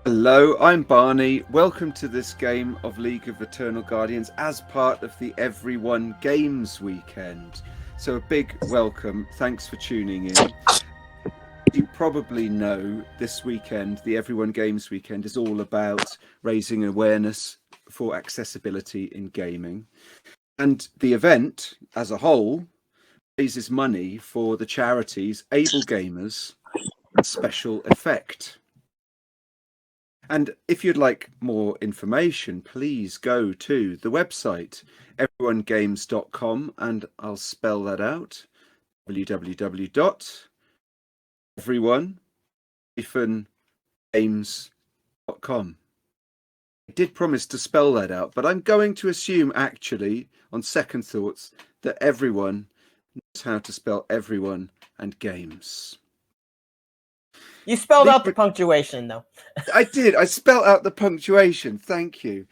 Hello, I'm Barney. Welcome to this game of League of Eternal Guardians as part of the Everyone Games weekend. So a big welcome. Thanks for tuning in. You probably know this weekend, the Everyone Games weekend, is all about raising awareness for accessibility in gaming. And the event as a whole raises money for the charities AbleGamers and Special Effect. And if you'd like more information, please go to the website everyonegames.com, and I'll spell that out: www.everyone-games.com. I did promise to spell that out, but I'm going to assume, actually, on second thoughts, that everyone knows how to spell everyone and games. You spelled out the punctuation, though. I did. I spelled out the punctuation. Thank you.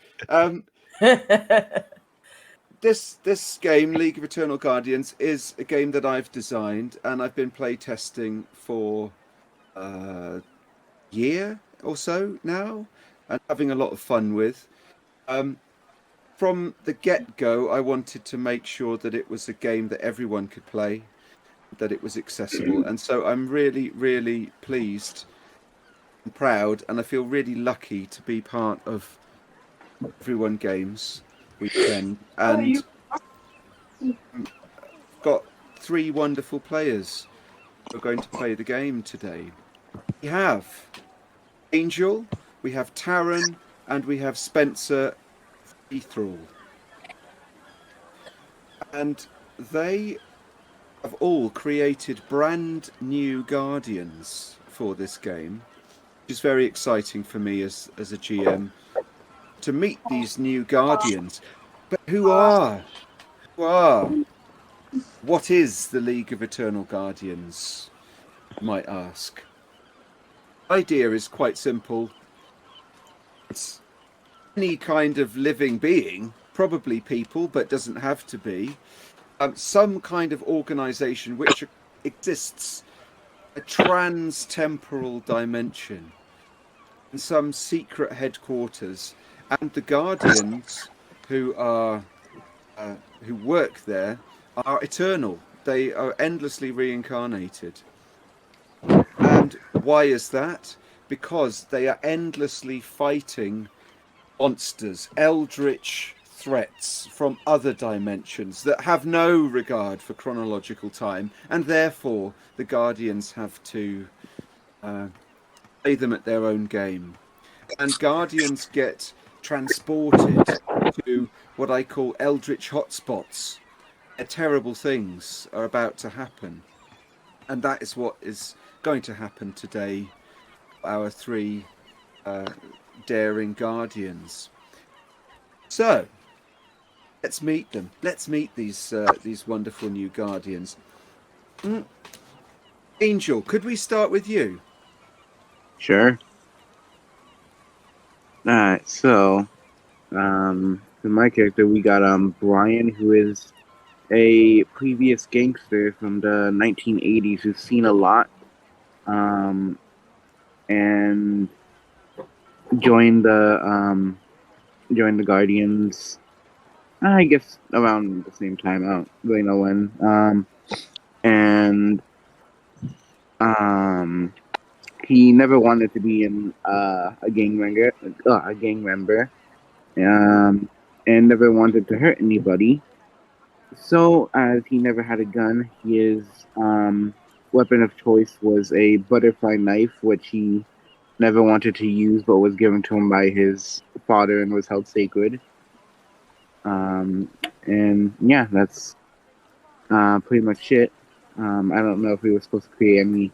This game, League of Eternal Guardians, is a game that I've designed, and I've been playtesting for a year or so now, and having a lot of fun with. From the get-go, I wanted to make sure that it was a game that everyone could play, that it was accessible, and so I'm really, really pleased and proud, and I feel really lucky to be part of Everyone Games weekend, and got three wonderful players who are going to play the game today. We have Angel, we have Taran, and we have Spencer Ethrall. And they have all created brand new Guardians for this game, which is very exciting for me as a GM to meet these new Guardians. But who are? What is the League of Eternal Guardians, you might ask? The idea is quite simple. It's any kind of living being, probably people, but doesn't have to be, some kind of organization which exists a trans-temporal dimension in some secret headquarters, and the Guardians who work there are eternal. They are endlessly reincarnated. And why is that? Because they are endlessly fighting monsters, eldritch threats from other dimensions that have no regard for chronological time, and therefore the Guardians have to play them at their own game. And Guardians get transported to what I call eldritch hotspots. Terrible things are about to happen, and that is what is going to happen today. Our three daring Guardians. So let's meet them. Let's meet these wonderful new Guardians. Angel, could we start with you? Sure. Alright, so in my character we got Brian, who is a previous gangster from the 1980s who's seen a lot, and joined the Guardians, I guess around the same time. I don't really know when. He never wanted to be a gang member, and never wanted to hurt anybody. So, as he never had a gun, his weapon of choice was a butterfly knife, which he never wanted to use, but was given to him by his father and was held sacred. And yeah, that's pretty much it. I don't know if we were supposed to create any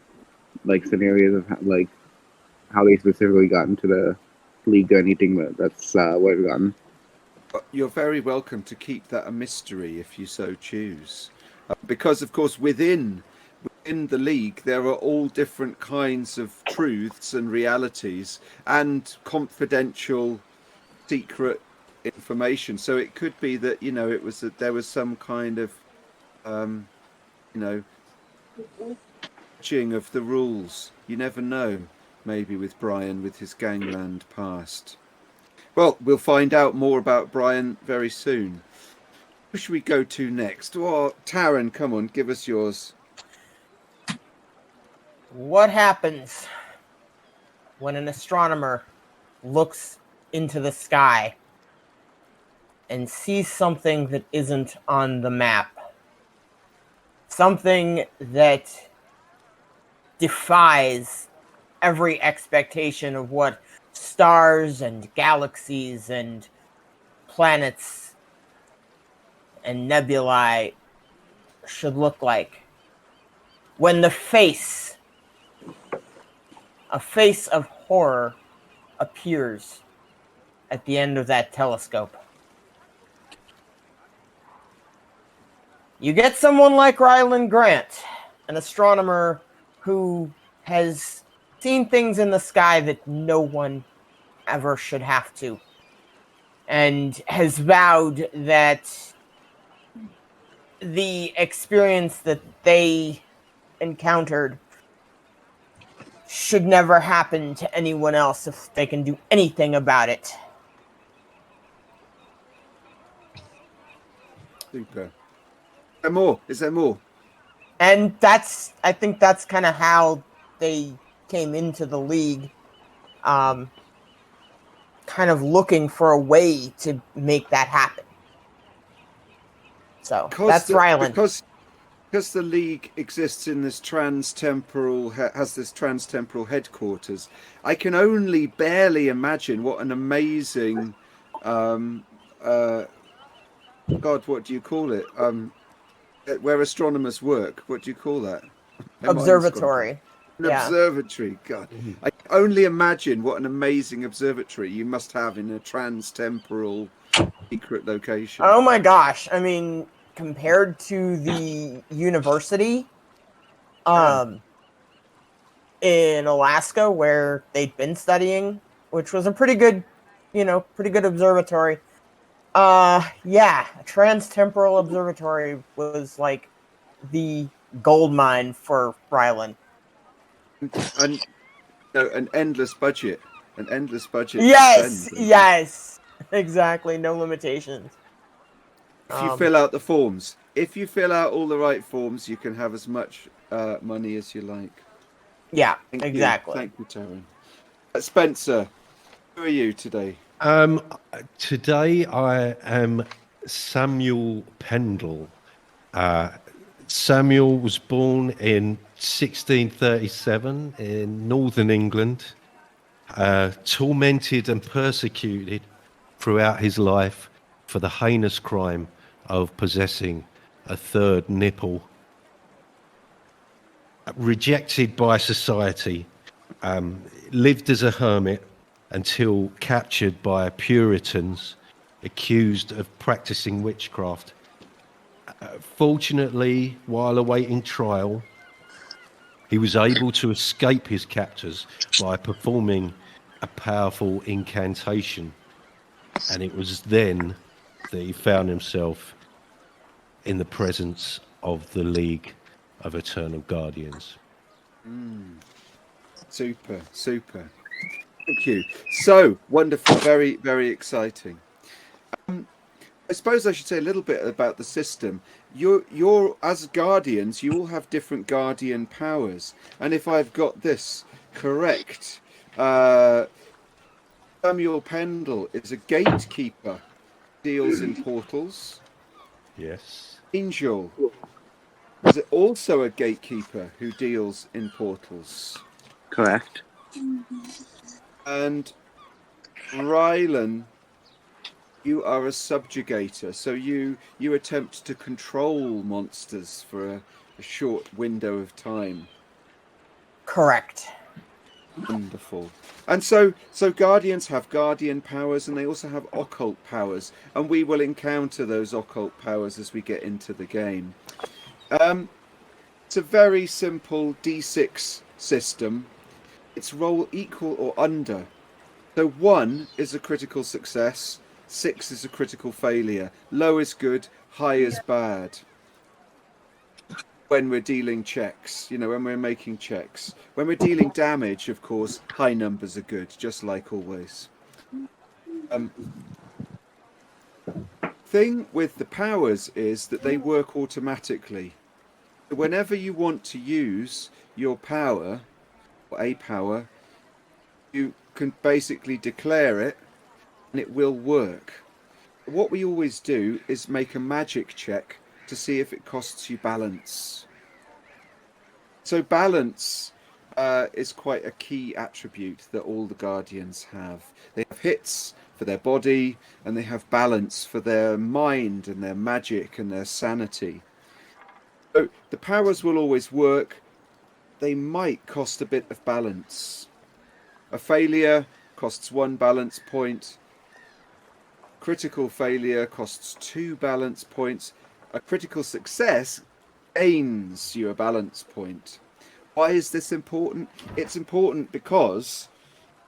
scenarios of how they specifically got into the league or anything, but that's what we've gotten. You're very welcome to keep that a mystery if you so choose, because of course within the league there are all different kinds of truths and realities and confidential secret information. So it could be that there was some kind of of the rules. You never know. maybe with Brian, with his gangland past. Well, we'll find out more about Brian very soon. Who should we go to next? Oh, Taryn, come on, give us yours. What happens when an astronomer looks into the sky and sees something that isn't on the map? Something that defies every expectation of what stars and galaxies and planets and nebulae should look like. When a face of horror appears at the end of that telescope. You get someone like Ryland Grant, an astronomer who has seen things in the sky that no one ever should have to, and has vowed that the experience that they encountered should never happen to anyone else if they can do anything about it. Super. Is there more? Is there more? And I think that's kind of how they came into the league, kind of looking for a way to make that happen. So that's Ryland. Because the league exists in this has this trans-temporal headquarters, I can only barely imagine what an amazing, God, what do you call it? Where astronomers work, what do you call that? Observatory. An observatory. God, I can only imagine what an amazing observatory you must have in a trans-temporal secret location. Oh my gosh! I mean, compared to the university, in Alaska where they'd been studying, which was a pretty good observatory. A trans-temporal observatory was like the gold mine for Ryland. And an endless budget. Yes, exactly. No limitations. If you fill out the forms, if you fill out all the right forms, you can have as much money as you like. Yeah, Thank exactly. You. Thank you, Taryn. Spencer, who are you today? Today I am Samuel Pendle. Samuel was born in 1637 in northern England, tormented and persecuted throughout his life for the heinous crime of possessing a third nipple. Rejected by society, lived as a hermit until captured by Puritans accused of practicing witchcraft. Fortunately, while awaiting trial, he was able to escape his captors by performing a powerful incantation. And it was then that he found himself in the presence of the League of Eternal Guardians. Super. Thank you. So wonderful, very, very exciting. I suppose I should say a little bit about the system. You're as guardians, you all have different guardian powers, and if I've got this correct, Samuel Pendle is a gatekeeper, deals in portals. Yes. Angel is also a gatekeeper who deals in portals. Correct. And Rylan, you are a subjugator, so you attempt to control monsters for a short window of time. Correct. Wonderful. And so guardians have guardian powers, and they also have occult powers, and we will encounter those occult powers as we get into the game. It's a very simple D6 system. It's roll equal or under. So 1 is a critical success, 6 is a critical failure. Low is good, high is bad. when we're dealing checks, you know, when we're making checks. When we're dealing damage, of course, high numbers are good, just like always. Thing with the powers is that they work automatically. Whenever you want to use your power, or a power, you can basically declare it and it will work. What we always do is make a magic check to see if it costs you balance. So balance is quite a key attribute that all the Guardians have. They have hits for their body and they have balance for their mind and their magic and their sanity. So the powers will always work. They might cost a bit of balance. A failure costs 1 balance point. Critical failure costs 2 balance points. A critical success gains you a balance point. Why is this important? It's important because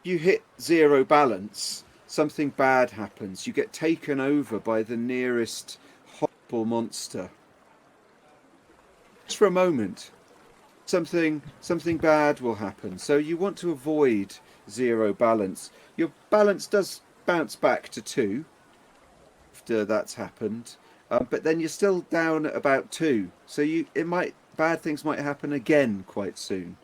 you hit 0 balance, something bad happens. You get taken over by the nearest horrible monster. Just for a moment, something bad will happen. So you want to avoid 0 balance. Your balance does bounce back to 2 after that's happened, but then you're still down at about 2. So bad things might happen again quite soon.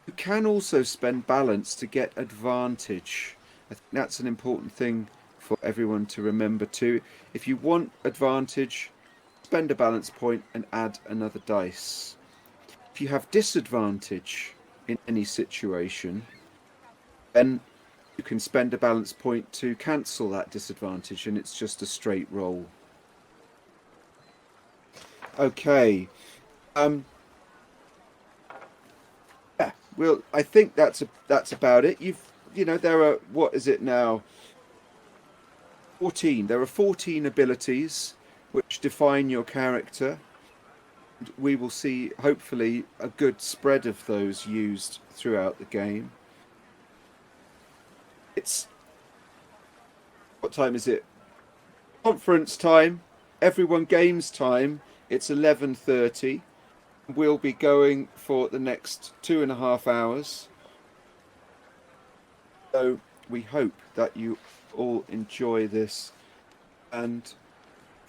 You can also spend balance to get advantage. I think that's an important thing for everyone to remember too. If you want advantage, spend a balance point and add another dice. If you have disadvantage in any situation, then you can spend a balance point to cancel that disadvantage, and it's just a straight roll. Okay. Yeah, well, I think that's about it. There are, what is it now? 14. There are 14 abilities which define your character. We will see, hopefully, a good spread of those used throughout the game. What time is it? Conference time. Everyone games time. It's 11:30. We'll be going for the next 2.5 hours. So we hope that you all enjoy this and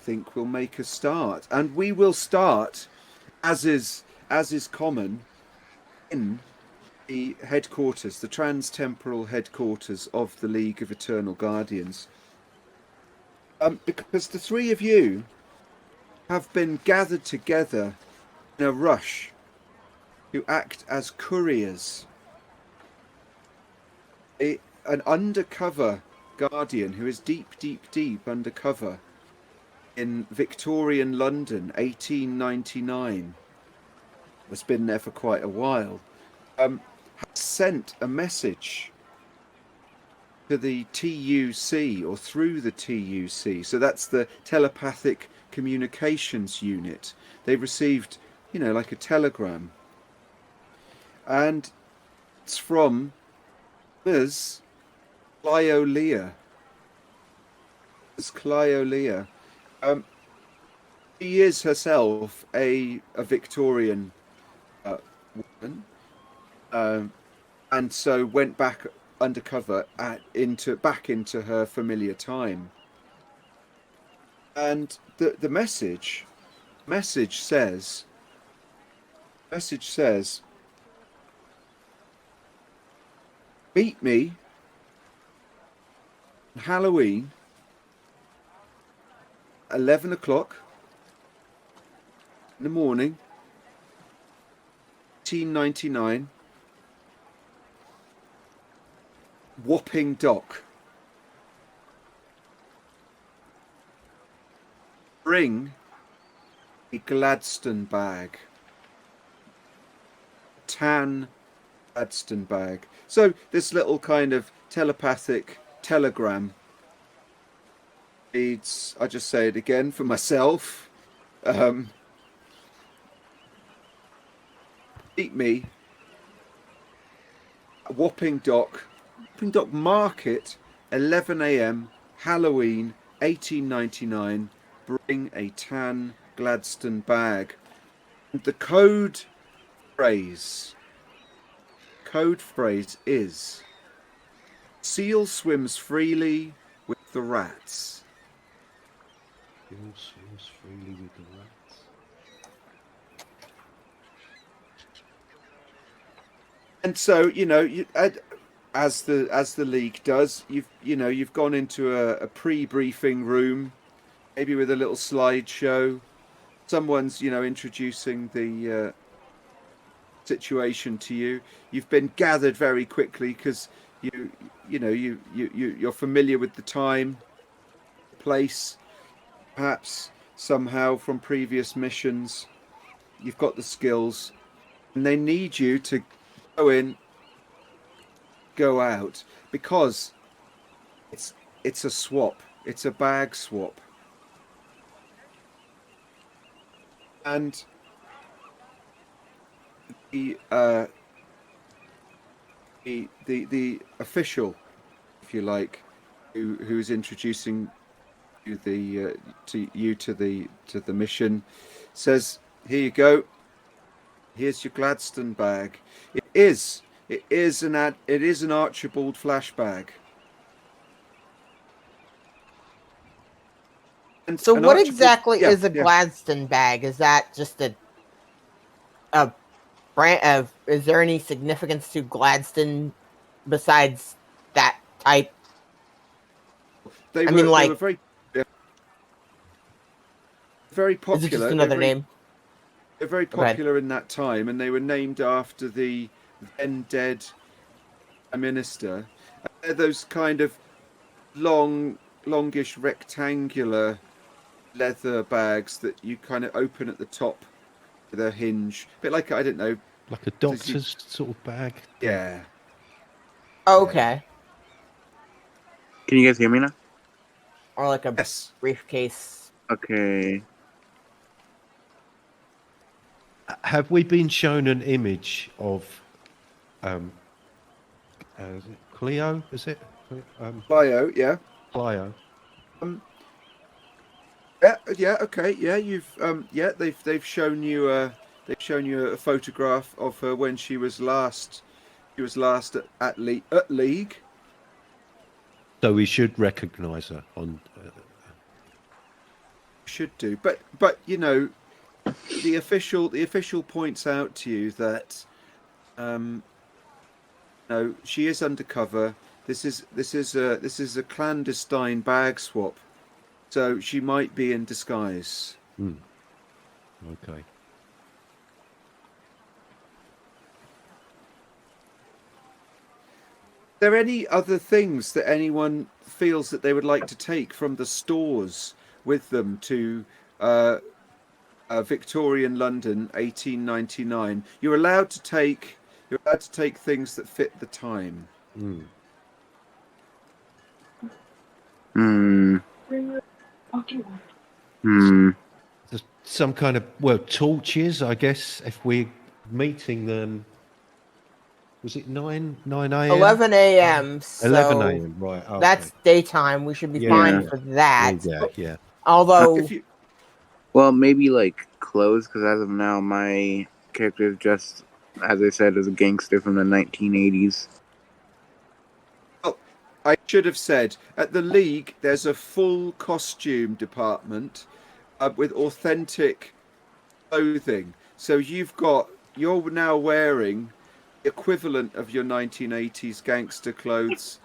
think we'll make a start. And we will start, as is common, in the headquarters, the trans-temporal headquarters of the League of Eternal Guardians. Because the 3 of you have been gathered together in a rush to act as couriers. An undercover Guardian who is deep undercover in Victorian London, 1899, has been there for quite a while, has sent a message to the TUC, or through the TUC. So that's the telepathic communications unit. They received, like a telegram. And it's from Ms. Cleolea. She is herself a Victorian woman, and so went back undercover back into her familiar time. And the message says, meet me on Halloween, 11 o'clock in the morning, 1899, Wapping Dock. Bring a Gladstone bag, tan Gladstone bag. So this little kind of telepathic telegram reads, I just say it again for myself, meet me at Wapping Dock Market, 11 a.m, Halloween, 1899. Bring a tan Gladstone bag. The phrase code phrase is seal swims freely with the rats. Bill swims freely with the rats. And so, as the league does, you've gone into a pre-briefing room, maybe with a little slideshow. Someone's introducing the situation to you. You've been gathered very quickly because you're familiar with the time, place, perhaps somehow from previous missions. You've got the skills, and they need you to go in, go out, because it's a swap. It's a bag swap. And the official, if you like, who's introducing you to the mission, says, "Here you go. Here's your Gladstone bag. It is an Archibald flash bag." And So an what Archibald- exactly yeah, is a yeah. Gladstone bag? Is that just a brand of? Is there any significance to Gladstone besides that type? They I were mean, like, they were very is it popular. just another name? They're very Go ahead. popular in that time, and they were named after the then dead Prime Minister. They're those kind of longish, rectangular leather bags that you kind of open at the top with a hinge, a bit like, I don't know. Like a doctor's sort of bag. Yeah. Okay. Can you guys hear me now? Or like a Yes. briefcase. Okay. Have we been shown an image of is it Cleo? Is it Bio. Yeah. Clio? Yeah. Okay. Yeah. They've shown you a photograph of her when she was last at League. So we should recognise her on. Should do, but the official points out to you that no, she is undercover. This is a clandestine bag swap, so she might be in disguise. Okay. Are there any other things that anyone feels that they would like to take from the stores with them to Victorian London, 1899? You're allowed to take things that fit the time. There's some kind of torches, I guess. If we're meeting them, was it 9 a.m.? 11 a.m. So 11 a.m. Right. Okay. that's daytime. We should be fine for that. Yeah. Although, Well, maybe like clothes, because as of now, my character is just, as I said, is a gangster from the 1980s. Well, I should have said, at the League, there's a full costume department with authentic clothing. So you're now wearing the equivalent of your 1980s gangster clothes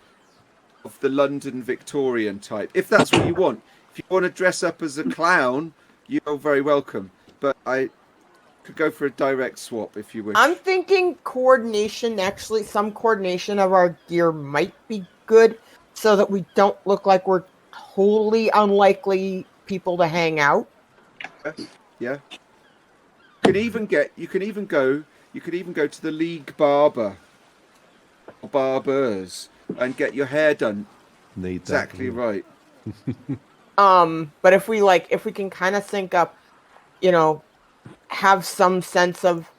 of the London Victorian type, if that's what you want. If you want to dress up as a clown, you're very welcome. But I could go for a direct swap if you wish. I'm thinking coordination, actually, some coordination of our gear might be good so that we don't look like we're totally unlikely people to hang out. Yeah. You can even go to the League barber or barbers and get your hair done. Need exactly that. Right. But if we can kind of sync up, have some sense of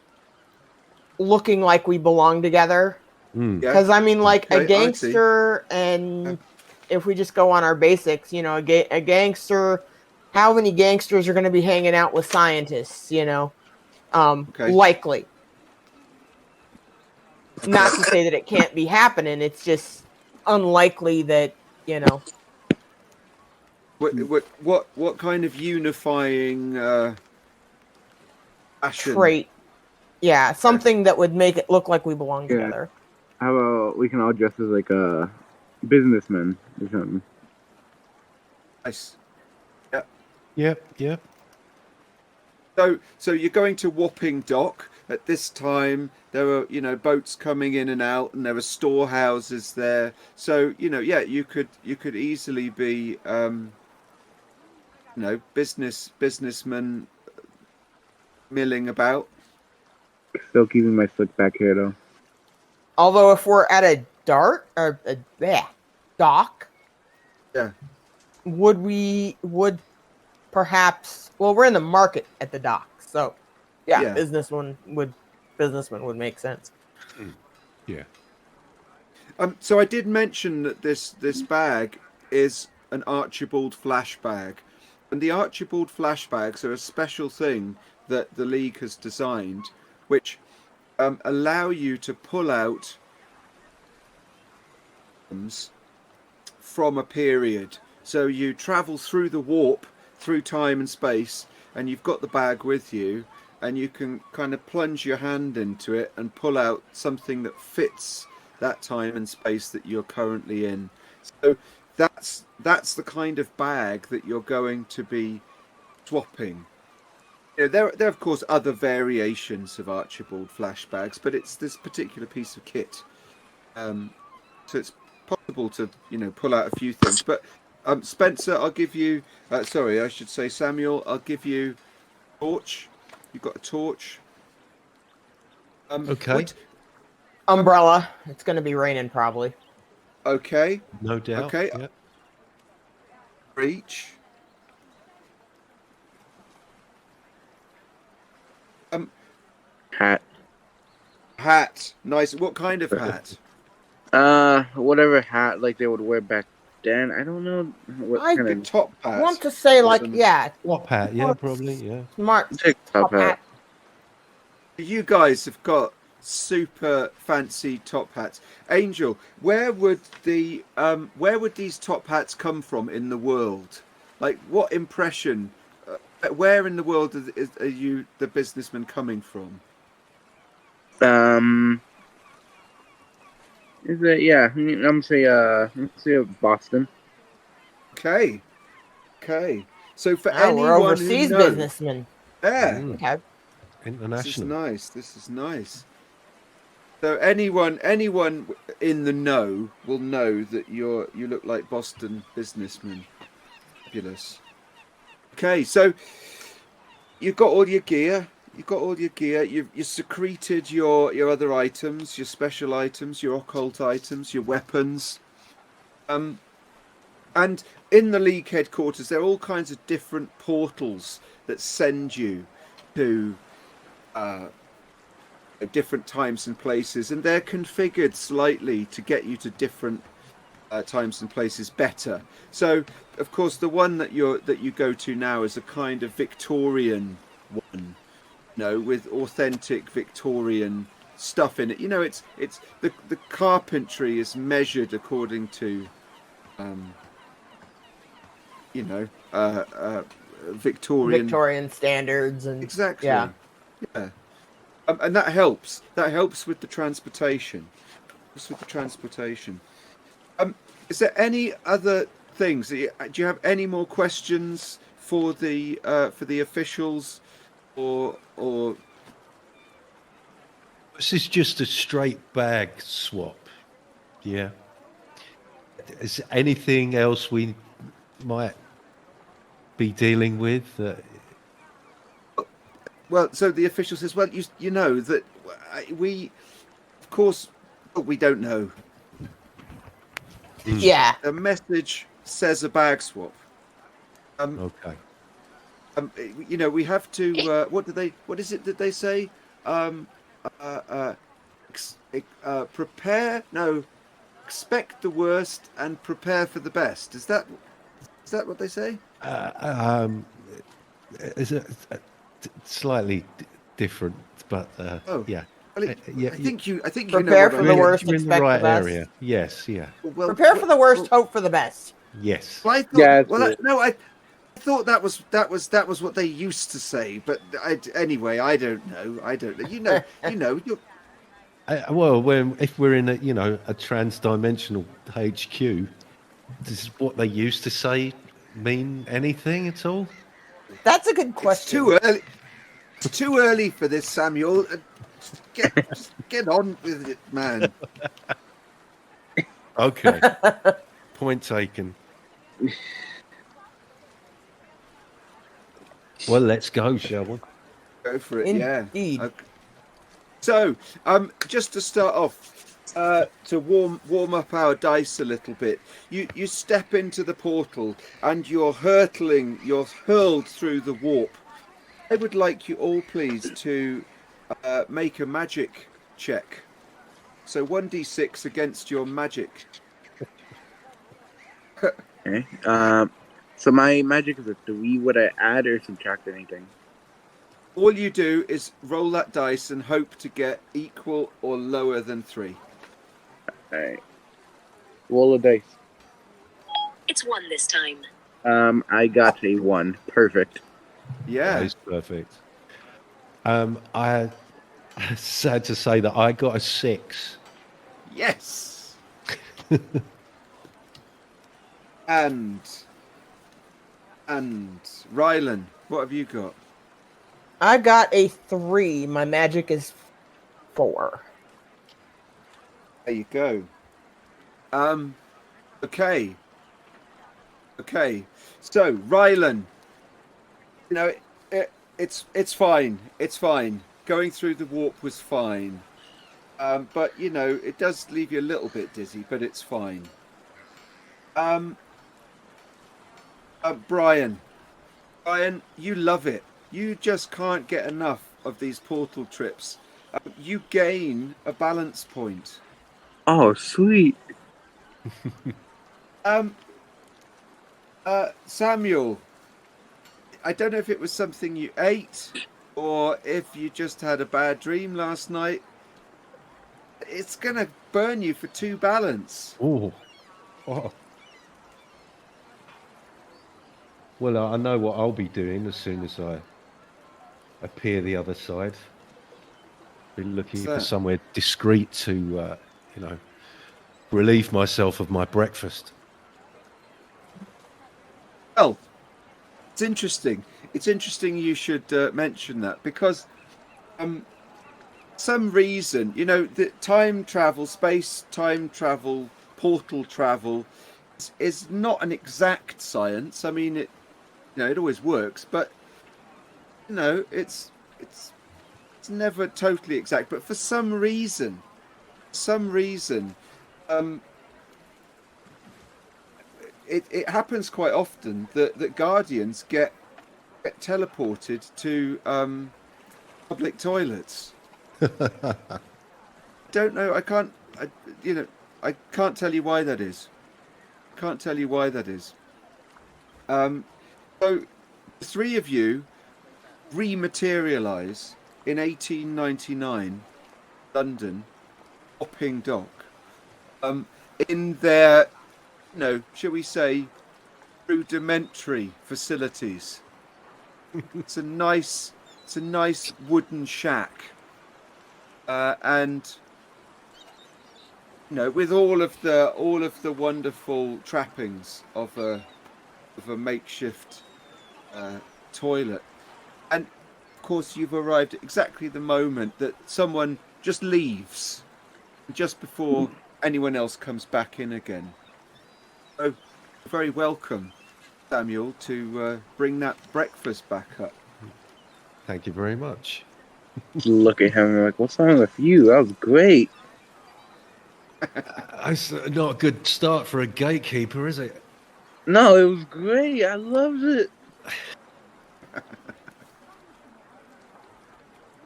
looking like we belong together. Because I mean, like a gangster, and if we just go on our basics, a gangster. How many gangsters are going to be hanging out with scientists? Okay. Likely. Not to say that it can't be happening. It's just unlikely that, you know. What kind of unifying passion? Trait. Yeah, something that would make it look like we belong Yeah. together. How about we can all dress as like a businessman or something? Nice. Yep. So you're going to Wapping Dock at this time. There are, boats coming in and out, and there are storehouses there. So, yeah, you could easily be, businessmen milling about. Still keeping my slick back hair though. Although if we're at a dock, Yeah. would perhaps, well, we're in the market at the dock, so Yeah. businessman would make sense. Yeah. So I did mention that this bag is an Archibald flash bag, and the Archibald flash bags are a special thing that the League has designed, which allow you to pull out from a period. So you travel through the warp, through time and space, and you've got the bag with you, and you can kind of plunge your hand into it and pull out something that fits that time and space that you're currently in. So that's the kind of bag that you're going to be swapping. There are of course other variations of Archibald flashbags, but it's this particular piece of kit. So it's possible to pull out a few things. But Spencer, I'll give you. Sorry, I should say Samuel. I'll give you a torch. You've got a torch. Okay. Umbrella. It's going to be raining probably. Okay. No doubt. Okay. Yep. Reach. Hat. Nice. What kind of hat? Whatever hat like they would wear back then. I don't know what I kind Big of top I hat. want to say like, Awesome. Top hat, yeah, probably, yeah. smart take top hat. You guys have got super fancy top hats. Angel, where would these top hats come from in the world? Like, what impression? Where in the world are you, the businessman, coming from? Is it? Yeah, I'm say Boston. Okay. So for we're anyone overseas who knows, businessmen. yeah, Okay. International. This is nice. So anyone in the know will know that you look like Boston businessmen. Fabulous. Okay, so you've got all your gear. You've secreted your other items, your special items, your occult items, your weapons. And in the League headquarters, there are all kinds of different portals that send you to different times and places, and they're configured slightly to get you to different times and places better. So, of course, the one that you go to now is a kind of Victorian one, with authentic Victorian stuff in it. It's the carpentry is measured according to Victorian standards and exactly. Yeah. And that helps with the transportation. Is there any other things? Do you have any more questions for the officials, or This is just a straight bag swap. Yeah. Is there anything else we might be dealing with? Well, so the official says, well, you know that we, of course, we don't know. Yeah. The message says a bag swap. Okay. We have to. What is it that they say? Prepare. No, expect the worst and prepare for the best. Is that what they say? Is it slightly different, but Oh. yeah. Well, Yeah, I think you know Prepare what for I the mean. worst, you're in the expect the right best. area. Yes, yeah, Prepare for the worst, hope for the best. yes. Well, I thought. Yeah, that's Well, it. I thought that was what they used to say. But anyway, I don't know. I don't know. You know. You're, Well, if we're in a trans-dimensional HQ, does what they used to say mean anything at all? That's a good it's question. too early. It's too early for this, Samuel. Just get on with it, man. Okay, point taken. Well, let's go, shall we? Go for it. Yeah. Indeed. Okay. So, just to start off, to warm up our dice a little bit, you step into the portal and you're hurled through the warp. I would like you all, please, to make a magic check. So 1d6 against your magic. Okay. So my magic is a 3. Would I add or subtract anything? All you do is roll that dice and hope to get equal or lower than 3. All right. Roll a dice. It's 1 this time. I got a 1. Perfect. That Yeah. is perfect. I sad to say that I got a 6. Yes. and Rylan, what have you got? I got a 3. My magic is 4. There you go. Okay. So Rylan, it's fine. It's fine. Going through the warp was fine. But it does leave you a little bit dizzy, but it's fine. Brian, you love it. You just can't get enough of these portal trips. You gain a balance point. Oh, sweet. Samuel, I don't know if it was something you ate or if you just had a bad dream last night. It's gonna burn you for 2 balance. Oh. Well, I know what I'll be doing as soon as I appear the other side. Be looking for somewhere discreet to, relieve myself of my breakfast. Well, it's interesting. It's interesting you should mention that because some reason, the time travel, space time travel, portal travel is not an exact science. I mean, it always works, but it's never totally exact. But for some reason, it happens quite often that guardians get teleported to public toilets. Don't know. I can't. I can't tell you why that is. Can't tell you why that is. So the 3 of you rematerialize in 1899, London, Wapping Dock, in their, shall we say, rudimentary facilities. It's a nice wooden shack, and with all of the wonderful trappings of a makeshift toilet. And of course you've arrived at exactly the moment that someone just leaves, just before anyone else comes back in again. So you're very welcome, Samuel, to bring that breakfast back up. Thank you very much. Look at him like, what's wrong with you? That was great. It's not a good start for a gatekeeper, is it? No, it was great. I loved it.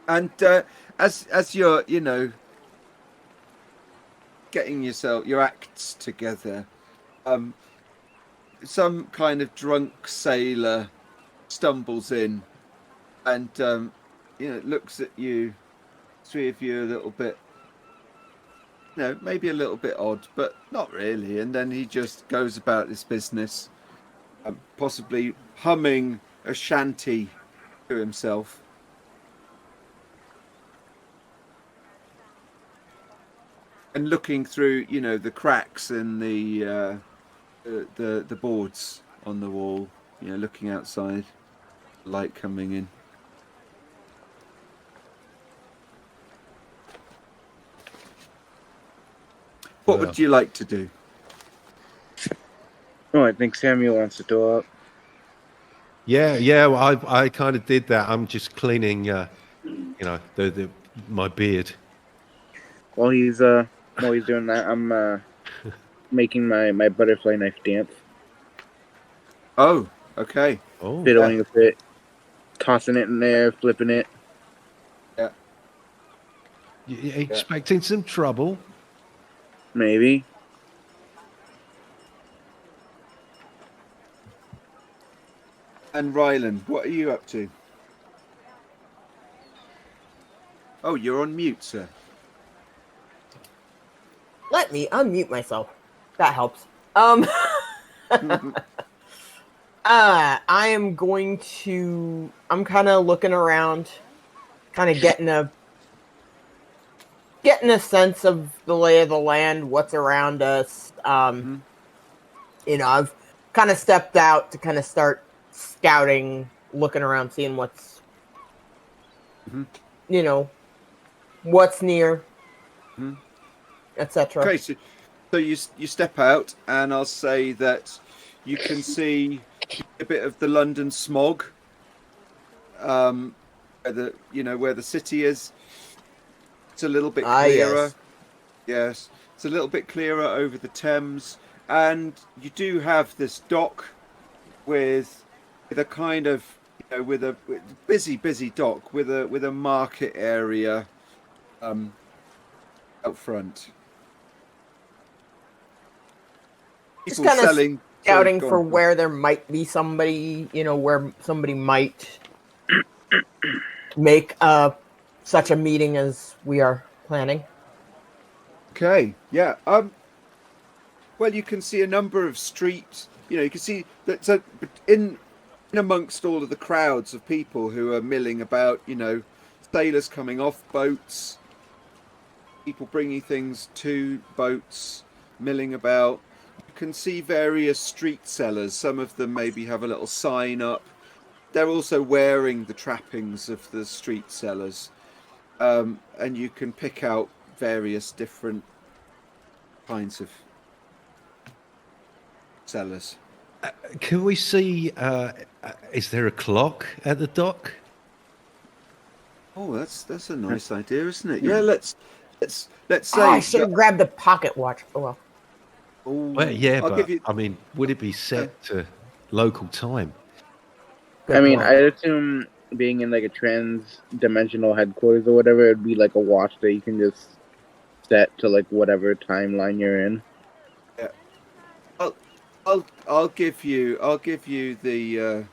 And as you're, getting your acts together, some kind of drunk sailor stumbles in and looks at you, three of you, a little bit, maybe a little bit odd, but not really. And then he just goes about his business, possibly humming a shanty to himself. And looking through, the cracks in the boards on the wall, looking outside, light coming in. What would you like to do? Oh, I think Samuel wants to talk. Yeah. Well, I kind of did that. I'm just cleaning, my beard. While he's doing that, I'm making my butterfly knife dance. Oh, okay. Oh, Fiddling with it, tossing it in there, flipping it. Yeah. you expecting some trouble? Maybe. And Ryland, what are you up to? Oh, you're on mute, sir. Let me unmute myself. That helps. I am going to. I'm kind of looking around, kind of getting a sense of the lay of the land, what's around us. I've kind of stepped out to kind of start scouting, looking around, seeing what's, what's near, etc. Okay, so you step out, and I'll say that you can see a bit of the London smog, where the city is. It's a little bit clearer. Yes, it's a little bit clearer over the Thames, and you do have this dock with a kind of with a busy dock with a market area out front. Just People kind of selling, scouting go for on. where there might be somebody, where somebody might make such a meeting as we are planning. Okay, yeah. Well, you can see a number of streets. You can see that in amongst all of the crowds of people who are milling about. Sailors coming off boats, people bringing things to boats, milling about. You can see various street sellers. Some of them maybe have a little sign up. They're also wearing the trappings of the street sellers, and you can pick out various different kinds of sellers. Can we see? Is there a clock at the dock? Oh, that's a nice idea, isn't it? Yeah, let's say. I should have grabbed a pocket watch. Oh well. Well, yeah, I'll but give you. I mean, would it be set to local time? Good I mean, point. I'd assume being in like a trans-dimensional headquarters or whatever, it'd be like a watch that you can just set to like whatever timeline you're in. Yeah, I'll give you the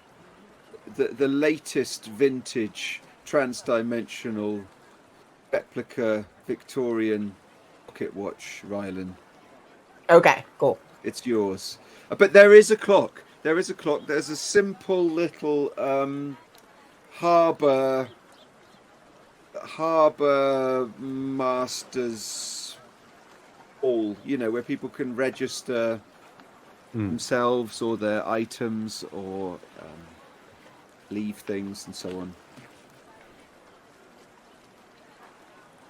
latest vintage trans-dimensional replica Victorian pocket watch, Rylan. Okay, cool. It's yours. But there is a clock. There's a simple little harbour masters hall, where people can register themselves or their items or leave things and so on.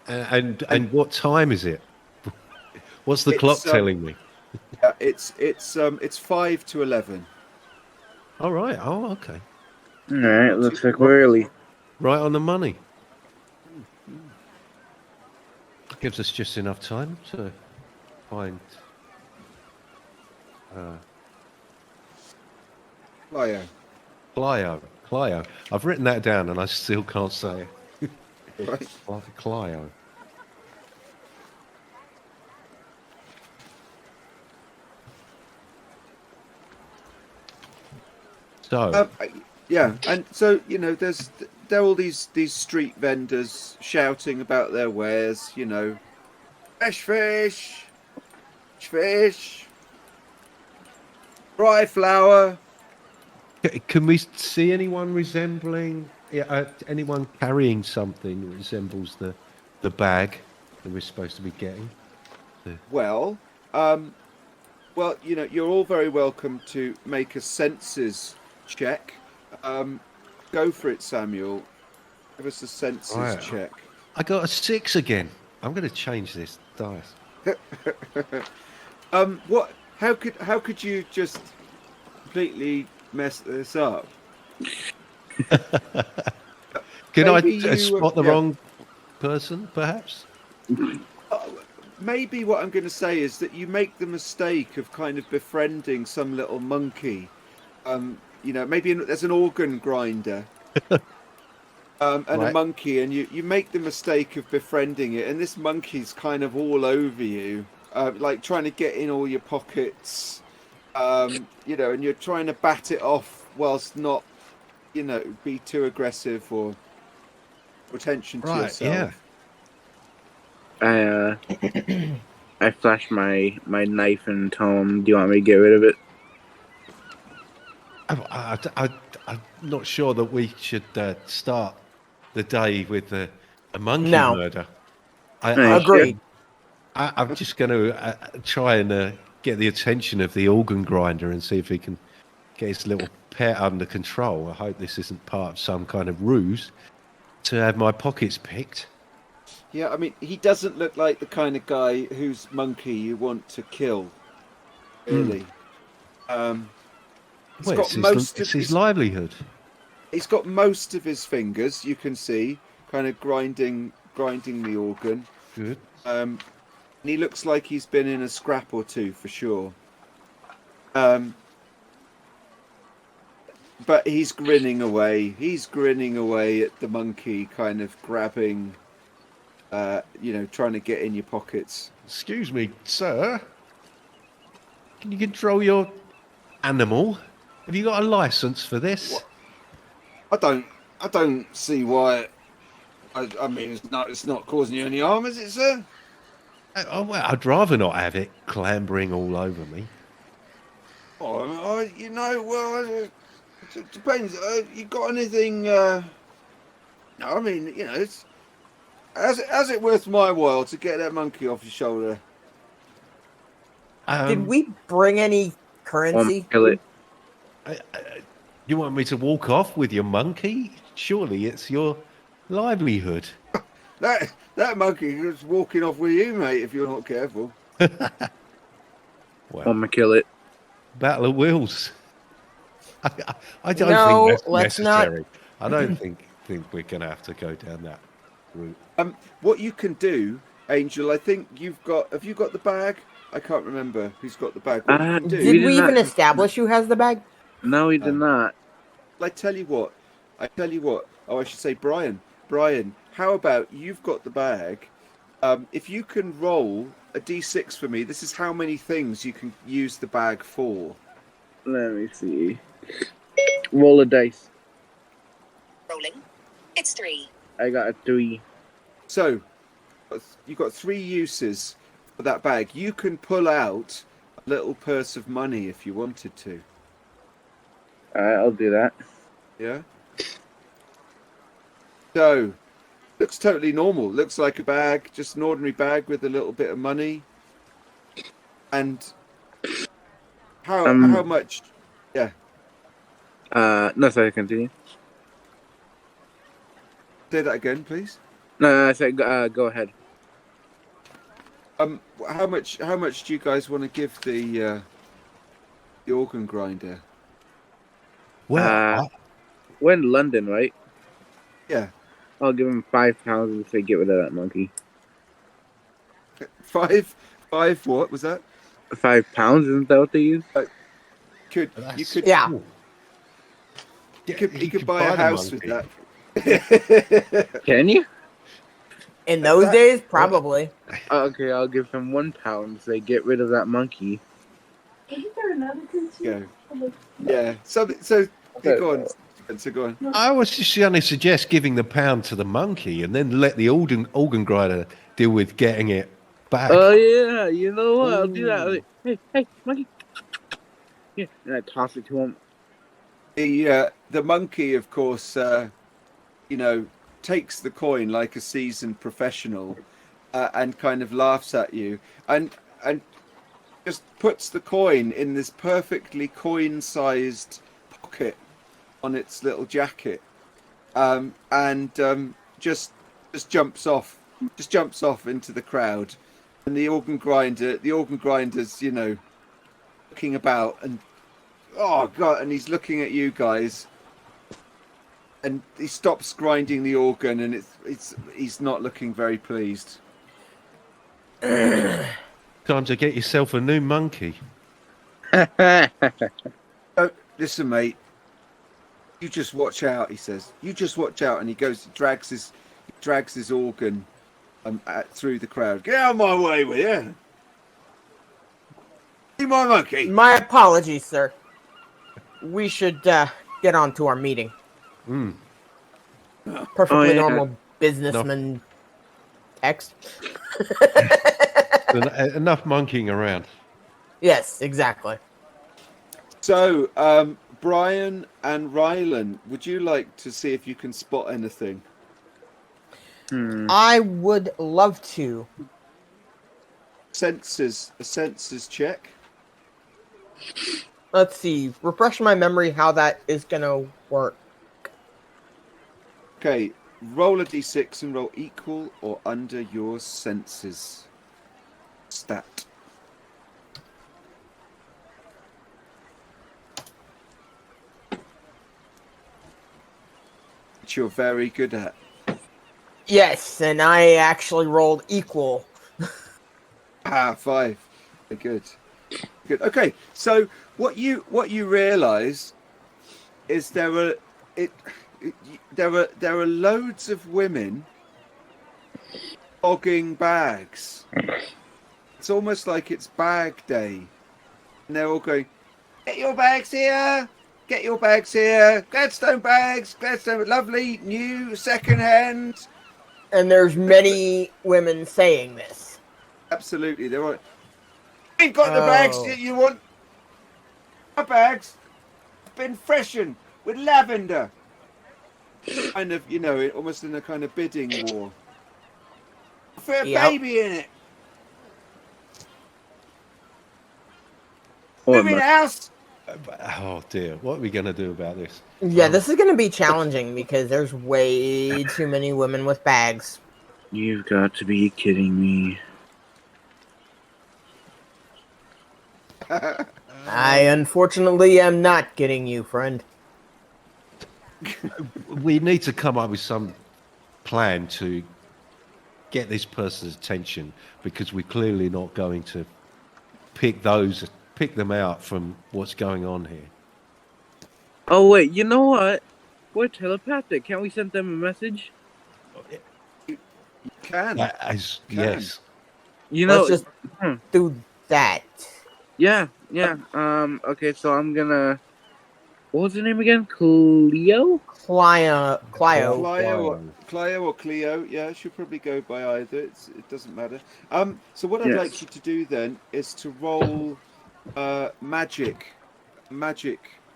And what time is it? What's the clock telling me? It's 5 to 11. All right. Oh, okay. All right, looks like we're early. Right on the money. Gives us just enough time to find. Clio. I've written that down and I still can't say it. Right. Clio. So Yeah, and so there's they're all these street vendors shouting about their wares. You know, fresh fish, dry flour. Can we see anyone resembling? Yeah, anyone carrying something that resembles the bag that we're supposed to be getting? Well, well, you know, you're all very welcome to make a senses check. Go for it, Samuel. Give us a senses Right. check. I got a 6 again. I'm going to change this dice. What? How could you just completely mess this up? Can I Maybe you, spot the yeah. wrong person, perhaps? Maybe what I'm going to say is that you make the mistake of kind of befriending some little monkey. You know, maybe there's an organ grinder. And a Right. monkey, and you make the mistake of befriending it, and this monkey's kind of all over you, like trying to get in all your pockets, you know, and you're trying to bat it off whilst not, you know, be too aggressive or attention to Right, yourself. I flash my knife and tell him, "Do you want me to get rid of it?" I'm not sure that we should start the day with a monkey No. murder. Agreed. I'm just going to try and get the attention of the organ grinder and see if he can get his little pet under control. I hope this isn't part of some kind of ruse to have my pockets picked. Yeah, I mean, he doesn't look like the kind of guy whose monkey you want to kill, really. He's Well, got it's his livelihood. He's got most of his fingers, you can see, kind of grinding the organ. Good. And he looks like he's been in a scrap or two for sure. But he's grinning away. He's grinning away at the monkey, kind of grabbing, you know, trying to get in your pockets. Excuse me, sir. Can you control your animal? Have you got a license for this? What? I don't see why. I mean, it's not causing you any harm, is it, sir? Oh, well, I'd rather not have it clambering all over me. Oh, you know, well, it depends. You got anything? No, I mean, you know, is it worth my while to get that monkey off your shoulder? Did we bring any currency? Kill it. You want me to walk off with your monkey? Surely it's your livelihood. That monkey is walking off with you, mate, if you're not careful. Well, I'm gonna kill it. Battle of Wills. I don't No, think that's let's not. necessary. I don't think we're going to have to go down that route. What you can do, Angel, I think have you got the bag? I can't remember who's got the bag. What you can do, Did we did even not- establish who has the bag? No, he did not. I tell you what. Oh, I should say Brian. Brian, how about you've got the bag? If you can roll a d6 for me, this is how many things you can use the bag for. Let me see. Roll a dice. Rolling. It's 3. I got a 3. So, you've got 3 uses for that bag. You can pull out a little purse of money if you wanted to. Alright, I'll do that. Yeah? So, looks totally normal. Looks like a bag, just an ordinary bag with a little bit of money. And how much? Yeah. No, sorry, continue. Say that again, please. No, I said go ahead. How much do you guys want to give the organ grinder? Well, We're in London, right? Yeah. I'll give him £5 to get rid of that monkey. 5 what was that? £5, isn't that what they use? You could Yeah. cool. you could buy a the house with monkey. that. Can you? In those days, probably. Okay, I'll give him £1 to get rid of that monkey. Isn't there another concern? Yeah. Yeah. So go on, So go on. I was just going to suggest giving the pound to the monkey and then let the organ grinder deal with getting it back. Oh yeah, you know what? I'll do that. Like, hey, monkey. Yeah, and I toss it to him. The monkey, of course, takes the coin like a seasoned professional, and kind of laughs at you, and just puts the coin in this perfectly coin-sized pocket on its little jacket, and just jumps off into the crowd, and the organ grinder's looking about, and oh god, and he's looking at you guys, and he stops grinding the organ, and he's not looking very pleased. Time to get yourself a new monkey. Oh, listen, mate. You just watch out, he says. You just watch out, and he drags his organ through the crowd. Get out of my way, will you? You my monkey. My apologies, sir. We should get on to our meeting. Perfectly normal businessman text. Enough monkeying around. Yes, exactly. So, Brian and Rylan, would you like to see if you can spot anything? I would love to. A senses check. Let's see. Refresh my memory how that is gonna work. Okay, roll a d6 and roll equal or under your senses stat. Which you're very good at. Yes, and I actually rolled equal. 5. Good. Okay, so what you realise is there are loads of women bogging bags. It's almost like it's bag day, and they're all going, "Get your bags here! Get your bags here! Gladstone bags, Gladstone, lovely, new, second-hand." And there's many women saying this. Absolutely, they're all. Ain't got the bags that you want. My bags have been freshened with lavender. Kind of, almost in a kind of bidding war. For a baby in it. Moving house. Oh dear, what are we going to do about this? Yeah, this is going to be challenging because there's way too many women with bags. You've got to be kidding me. I unfortunately am not kidding you, friend. We need to come up with some plan to get this person's attention, because we're clearly not going to pick them out from what's going on here. Oh wait, you know what? We're telepathic. Can't we send them a message? You can. Yes. You know, Let's just do that. Yeah. Okay, so I'm gonna. What was her name again? Clio or Cleo. Yeah, she'll probably go by either. It doesn't matter. So what I'd like you to do then is to roll magic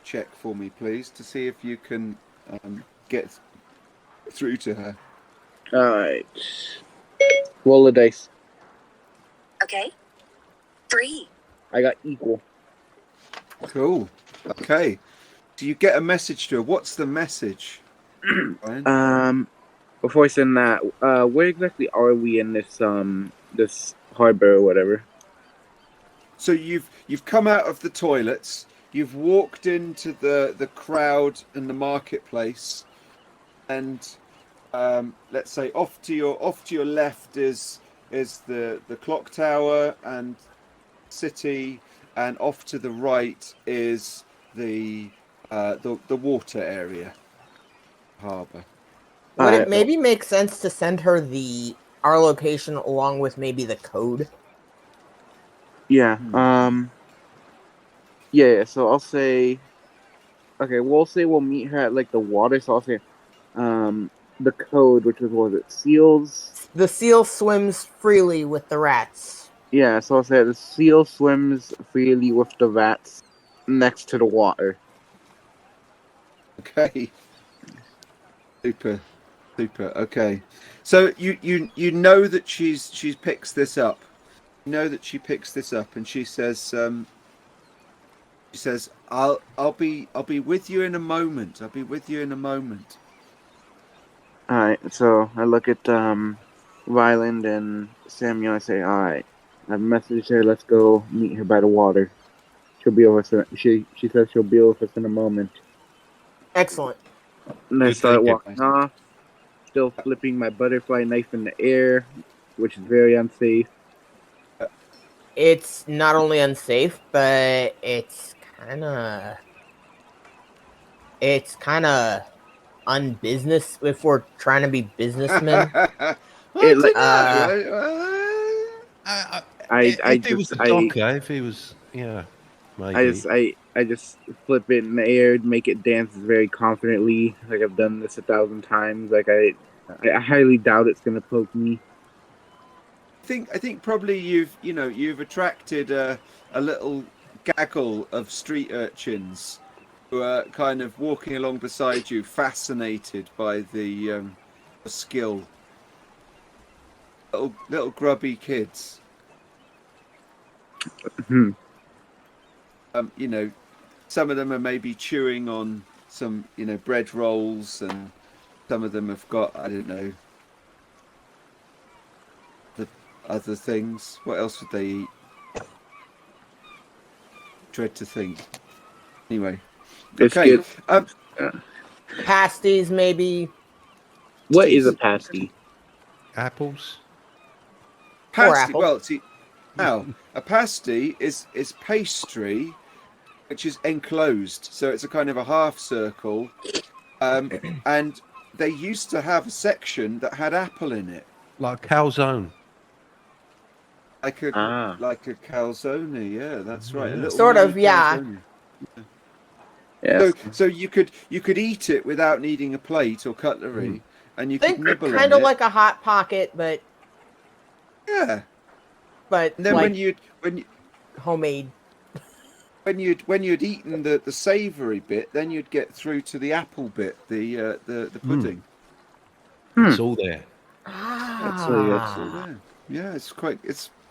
check for me, please, to see if you can get through to her. Alright. Roll a dice. Okay. 3. I got equal. Cool. Okay. Do you get a message to her? What's the message? Before I send that, where exactly are we in this harbor or whatever? So you've come out of the toilets, you've walked into the crowd in the marketplace, and let's say off to your left is the clock tower and city, and off to the right is the water area, harbor. Would it maybe make sense to send her our location along with maybe the code? Yeah. Yeah. So I'll say okay, we'll say we'll meet her at like the water. So I'll say, the code, which was it, seals? The seal swims freely with the rats. Yeah, so I'll say the seal swims freely with the rats next to the water. Okay. Super. Okay. So you know that she picks this up. You know that she picks this up, and she says I'll be with you in a moment. I'll be with you in a moment. All right, so I look at Ryland and Samuel. I say, all right, I've messaged her. Let's go meet her by the water. She'll be over. She says she'll be with us in a moment. Excellent. And I Good start thinking. walking off, still flipping my butterfly knife in the air, which is very unsafe. It's not only unsafe, but it's kind of unbusiness if we're trying to be businessmen. I It don't like know. If it was the docker, if it was, yeah, maybe. I just flip it in the air, make it dance very confidently, like I've done this 1,000 times. Like I highly doubt it's gonna poke me. I think probably you've attracted a little gaggle of street urchins who are kind of walking along beside you, fascinated by the skill. Little grubby kids. Hmm. Some of them are maybe chewing on some bread rolls, and some of them have got, I don't know, the other things. What else would they eat? Dread to think. Anyway, okay. Biscuits. Pasties, maybe. What is a pasty? Apples? Pasty. apple. Well, see, now a pasty is pastry, which is enclosed, so it's a kind of a half circle, and they used to have a section that had apple in it, Like calzone. like a calzone. Yeah, that's right. A Yeah. little Sort mini of, yeah. calzone. Yes. So you could eat it without needing a plate or cutlery, and you could Think nibble kind on of it. like a hot pocket, but Yeah. And then like when homemade. you'd eaten the savoury bit, then you'd get through to the apple bit, the pudding. It's all there. That's all there. Yeah, it's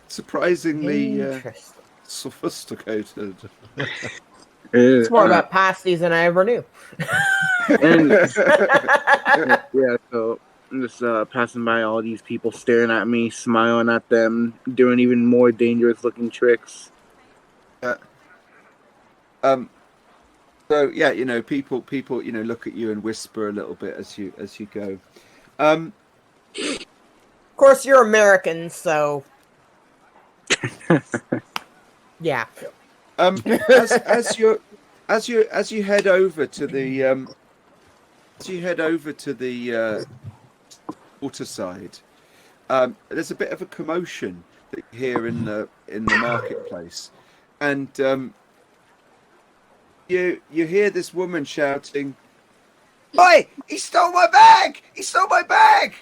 surprisingly Interesting. sophisticated. It's more about pasties than I ever knew. And yeah, so I'm just passing by all these people staring at me, smiling at them, doing even more dangerous looking tricks. So yeah, people look at you and whisper a little bit as you go. Of course, you're American, so yeah. As you head over to the water side, there's a bit of a commotion that you hear in the marketplace, and you hear this woman shouting, "Oi! He stole my bag! He stole my bag!"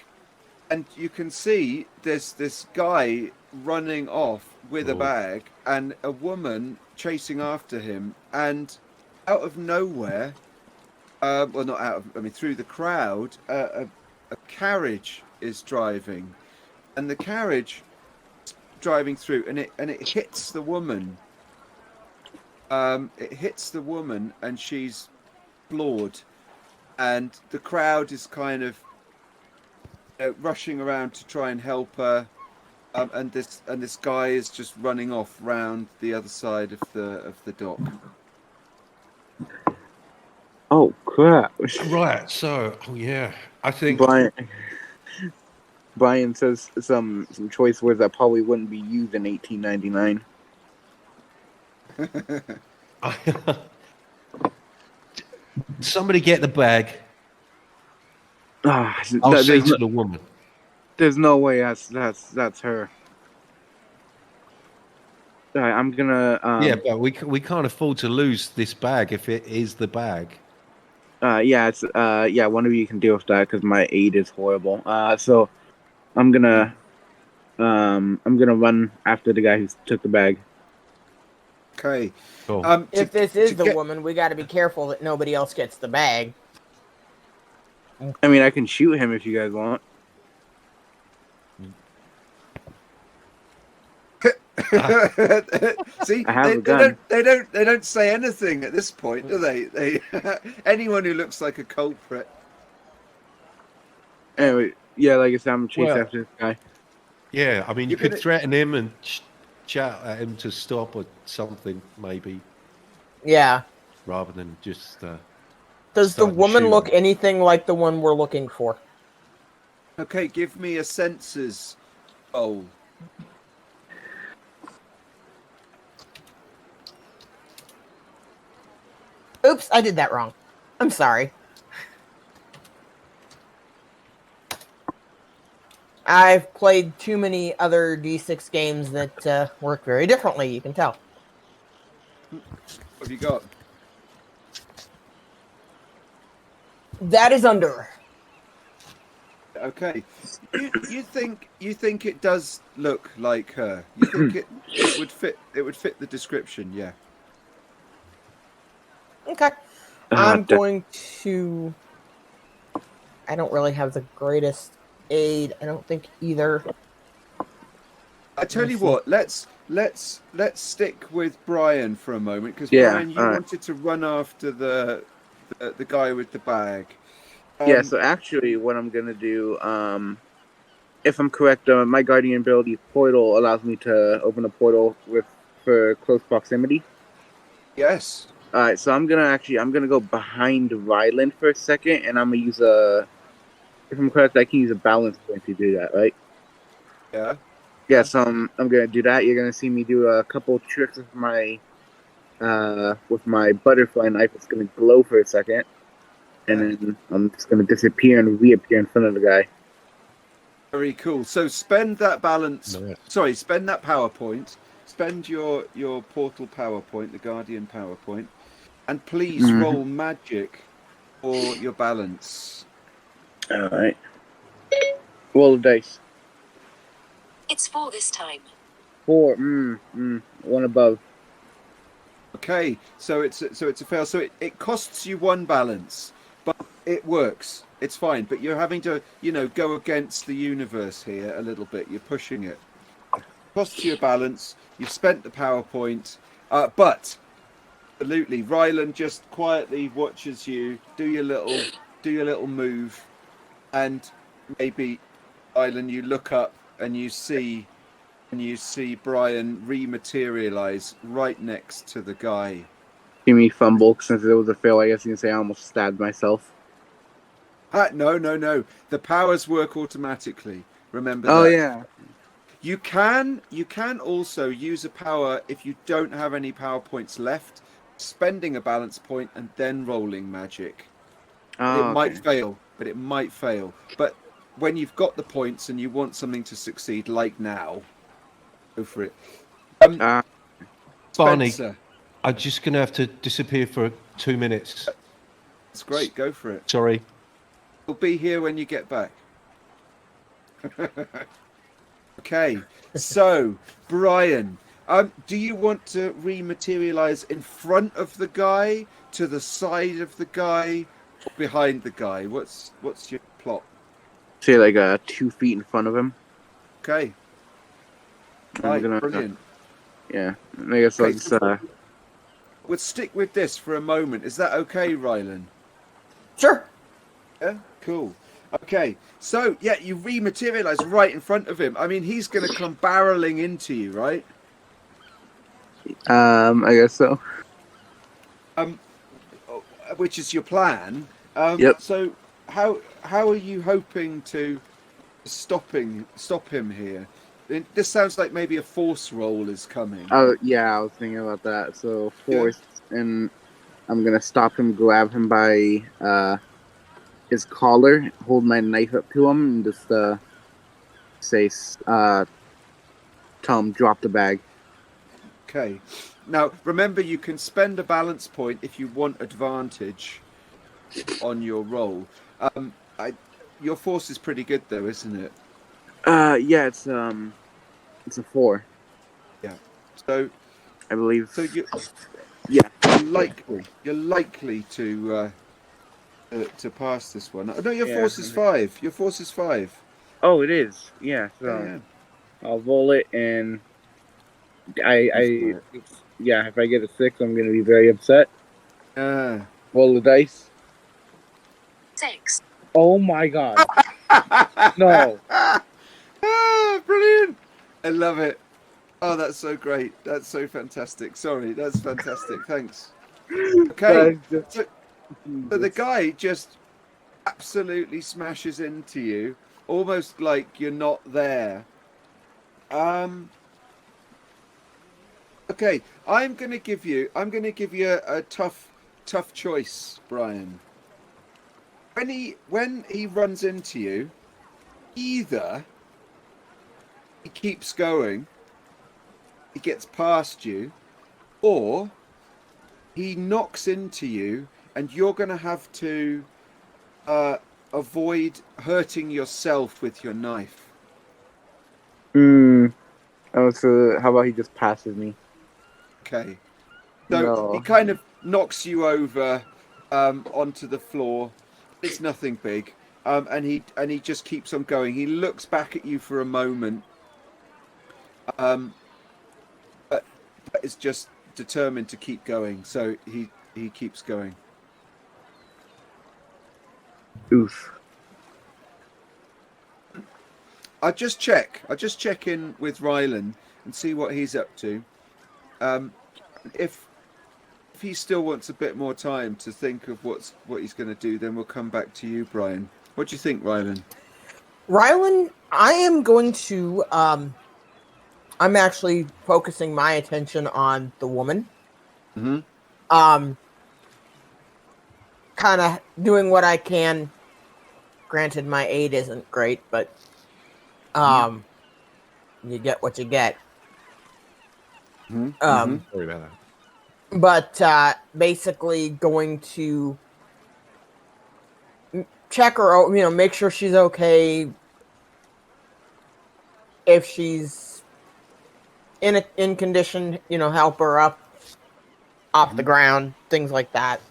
And you can see there's this guy running off with a bag, and a woman chasing after him, and out of nowhere, well, not out of, I mean, through the crowd, a carriage is driving, and the carriage driving through, and it hits the woman. It hits the woman, and she's floored, and the crowd is kind of rushing around to try and help her. And this guy is just running off round the other side of the dock. Oh crap! Right, so, I think... Brian says some choice words that probably wouldn't be used in 1899. Somebody get the bag. I'll say to the woman. There's no way that's her. Alright, I'm gonna. Yeah, but we can't afford to lose this bag if it is the bag. Yeah, it's yeah. One of you can deal with that because my aid is horrible. So I'm gonna run after the guy who took the bag. Okay. Cool. If this is to the get- woman, we got to be careful that nobody else gets the bag. I mean, I can shoot him if you guys want. See, I have a gun. they don't say anything at this point, do they? They anyone who looks like a culprit. Anyway, yeah, like I said, I'm chasing Well- after this guy. Yeah, I mean, you You're could gonna- threaten him and shout at him to stop or something, maybe, Yeah. rather than just. Does the Start woman look shooting. anything like the one we're looking for? Okay, give me a senses roll. Oops, I did that wrong. I'm sorry. I've played too many other D6 games that work very differently, you can tell. What have you got? That is under. Okay, you think it does look like her? You think it would fit? It would fit the description, yeah. Okay. I'm going to... I don't really have the greatest aid. I don't think either. I tell you what, let's stick with Brian for a moment because Yeah, Brian, you alright. wanted to run after the guy with the bag. Yeah, so actually, what I'm gonna do, if I'm correct, my guardian ability portal allows me to open a portal for close proximity. Yes. All right, so I'm gonna go behind Ryland for a second, and I'm gonna use a. If I'm correct, I can use a balance point to do that, right? Yeah. Yeah, so I'm gonna do that. You're gonna see me do a couple tricks with my butterfly knife. It's gonna glow for a second, and then I'm just gonna disappear and reappear in front of the guy. Very cool. So spend that balance. Nice. Sorry, spend that PowerPoint. Spend your portal PowerPoint, the Guardian PowerPoint, and please roll magic for your balance. All right. Roll the dice. It's 4 this time. 4. One above. Okay, so it's a fail. So it costs you 1 balance, but it works. It's fine. But you're having to, go against the universe here a little bit. You're pushing it. Costs you a balance. You've spent the PowerPoint, but absolutely, Ryland just quietly watches you do your little move, and maybe, Ryland, you look up and you see Brian rematerialize right next to the guy. Give me fumble since it was a fail. I guess you can say I almost stabbed myself. No. The powers work automatically. Remember Oh that. yeah. You can also use a power if you don't have any power points left, spending a balance point and then rolling magic. Oh, It might fail. But when you've got the points and you want something to succeed, like now, go for it. Barney, Spencer, I'm just going to have to disappear for 2 minutes. it's great. Go for it. Sorry. We'll be here when you get back. Okay, so Brian, do you want to rematerialize in front of the guy, to the side of the guy, or behind the guy? What's your plot? Say like 2 feet in front of him. Okay. I'm Right, gonna- brilliant. Yeah. I guess I'll Okay, just We'll stick with this for a moment. Is that okay, Ryland? Sure. Yeah, cool. Okay, so yeah, you rematerialize right in front of him. I mean, he's going to come barreling into you, right? I guess so. Which is your plan. Yep. So how are you hoping to stop him here? This sounds like maybe a force roll is coming. Oh yeah, I was thinking about that. So force, and I'm gonna stop him, grab him by his collar, hold my knife up to him, and just tell him drop the bag. Okay. Now, remember, you can spend a balance point if you want advantage on your roll. Your force is pretty good, though, isn't it? Yeah, it's a 4, Yeah. So, I believe. so Yeah. you're likely to pass this one. No, your Yeah. force is 5. Your force is 5. Oh, it is. Yeah. Yeah, So yeah. I'll roll it, and yeah. If I get a 6, I'm gonna be very upset. Roll the dice. 6. Oh my god. No. Brilliant! I love it. Oh, that's so great. That's so fantastic. Sorry, that's fantastic. Thanks. Okay, That's just so the guy just absolutely smashes into you, almost like you're not there. Okay, I'm gonna give you a tough choice, Brian. When he runs into you, either he keeps going, he gets past you, or he knocks into you, and you're gonna have to avoid hurting yourself with your knife. Hmm. Oh, so how about he just passes me? Okay. So he No. kind of knocks you over onto the floor. It's nothing big, and he just keeps on going. He looks back at you for a moment, um, but is just determined to keep going. So he keeps going. Oof. I'll just check in with Rylan and see what he's up to. If he still wants a bit more time to think of what he's going to do, then we'll come back to you, Brian. What do you think, Rylan? Rylan, I am going to I'm actually focusing my attention on the woman. Mm-hmm. Kind of doing what I can. Granted, my aid isn't great, but you get what you get. Mm-hmm. Sorry about that. But basically going to check her, make sure she's okay. If she's in condition, help her up off the ground, things like that.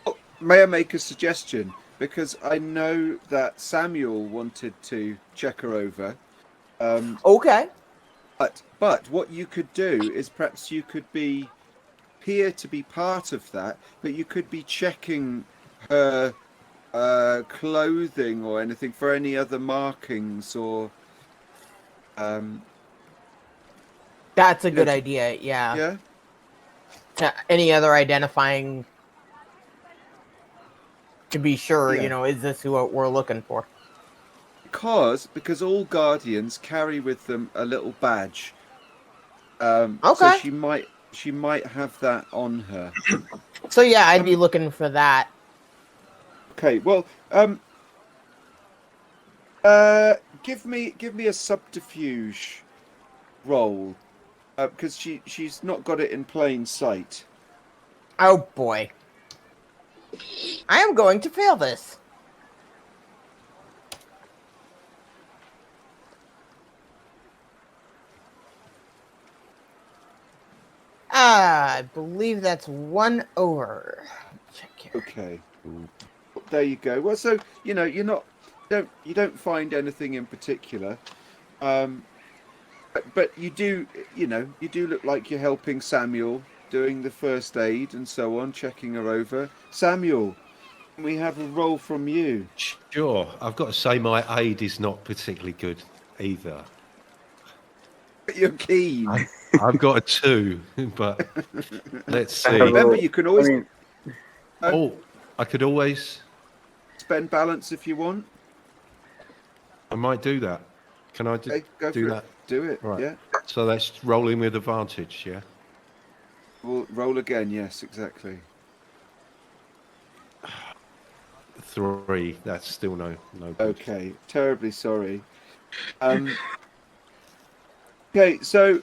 Oh, may I make a suggestion? Because I know that Samuel wanted to check her over. Okay. But what you could do is perhaps you could appear to be part of that, but you could be checking her clothing or anything for any other markings or That's a you know, good idea, yeah. yeah. Any other identifying to be sure, Yeah. is this who we're looking for? Because all guardians carry with them a little badge. So Okay. she might have that on her. So yeah, I'd be looking for that. Okay, well, give me a subterfuge roll, because she's not got it in plain sight. Oh boy. I am going to fail this. I believe that's 1 over. Check here. Okay, there you go. Well, so you're not you don't find anything in particular, but you do look like you're helping Samuel doing the first aid and so on, checking her over. Samuel, we have a roll from you. Sure. I've got to say my aid is not particularly good either. You're keen. I've got a 2, but let's see. Remember, you can always I could always. spend balance if you want. I might do that. Can I Okay, go do for that? it. Do it. Right. Yeah. So that's rolling with advantage, yeah? We'll roll again. Yes, exactly. 3. That's still no good. Okay. Terribly sorry. Okay. So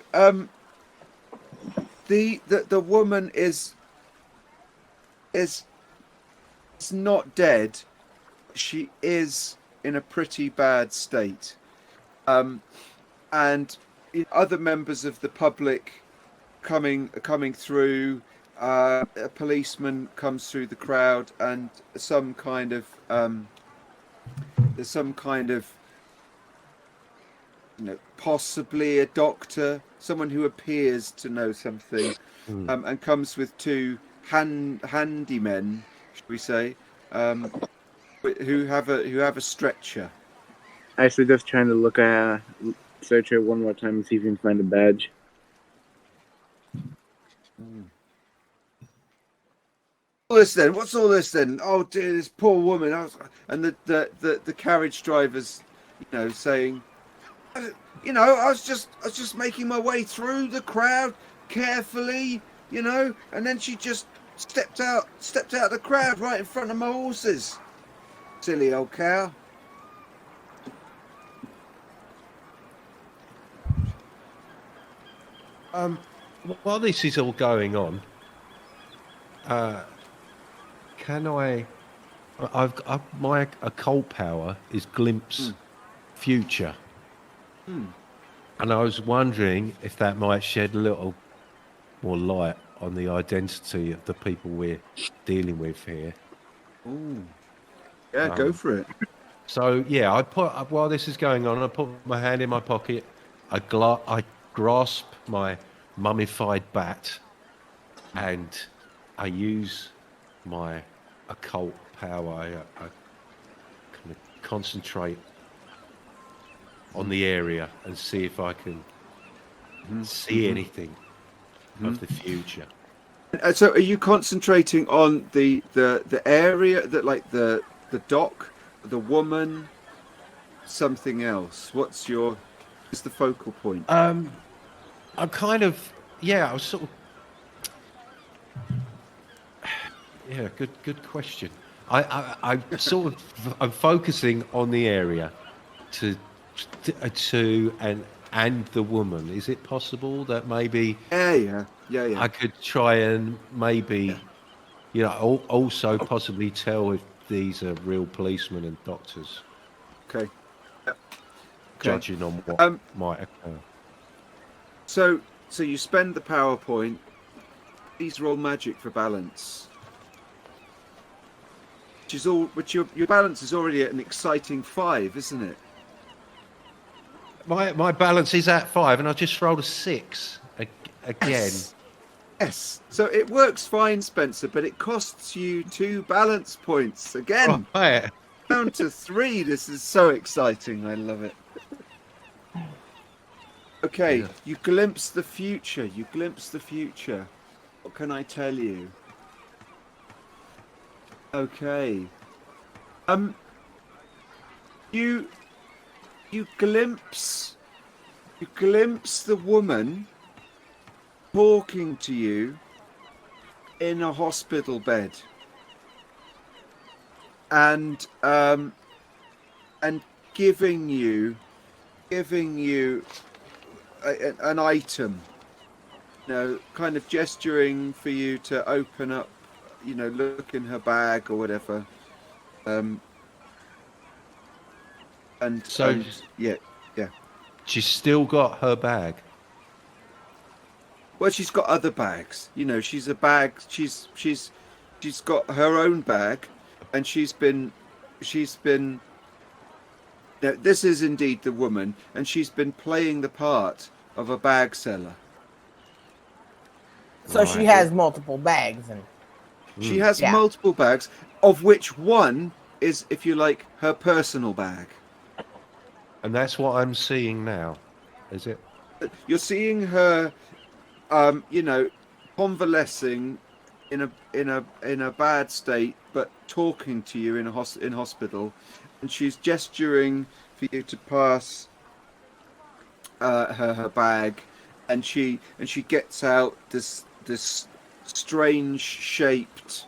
the woman is not dead. She is in a pretty bad state, and other members of the public coming through. A policeman comes through the crowd, and there's some kind of possibly a doctor, someone who appears to know something, and comes with two handymen, should we say, who have a stretcher. I suggest trying to search her one more time and see if you can find a badge. What's all this then? Oh dear, this poor woman. And the carriage driver's, saying, I was just making my way through the crowd carefully, and then she just stepped out of the crowd right in front of my horses. Silly old cow. While this is all going on, can my occult power is glimpse future, and I was wondering if that might shed a little more light on the identity of the people we're dealing with here. Ooh. Yeah, go for it. So yeah, while this is going on, I put my hand in my pocket. I grasp my mummified bat, and I use my occult power. I kind of concentrate on the area and see if I can see anything of the future. So, are you concentrating on the area that, like the dock, the woman, something else? What's the focal point? I'm kind of, I was sort of, good question. I'm focusing on the area to and the woman. Is it possible that maybe Yeah. I could try and maybe, also possibly tell if these are real policemen and doctors, Okay. Yep. judging on what might occur. So you spend the PowerPoint. These are all magic for balance. Which your balance is already at an exciting 5, isn't it? My balance is at 5, and I just rolled a 6 again. Yes. So it works fine, Spencer, but it costs you 2 balance points again. Right. Down to 3. This is so exciting. I love it. Okay, Yeah. You glimpse the future. What can I tell you? Okay. You glimpse the woman talking to you in a hospital bed, and giving you an item, kind of gesturing for you to open up, look in her bag or whatever. Yeah. She's still got her bag. Well, she's got other bags. She's a bag. She's got her own bag, and she's been. Now, this is indeed the woman, and she's been playing the part of a bag seller. So she has multiple bags, and She has multiple bags, of which one is, if you like, her personal bag. And that's what I'm seeing now, is it? You're seeing her, convalescing in a bad state, but talking to you in hospital, and she's gesturing for you to pass her bag, and she gets out this strange shaped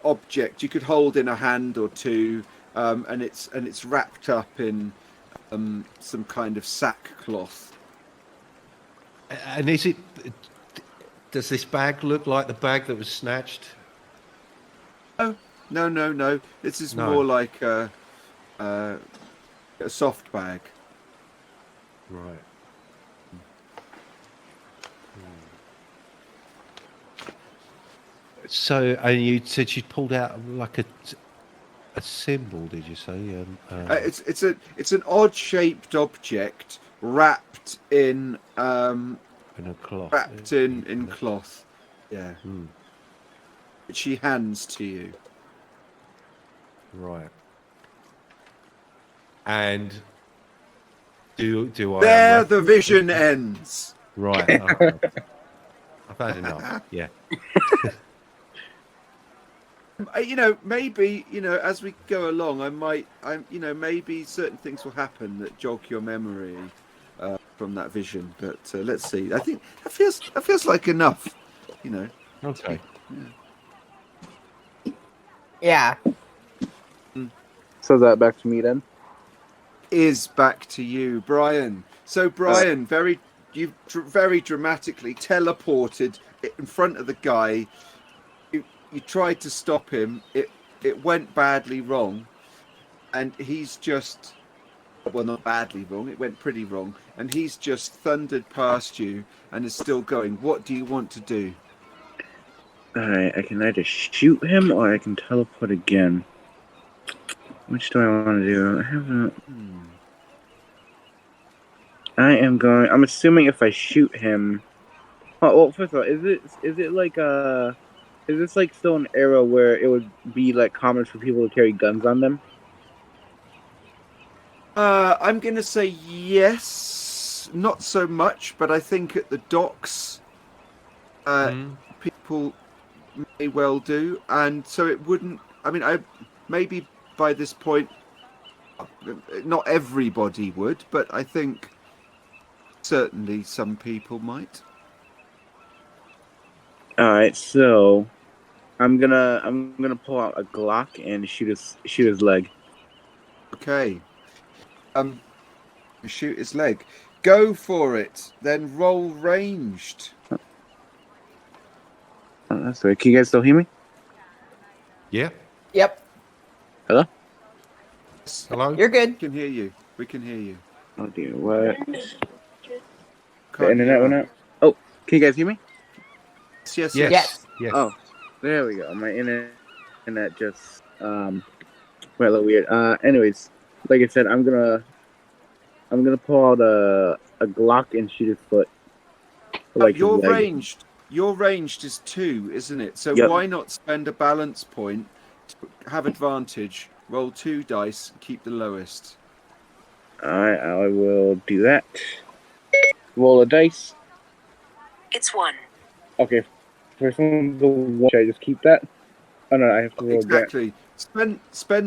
object you could hold in a hand or two, and it's wrapped up in some kind of sackcloth. And is it? Does this bag look like the bag that was snatched? No. This is No. more like a soft bag. Right. So, and you said she pulled out like a symbol, did you say? It's an odd shaped object wrapped in in a cloth. in cloth. Yeah. Hmm. Which she hands to you. Right. And do I? There, the vision ends. Right. Okay. I've had enough. Yeah. Maybe as we go along, maybe certain things will happen that jog your memory from that vision. But let's see. I think that feels like enough. Okay. Yeah. So is that back to me then? Is back to you, Brian. So Brian, you very dramatically teleported in front of the guy. You tried to stop him. It went badly wrong, and he's just not badly wrong. It went pretty wrong, and he's just thundered past you and is still going. What do you want to do? Alright, I can either shoot him or I can teleport again. Which do I want to do? I'm assuming if I shoot him. Oh, well, first of all, is it like is this like still an era where it would be like common for people to carry guns on them? I'm gonna say yes, not so much, but I think at the docks, people may well do, and so it wouldn't. I mean, maybe by this point, not everybody would, but I think certainly some people might. All right, so I'm gonna pull out a Glock and shoot his leg. Okay. Shoot his leg. Go for it. Then roll ranged. Oh, that's right. Can you guys still hear me? Yeah. Yep. Hello? Hello. You're good. We can hear you. We can hear you. Oh dear, what? The Can't internet hear went out. Oh, can you guys hear me? Yes. Yes. Yes. Oh, there we go. My internet just went a little weird. Anyways, like I said, I'm gonna pull out a Glock and shoot his foot. Like Your his leg. ranged is 2, isn't it? So Yep. why not spend a balance point to have advantage? Roll 2 dice, keep the lowest. Alright, I will do that. Roll a dice. It's 1. Okay. First one, the one. Should I just keep that? Oh no, I have to roll Exactly. Spend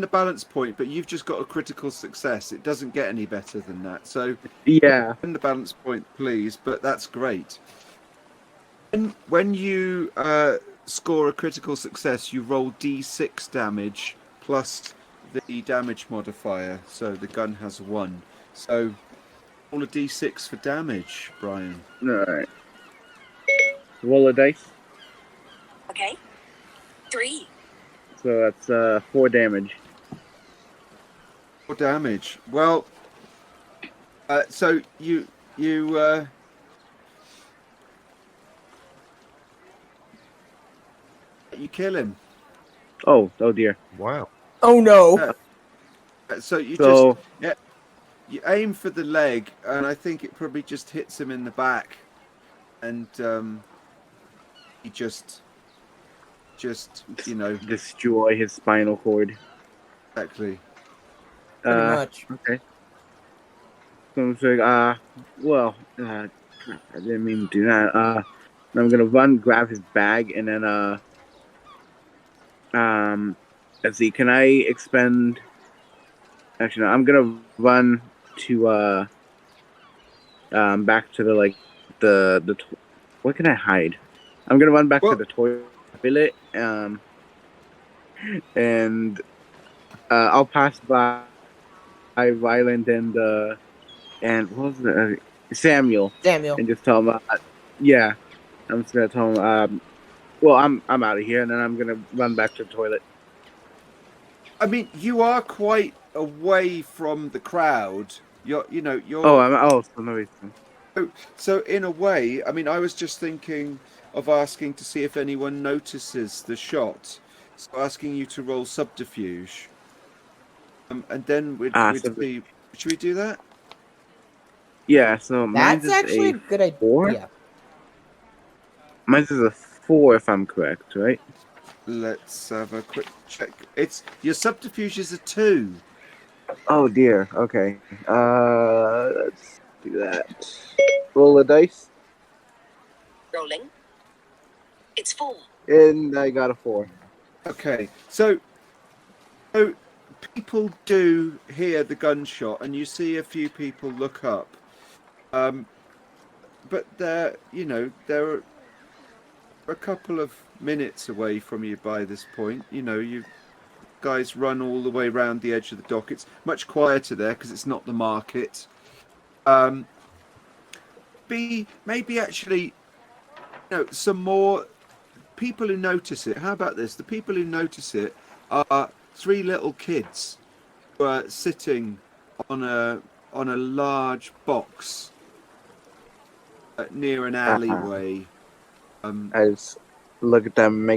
the balance point, but you've just got a critical success. It doesn't get any better than that. So Yeah. spend the balance point, please. But that's great. When you score a critical success, you roll d6 damage plus the damage modifier. So the gun has 1. So roll a d6 for damage, Brian. Alright. Roll a dice. Okay. 3. So that's 4 damage. 4 damage. Well, so you kill him. Oh dear. Wow. Oh no. So you So you aim for the leg, and I think it probably just hits him in the back, and he just destroy his spinal cord. exactly. Pretty much. Okay. So I'm saying, I didn't mean to do that. I'm gonna run, grab his bag, and then let's see. Can I expend? Actually, no. I'm gonna run to back to the. Where can I hide? I'm gonna run back to the toilet. And I'll pass by Ryland and what was the Samuel, Samuel. and just tell him, yeah, I'm just gonna tell him, well, I'm out of here, and then I'm gonna run back to the toilet. I mean, you are quite away from the crowd. You're For no reason. so in a way. I mean, I was just thinking of asking to see if anyone notices the shot. So asking you to roll subterfuge, and then we'd So see. Should we do that? yeah, so mine That's is actually a a good idea. 4. Yeah. Mine is a 4, if I'm correct, right? Let's have a quick check. It's your subterfuge is a 2. Oh dear. Okay. Let's do that. Roll a dice, Rolling. It's 4. and I got a 4. Okay, so people do hear the gunshot, and you see a few people look up. But they're a couple of minutes away from you by this point. You guys run all the way around the edge of the dock. It's much quieter there because it's not the market. Maybe actually, some more people who notice it. How about this? The people who notice it are 3 little kids who are sitting on a large box near an alleyway. I just look at them,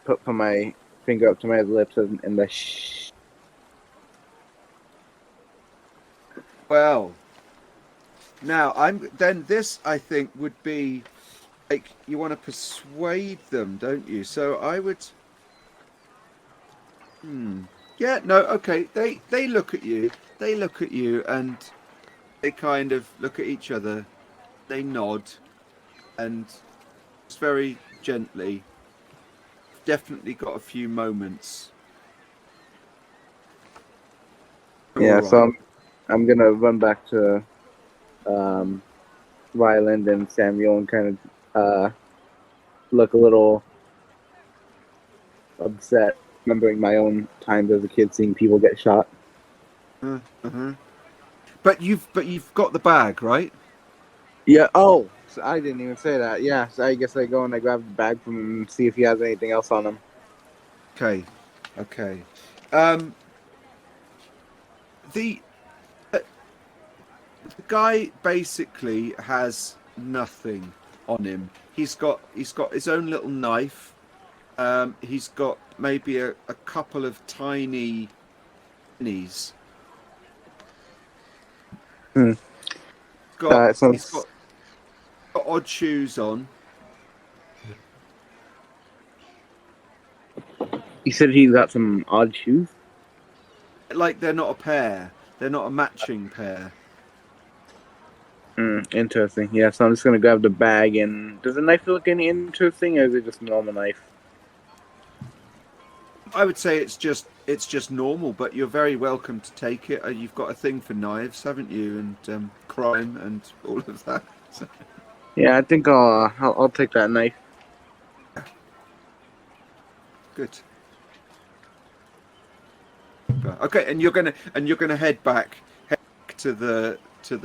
put my finger up to my lips, and the shh. Well, now this I think would be like you want to persuade them, don't you? So I would. Yeah. No. Okay. They look at you. They look at you, and they kind of look at each other. They nod, and just very gently. Definitely got a few moments. Yeah, All so right. I'm gonna run back to Ryland and Samuel and kind of look a little upset, remembering my own times as a kid seeing people get shot. But you've got the bag, right? Yeah. Oh, so I didn't even say that. Yeah. So I guess I go and I grab the bag from him and see if he has anything else on him. Okay. The guy basically has nothing on him. He's got his own little knife. He's got maybe a couple of tiny pennies. He's got odd shoes on. He said he got some odd shoes. Like they're not a pair. They're not a matching pair. Interesting. Yeah, so I'm just gonna grab the bag. And does the knife look any interesting, or is it just a normal knife? I would say it's just normal, but you're very welcome to take it. You've got a thing for knives, haven't you? And crime and all of that. So. Yeah, I think I'll take that knife. Good. Okay, and you're gonna head back to the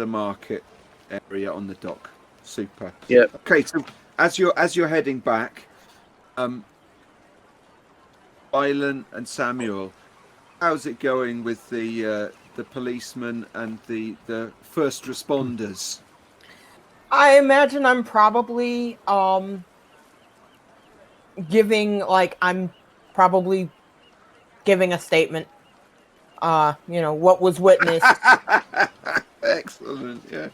market area on the dock. Super. Yeah. Okay, so as you're heading back, Island and Samuel, how's it going with the policemen and the first responders? I imagine I'm probably giving a statement. What was witnessed. Excellent. Yeah.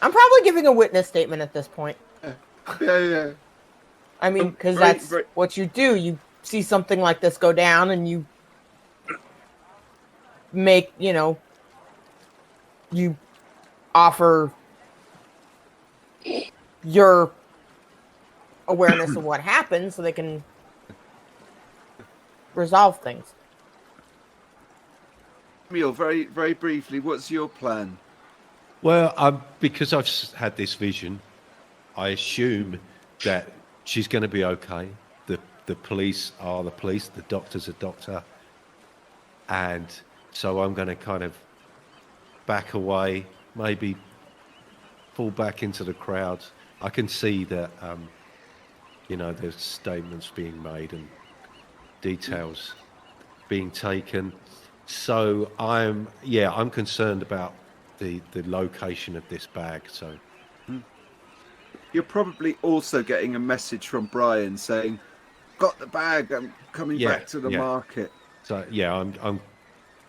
I'm probably giving a witness statement at this point. Yeah. I mean, because that's what you do. You see something like this go down, and you make, you offer your awareness of what happened so they can resolve things. Samuel, very, very briefly, what's your plan? Well, because I've had this vision, I assume that she's going to be okay. The police are the police, the doctor's a doctor, and so I'm going to kind of back away, maybe fall back into the crowd. I can see that, there's statements being made and details being taken. So I'm concerned about the location of this bag. So You're probably also getting a message from Brian saying, "Got the bag. I'm coming back to the market." So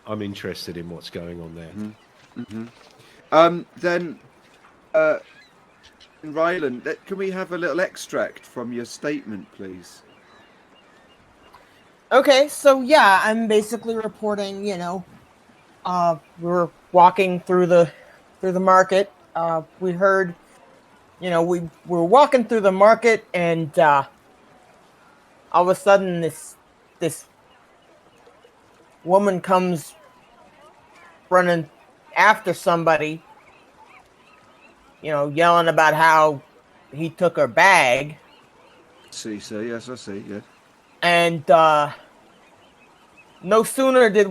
I'm interested in what's going on there. Then, Ryland, can we have a little extract from your statement, please? Okay, so yeah, I'm basically reporting. We were walking through the market. We heard, we were walking through the market, and all of a sudden, this woman comes running after somebody, yelling about how he took her bag. See, sir. Yes, I see. Yes. And no sooner did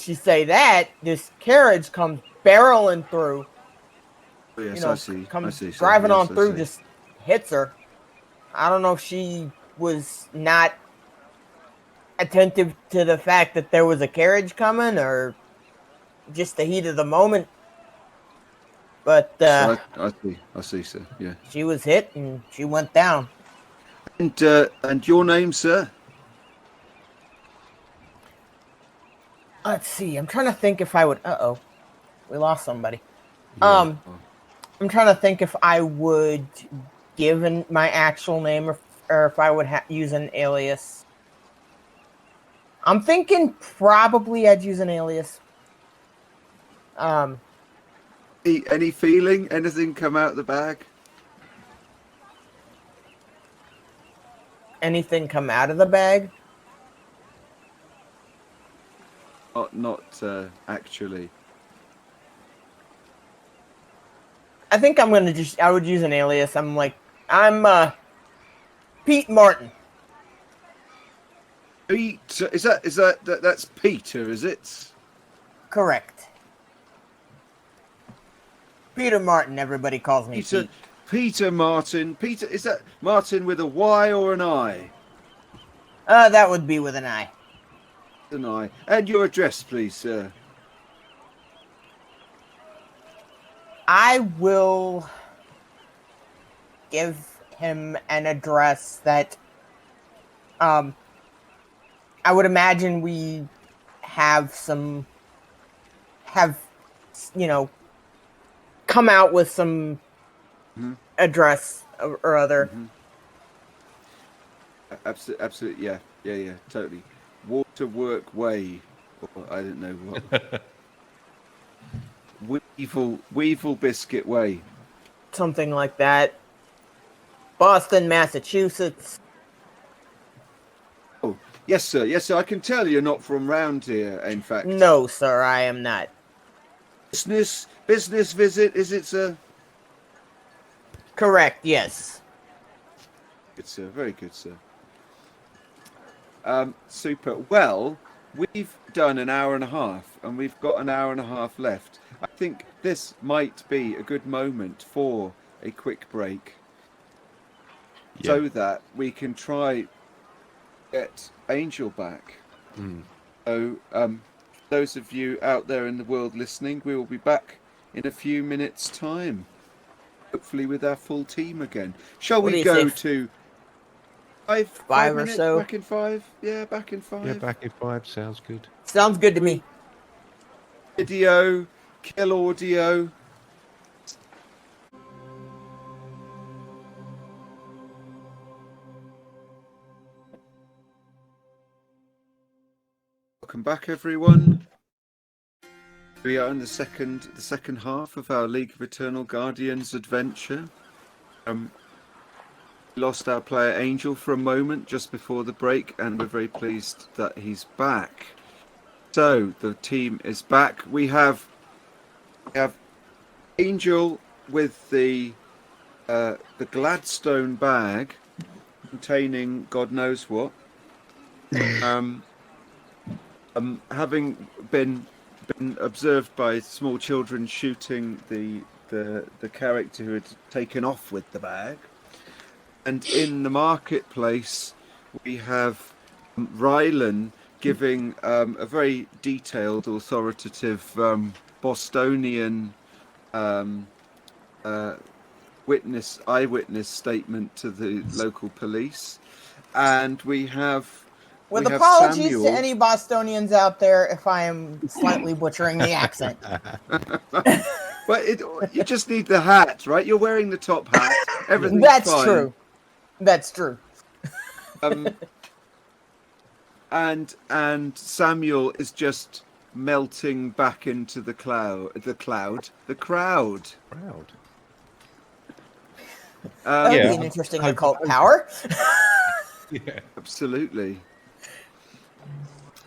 she say that, this carriage comes barreling through. Yes, I see. Comes I see, sir. driving Yes, on I through, see. just hits her. I don't know if she was not attentive to the fact that there was a carriage coming, or just the heat of the moment. But I see, sir. Yeah. she was hit and she went down. And your name, sir? Let's see. I'm trying to think if I would. We lost somebody. Yeah. I'm trying to think if I would give my actual name, or if I would use an alias. I'm thinking probably I'd use an alias. Any feeling? Anything come out the bag? Anything come out of the bag? Not actually. I think I would use an alias. I'm Pete Martin. Pete, that's Peter, is it? Correct. Peter Martin, everybody calls me Pete. Peter Martin. Peter, is that Martin with a Y or an I? That would be with an I. An I. And your address, please, sir. I will give him an address that I would imagine we have come out with some address or other. Absolutely, yeah, totally. Waterwork Way, or I don't know what. Weevil Biscuit Way. Something like that. Boston, Massachusetts. Oh, yes, sir. Yes, sir. I can tell you're not from round here, in fact. No, sir, I am not. Business visit, is it, sir? Correct, yes. Good, sir. Very good, sir. Super. Well, we've done an hour and a half, and we've got an hour and a half left. I think this might be a good moment for a quick break, so that we can try get Angel back. So, those of you out there in the world listening, we will be back in a few minutes' time, hopefully with our full team again. Shall we go to five or minutes? so? Back in 5? Yeah, back in 5. Yeah, back in 5 sounds good. Sounds good to me. Video, kill audio. Welcome back, everyone. We are in the second half of our League of Eternal Guardians adventure. We lost our player Angel for a moment just before the break, and we're very pleased that he's back. So the team is back. We have Angel with the Gladstone bag containing God knows what. Having been observed by small children shooting the the character who had taken off with the bag. And in the marketplace, we have Rylan giving a very detailed, authoritative Bostonian eyewitness statement to the local police, and we have With we have apologies Samuel. to any Bostonians out there if I am slightly butchering the accent. But you just need the hat, right? You're wearing the top hat. Everything's That's fine. true. That's true. And Samuel is just melting back into the crowd. Proud. That would Yeah, be an interesting I- occult power. Yeah. Absolutely. Do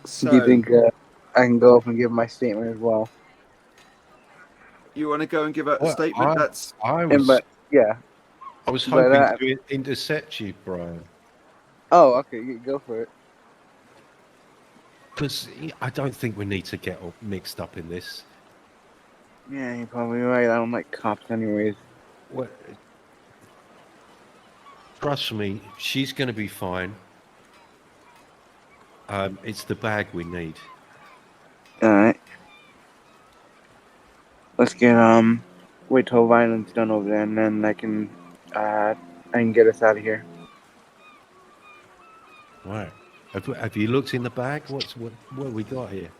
So you think I can go up and give my statement as well? you want to go and give out a Well, statement? I And was yeah. hoping but, to intercept you, Brian, Oh, okay. You go for it. because I don't think we need to get all mixed up in this. Yeah, you're probably right. I don't like cops, anyways. Well, trust me, she's going to be fine. It's the bag we need. All right. Let's get wait till violence done over there, and then I can get us out of here. Right. Have you looked in the bag? What we got here?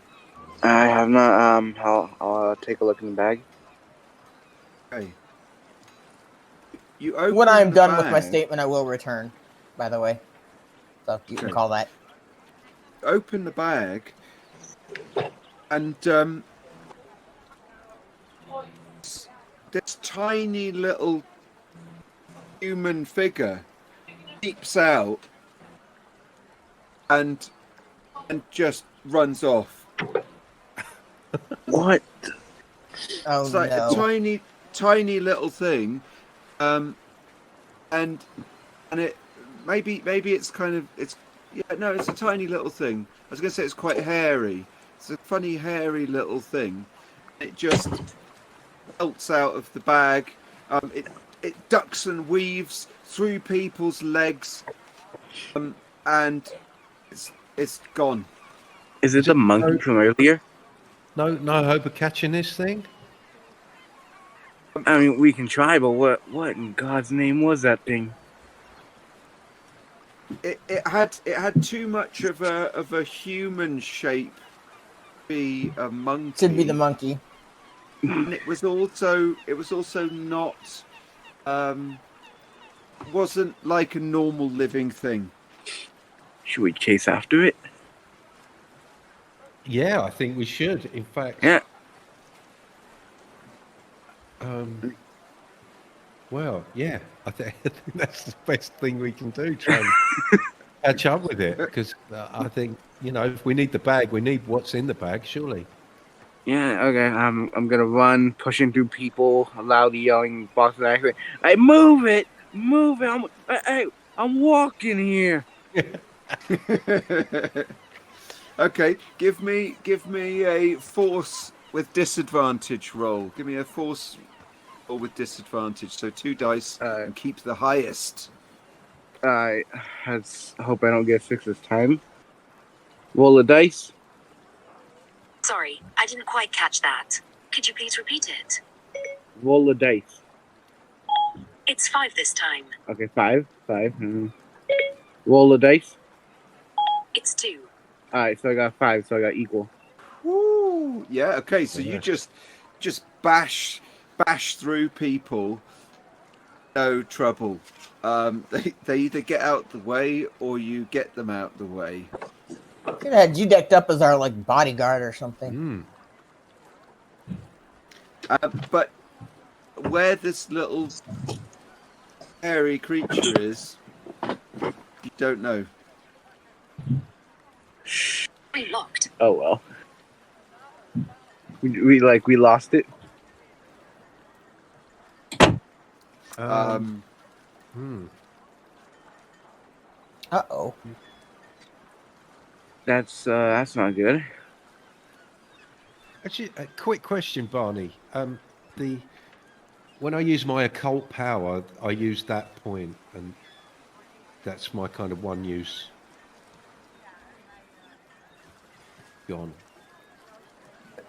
I have not. I'll take a look in the bag. okay. You open When I'm the done with my bag, statement, I will return, by the way. So you can Okay. call that. Open the bag, and this tiny little human figure peeps out and just runs off. What? Oh, It's like no. a tiny little thing, and it maybe it's kind of it's a tiny little thing. I was gonna say it's quite hairy. It's a funny hairy little thing. It just melts out of the bag. It ducks and weaves through people's legs, and it's gone. Is it the monkey from earlier? No hope of catching this thing. I mean, we can try, but what in God's name was that thing? It had too much of a human shape to be a monkey. Should be the monkey. And it was also not wasn't like a normal living thing. Should we chase after it? Yeah, I think we should. In fact, Yeah. Well, yeah, I think that's the best thing we can do. Try and catch up with it, because I think if we need the bag, we need what's in the bag, surely. Yeah. Okay. I'm gonna run, pushing through people, loudly yelling, boxes. Hey, move it! I'm walking here. Okay, give me a force with disadvantage roll. Give me a force roll with disadvantage. So 2 dice and keep the highest. I hope I don't get 6 this time. Roll the dice. Sorry, I didn't quite catch that. Could you please repeat it? Roll the dice. It's 5 this time. Okay, 5. Roll the dice. It's 2. Alright, so I got 5, so I got equal. Woo! Yeah. Okay. So you just bash through people. No trouble. They either get out the way or you get them out the way. Could have had you decked up as our bodyguard or something. But where this little hairy creature is, you don't know. Relocked. Oh well. We lost it. Uh-oh. That's not good. Actually, a quick question, Barney. when I use my occult power, I use that point, and that's my kind of one use. Gone.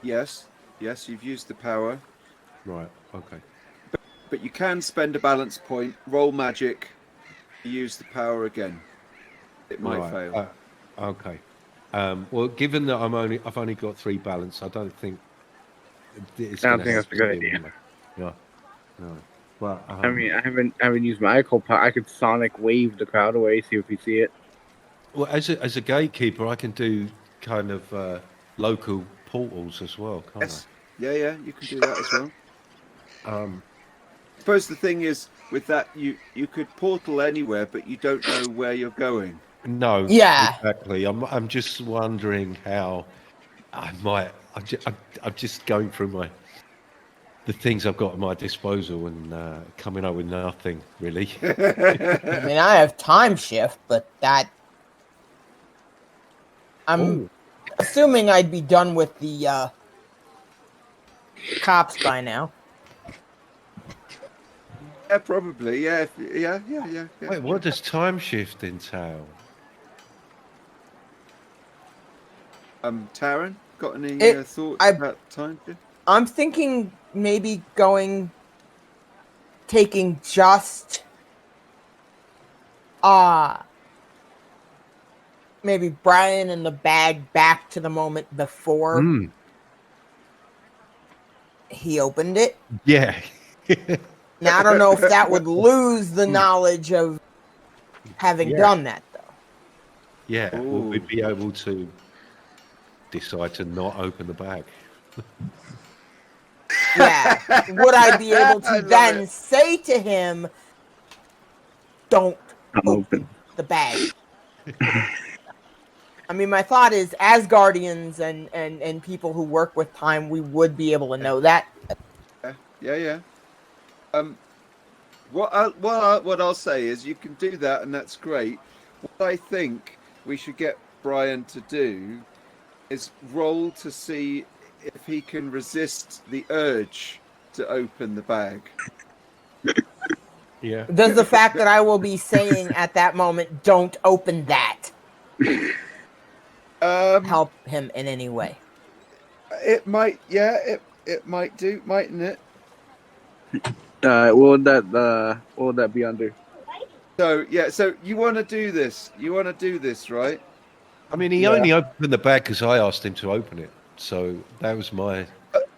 Yes, you've used the power, Right. Okay. but you can spend a balance point, roll magic, use the power again. It might Right. fail. Okay. Well, given that I've only got 3 balance, I don't think it's I going don't to think help. that's a good still, idea. anyway. No. No. But I mean, I haven't used my occult power. I could sonic wave the crowd away, see if we see it. well, as a gatekeeper, I can do kind of local portals as well, can't Yes. Yeah, you can do that as well. I? I suppose the thing is with that you could portal anywhere, but you don't know where you're going. No. Yeah. Exactly. I'm just wondering how I might. I'm just going through the things I've got at my disposal and coming up with nothing really. I mean, I have time shift, but that I'm Oh, assuming I'd be done with the cops by now. Yeah, probably. Yeah, yeah. wait, what does time shift entail? Taryn, got any thoughts I- about time? I'm thinking maybe taking just maybe Brian and the bag back to the moment before he opened it. Yeah. Now I don't know if that would lose the knowledge of having done that though. Yeah. Will we Ooh. be able to decide to not open the bag? Yeah. Would I be able I to love then it. say to him, don't I'm open. the bag? I mean, my thought is, as guardians and people who work with time, we would be able to know that. Yeah. What I'll say is you can do that, and that's great. What I think we should get Brian to do is roll to see if he can resist the urge to open the bag. Yeah. Does the fact that I will be saying at that moment, don't open that, help him in any way? It might. Yeah, it might do, mightn't it? What would that be under? So you want to do this? You want to do this, right? I mean, he only opened the bag because I asked him to open it. So that was my.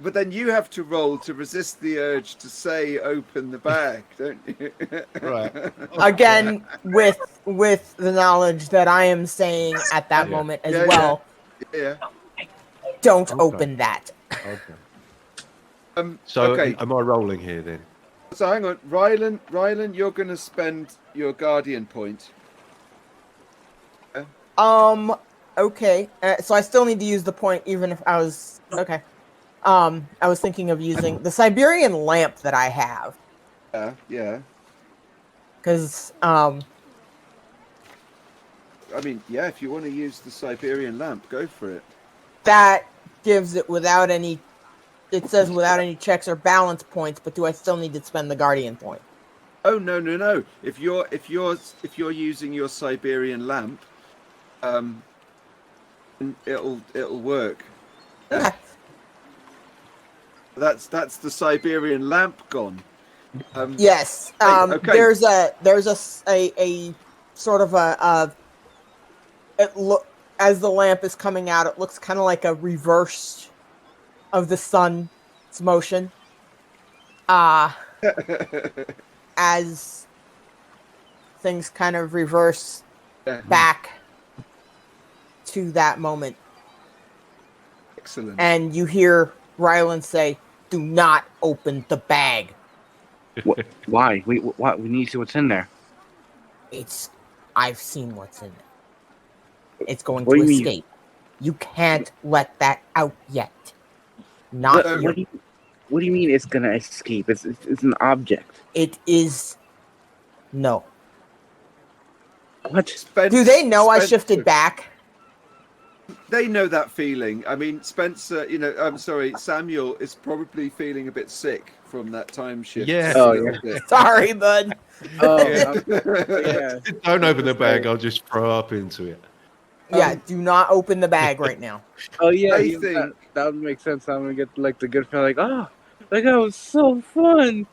But then you have to roll to resist the urge to say open the bag, don't you? Right. Again, with the knowledge that I am saying at that moment as well, Yeah. don't open that. Okay. So okay. am I rolling here then? So hang on, Rylan, you're going to spend your guardian point. Okay. So I still need to use the point, even if I was okay. I was thinking of using the Siberian lamp that I have. Yeah. Because I mean, yeah. If you want to use the Siberian lamp, go for it. that gives it without any. It says without any checks or balance points, but do I still need to spend the guardian point? Oh no! If you're using your Siberian lamp, it'll work. Okay. That's the Siberian lamp gone. Yes. Okay. There's a sort of it look as the lamp is coming out. It looks kind of like a reverse of the sun's motion. As things kind of reverse back to that moment. Excellent. And you hear Rylan say, "Do not open the bag." Why? What? We need to see what's in there. I've seen what's in it. It's going What to do you mean? escape. You can't let that out yet. Not What- here. What do you mean it's gonna escape? It's an object. It is. No. What? Do they know I Spencer- shifted back? They know that feeling. I mean, Spencer, I'm sorry, Samuel is probably feeling a bit sick from that time shift. Yeah. just a Oh, little yeah. bit. Sorry, bud. Oh, Yeah. yeah. Don't open the That's bag. right. I'll just throw up into it. Yeah, do not open the bag right now. Oh yeah, I think that would make sense. I'm gonna get like the good feeling, like, oh, like that was so fun.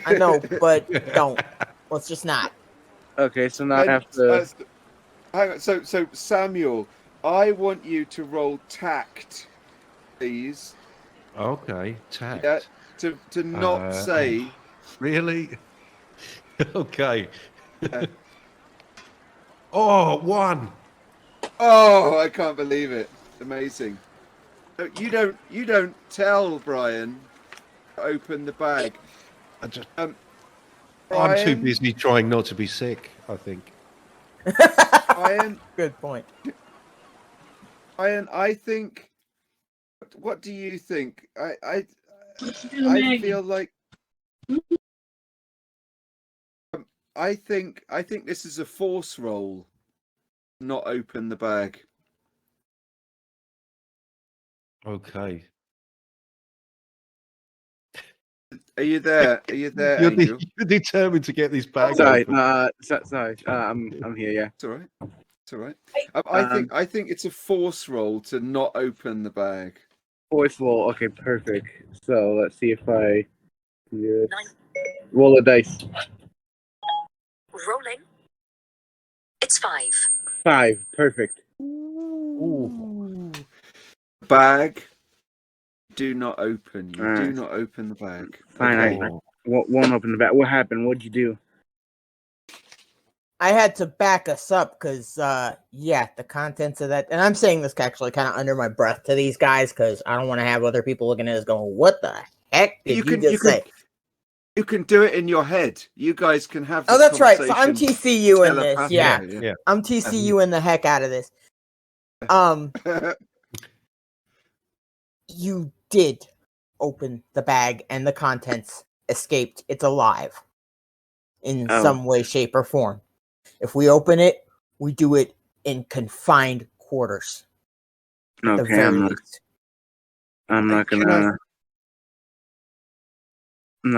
I know, but don't. Let's just not. Okay, so now I And, have to. hang on. So Samuel, I want you to roll tact, please. Okay, Yeah, tact. to not say. Really? Okay. Yeah. Oh, one. Oh, I can't believe it! Amazing. No, you don't tell Brian to open the bag. I'm too Brian, busy trying not to be sick, I think. Brian, Good point. Brian. I think. What do you think? I feel like. I think this is a force roll. Not open the bag. Okay. Are you there? Are you there, You're, Angel? you're determined to get this bag Sorry, open. sorry. I'm here. Yeah. It's all right. It's all right. Um, I think it's a force roll to not open the bag. Voice roll. Okay, perfect. So let's see if I just roll a dice. Rolling. It's 5. 5. Perfect. Ooh. Bag. Do not open. You do Alright. not open the bag. Fine. Okay. I won't open the back. What happened? What'd you do? I had to back us up because, yeah, the contents of that, and I'm saying this actually kind of under my breath to these guys because I don't want to have other people looking at us going, "What the heck did you just say?" You can do it in your head. You guys can have. Oh, this that's right. So I'm conversation TCU in this. Yeah, telepathically, Yeah. I'm TCU in the heck out of this. You did open the bag and the contents escaped. It's alive in Oh. some way, shape, or form. If we open it, we do it in confined quarters. At the Okay, very least. I'm not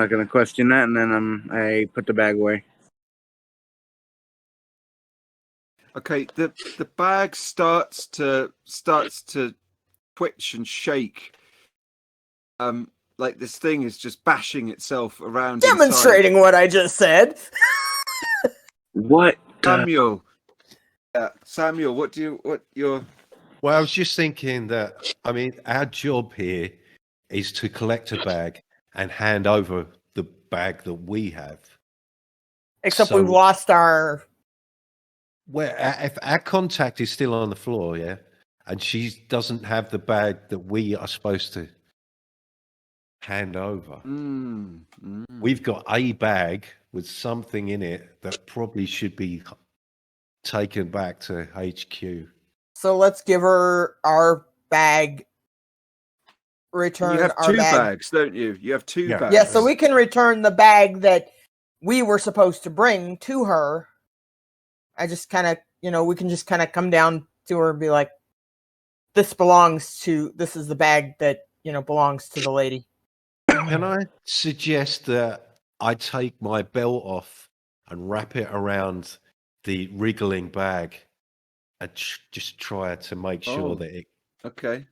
gonna question that, and then I put the bag away. Okay, the bag starts to twitch and shake. Like this thing is just bashing itself around. Demonstrating what I just said. What? Samuel. Samuel, what your Well, I was just thinking that, I mean, our job here is to collect a bag and hand over the bag that we have. Except So- we've lost our. Where if our contact is still on the floor, yeah, and she doesn't have the bag that we are supposed to hand over. We've got a bag with something in it that probably should be taken back to HQ. So let's give her our bag. Return You have our two bag. bags, don't you? You have two Yeah. bags. Yeah, so we can return the bag that we were supposed to bring to her. I just kind of, we can just kind of come down to her and be like, this is the bag that, belongs to the lady. Can I suggest that I take my belt off and wrap it around the wriggling bag and just try to make sure Oh. that it, Okay.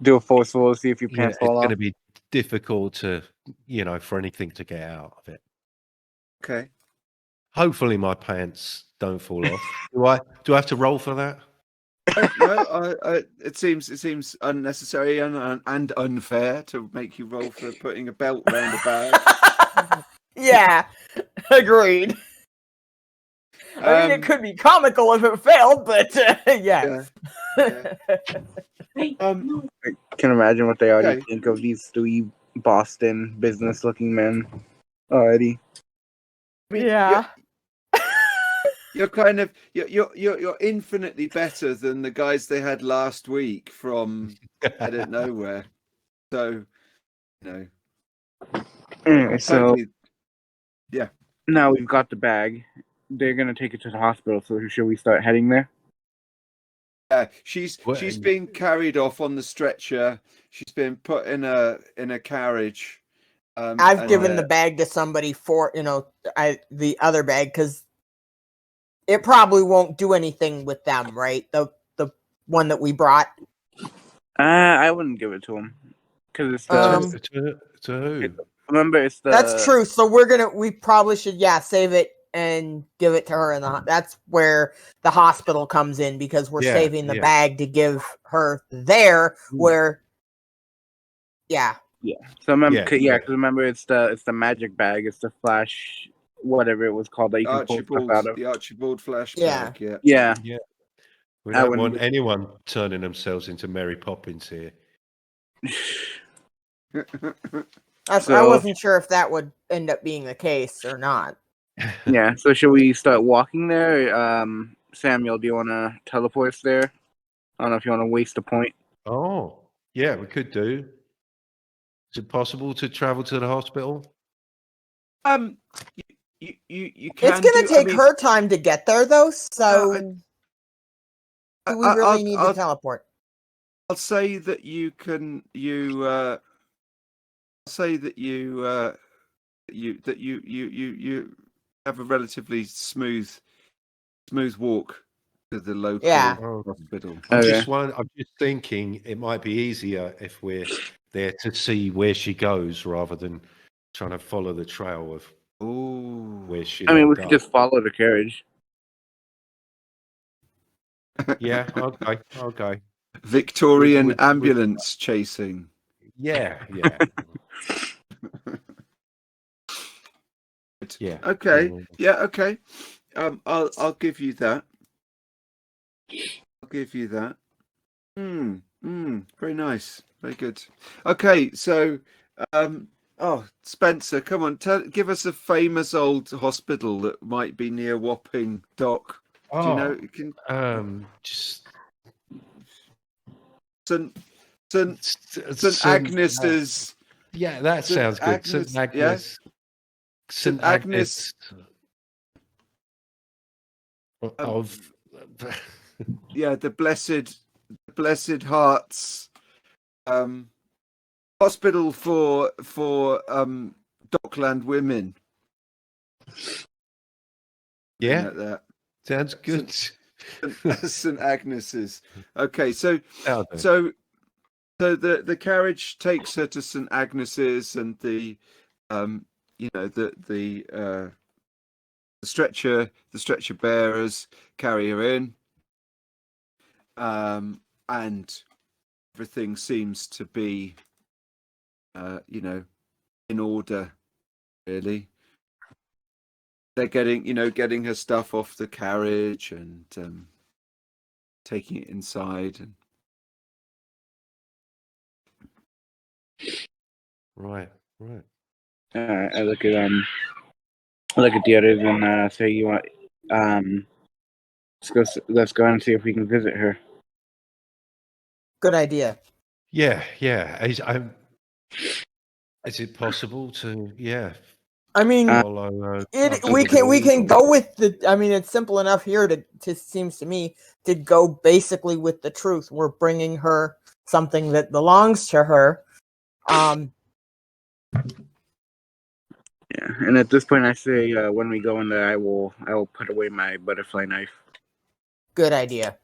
Do a force roll, see if your yeah, pants it's fall going off. to be difficult to, for anything to get out of it. Okay. Hopefully my pants don't fall off. Do I have to roll for that? No, it seems unnecessary and unfair to make you roll for putting a belt around a bag. Yeah, agreed. I mean, it could be comical if it failed, but yeah. I can imagine what they already Okay. think of these 3 Boston business-looking men already. I mean, Yeah. you're kind of you're infinitely better than the guys they had last week from I don't know where. So, Anyway, so totally. Yeah. now we've got the bag. They're gonna take it to the hospital. So should we start heading there? she's Well, being carried off on the stretcher. She's been put in a carriage. I've and, given the bag to somebody for the other bag because it probably won't do anything with them, right? The one that we brought. I wouldn't give it to him because it's the. to who? Remember, it's the. That's true. So we probably should save it and give it to her in that's where the hospital comes in because we're saving the bag to give her there where Yeah. So remember, because remember, it's the magic bag. It's the flash, whatever it was called that you can pull stuff out of. The Archibald flash Yeah. bag. Yeah. We don't want anyone turning themselves into Mary Poppins here. I wasn't sure if that would end up being the case or not. Yeah. So should we start walking there? Samuel, do you want to teleport us there? I don't know if you want to waste a point. Oh, yeah, we could do. Is it possible to travel to the hospital? You can. It's going to take her time to get there, though. So, do we really need to teleport? I'll say that you can. I'll say that you have a relatively smooth walk to the local hospital. I'm just thinking it might be easier if we're there to see where she goes rather than trying to follow the trail of where she. I mean, we could just follow the carriage. Yeah. Okay. Victorian ambulance chasing. Yeah. Yeah. Okay. Yeah. Okay. I'll give you that. Very nice. Very good. Okay. So, Spencer, come on, give us a famous old hospital that might be near Wapping Dock. Do you know? Just St Agnes's. Yeah, that sounds good. St Agnes. St Agnes of. The Blessed Hearts hospital for Dockland women. Yeah, like that sounds good. St Agnes's. Okay, so the carriage takes her to St Agnes's, and the stretcher bearers carry her in, and everything seems to be in order, really. They're getting her stuff off the carriage and taking it inside. And right. I look at the others and say, "You want? Let's go and see if we can visit her." Good idea. Yeah. Is it possible to? Yeah. I mean, follow, we can go with the. I mean, it's simple enough here to seems to me to go basically with the truth. We're bringing her something that belongs to her. Yeah, and at this point, I say, when we go in there, I will put away my butterfly knife. Good idea.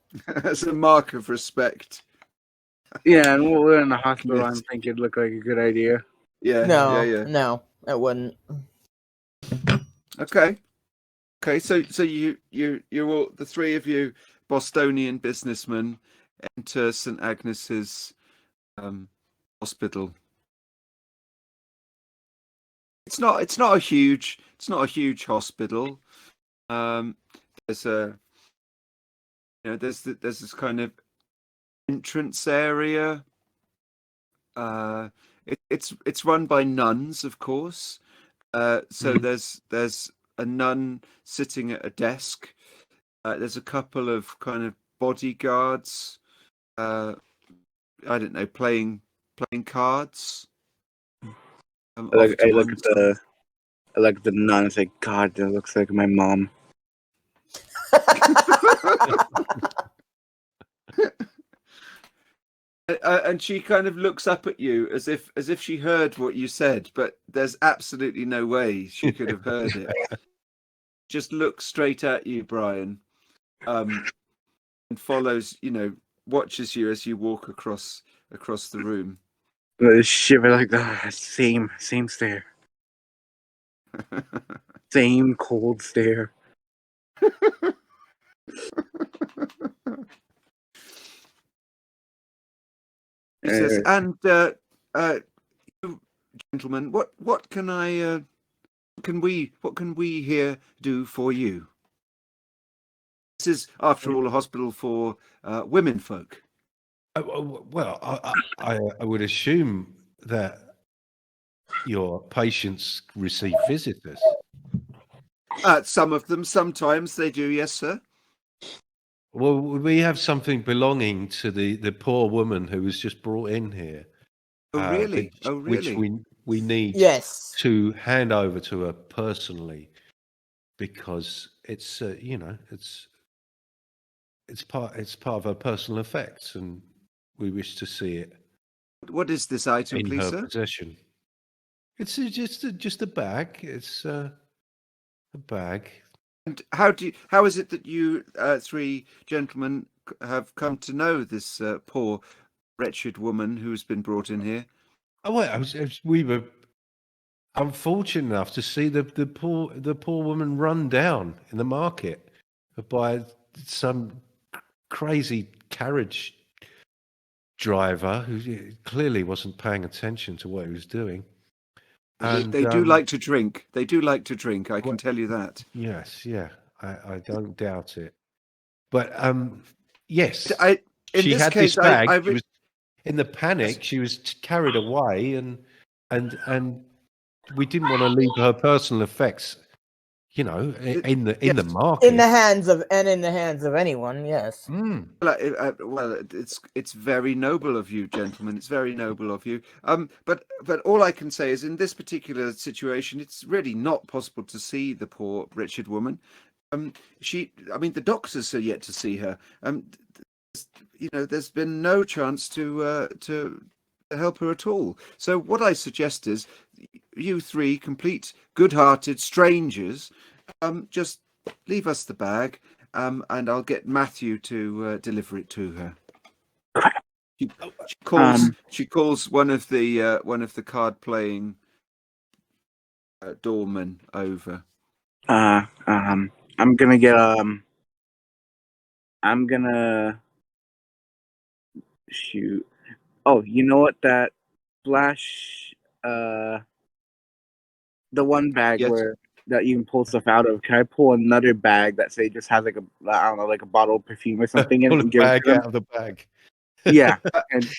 As a mark of respect. Yeah, and we're in the hospital. I think it'd look like a good idea. Yeah. No, it wouldn't. Okay. So you're all, the three of you, Bostonian businessmen, enter St Agnes's hospital. It's not a huge hospital. There's there's this kind of entrance area. It's run by nuns, of course. So there's a nun sitting at a desk. There's a couple of kind of bodyguards. I don't know, playing cards. I look at the nun and say, "God, that looks like my mom." And she kind of looks up at you as if she heard what you said, but there's absolutely no way she could have heard it. Just looks straight at you, Brian, and follows, watches you as you walk across the room. Shiver like that. Same stare. Same cold stare. He says, "And you gentlemen, what can we here do for you? This is, after all, a hospital for women folk." Well, I would assume that your patients receive visitors. Some of them, sometimes they do, yes, sir. Well, we have something belonging to the poor woman who was just brought in here. Oh, really? Which we need Yes. to hand over to her personally, because it's it's part of her personal effects, and we wish to see it What is this item, in please, her sir? possession. It's just a bag. It's a bag. And how is it that you three gentlemen have come to know this poor, wretched woman who's been brought in here? Oh, well, we were unfortunate enough to see the poor woman run down in the market by some crazy carriage driver who clearly wasn't paying attention to what he was doing. And They do like to drink. They do like to drink. I can tell you that. Yes, yeah, I don't doubt it. But yes, In she this had case, this bag. I She was, in the panic, she was carried away, and we didn't want to leave her personal effects, in the market. In the hands of anyone, yes. Mm. Well, it's very noble of you, gentlemen. It's very noble of you. But all I can say is, in this particular situation, it's really not possible to see the poor wretched woman. The doctors are yet to see her. There's been no chance to help her at all. So what I suggest is, you three complete good-hearted strangers, just leave us the bag, and I'll get Matthew to deliver it to her. She calls one of the card-playing doormen over. I'm gonna shoot. Oh, you know what? That flash, the one bag Yes. that you can pull stuff out of. Can I pull another bag that say just has like a bottle of perfume or something in it Pull a and give it bag to them? out of the bag. Yeah.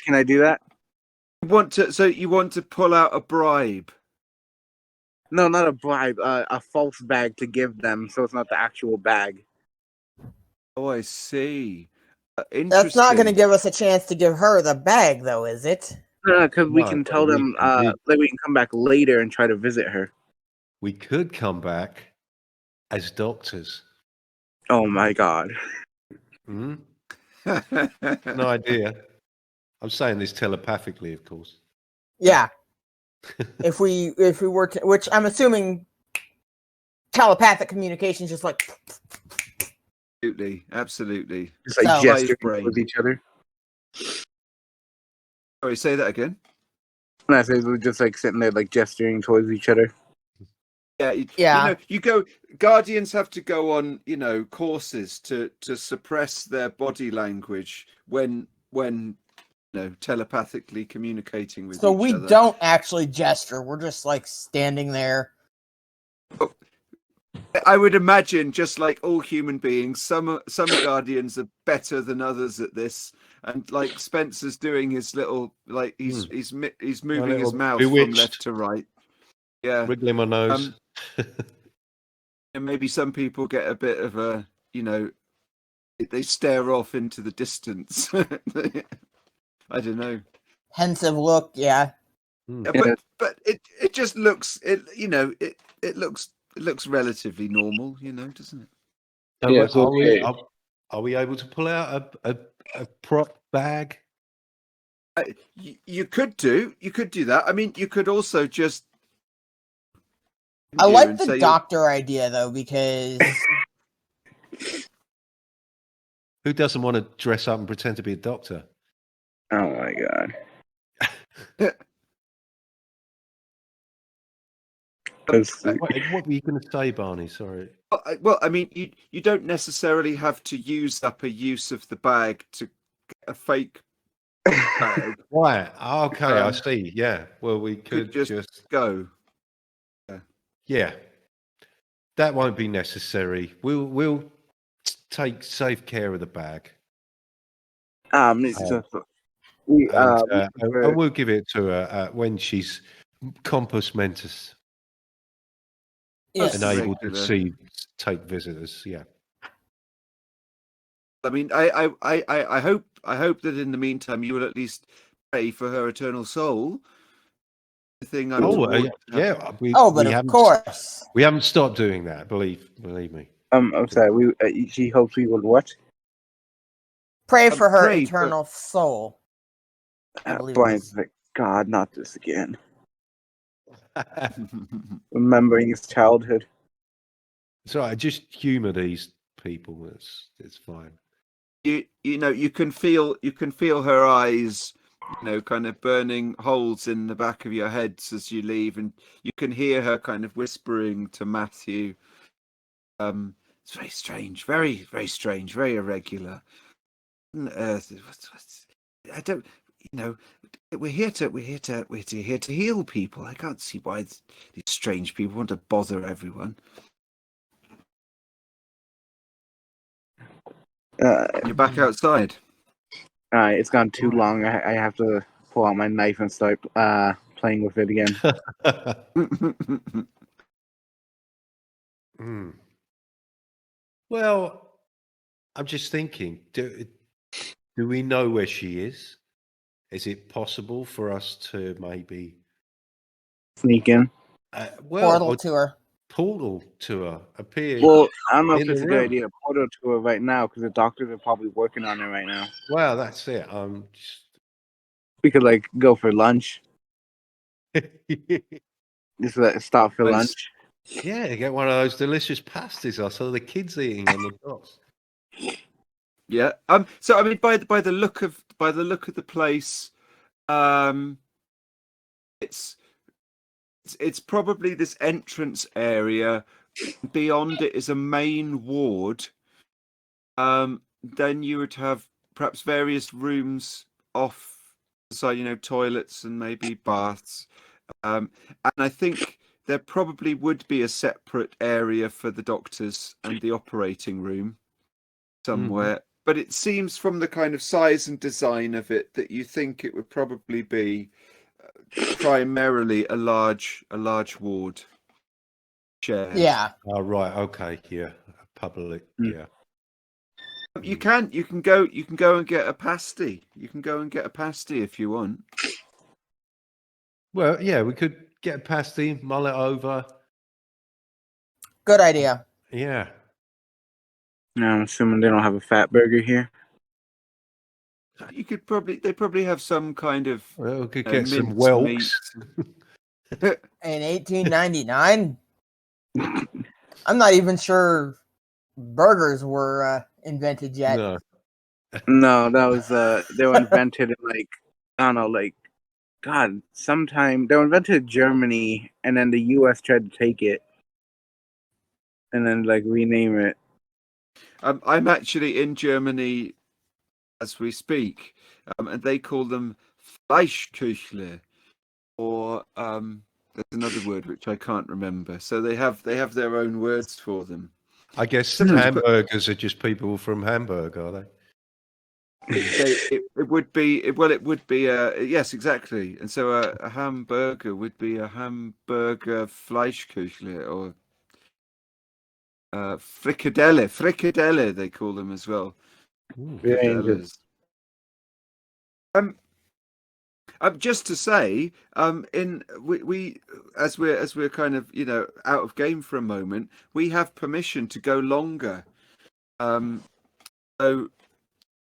Can I do that? You want to pull out a bribe? No, not a bribe. A false bag to give them, so it's not the actual bag. Oh, I see. That's not going to give us a chance to give her the bag, though, is it? Because we No, can but tell we them, can we can come back later and try to visit her. We could come back as doctors. Oh my god. Mm? An idea. I'm saying this telepathically, of course. Yeah. if we were to, which I'm assuming telepathic communication is just like. Absolutely. Just like So- gesturing with each other. Sorry, say that again. And I said we're just like sitting there like gesturing towards each other. Yeah. You go. Guardians have to go on, courses to suppress their body language when telepathically communicating with each other. So we don't actually gesture. We're just like standing there. I would imagine, just like all human beings, some guardians are better than others at this, and like Spencer's doing his little he's moving his mouth from left to right. Yeah, Wriggling my nose. And maybe some people get a bit of a they stare off into the distance. I don't know. Pensive look, yeah. But it just looks it looks relatively normal, doesn't it? So Yeah, so are we able to pull out a prop bag. You could do that. I mean, you could also just. I like and the say doctor idea though, because Who doesn't want to dress up and pretend to be a doctor? Oh my god. What were you going to say, Barney? Sorry. Well, I mean, you don't necessarily have to use up a use of the bag to get a fake bag. Right. Okay, I Um, see. Yeah. Well, we could could just go. Yeah. That won't be necessary. We'll take safe care of the bag, It's just, we and prefer, we'll give it to her when she's compos mentis yes, and able Regular. to take visitors. Yeah. I mean, I hope that in the meantime you will at least pray for her eternal soul. The thing I'm toward. yeah. but of course. We haven't stopped doing that. Believe me. I'm sorry. She hopes we will what? Pray for her pray, eternal soul. I believe it Brian's is. like, God, not this again. Remembering his childhood. So I just humour these people. It's fine. you know you can feel her eyes, kind of burning holes in the back of your heads as you leave, and you can hear her kind of whispering to Matthew. It's very strange, very very strange, very irregular. What on earth? I don't. We're here to heal people. I can't see why these strange people want to bother everyone. You're back outside. It's gone too long. I have to pull out my knife and start playing with it again. Well, I'm just thinking. Do we know where she is? Is it possible for us to maybe Sneak in. Portal to her. Portal to her appear? Well, I don't know if in it's the a good room. idea to portal to her right now because the doctors are probably working on it right now. Well, that's it. We could like go for lunch. Just stop for Nice. lunch. Yeah, get one of those delicious pasties I saw the kids eating on the docks. Yeah. So I mean, by the look of the place, it's probably this entrance area. Beyond it is a main ward. Then you would have perhaps various rooms off, so toilets and maybe baths. And I think there probably would be a separate area for the doctors and the operating room somewhere. But it seems from the kind of size and design of it that you think it would probably be primarily a large ward shared. Yeah. Oh, right. Okay. Yeah. Public. Yeah. You can go and get a pasty. You can go and get a pasty if you want. Well, yeah, we could get a pasty, mull it over. Good idea. Yeah. No, I'm assuming they don't have a fat burger here. You could they probably have some kind of Well, we could get some minced whelks. meat. In 1899, I'm not even sure burgers were invented yet. No. No, that was they were invented in like I don't know, like God, sometime they were invented in Germany, and then the U.S. tried to take it, and then like rename it. I'm actually in Germany as we speak, and they call them Fleischküchle, or there's another word which I can't remember. So they have their own words for them. I guess Sometimes hamburgers are just people from Hamburg, are they? it would be yes, exactly. And so a hamburger would be a Hamburger Fleischküchle, or frikadelle they call them as well. Frikadelles. Just to say, we as we're kind of out of game for a moment, we have permission to go longer. So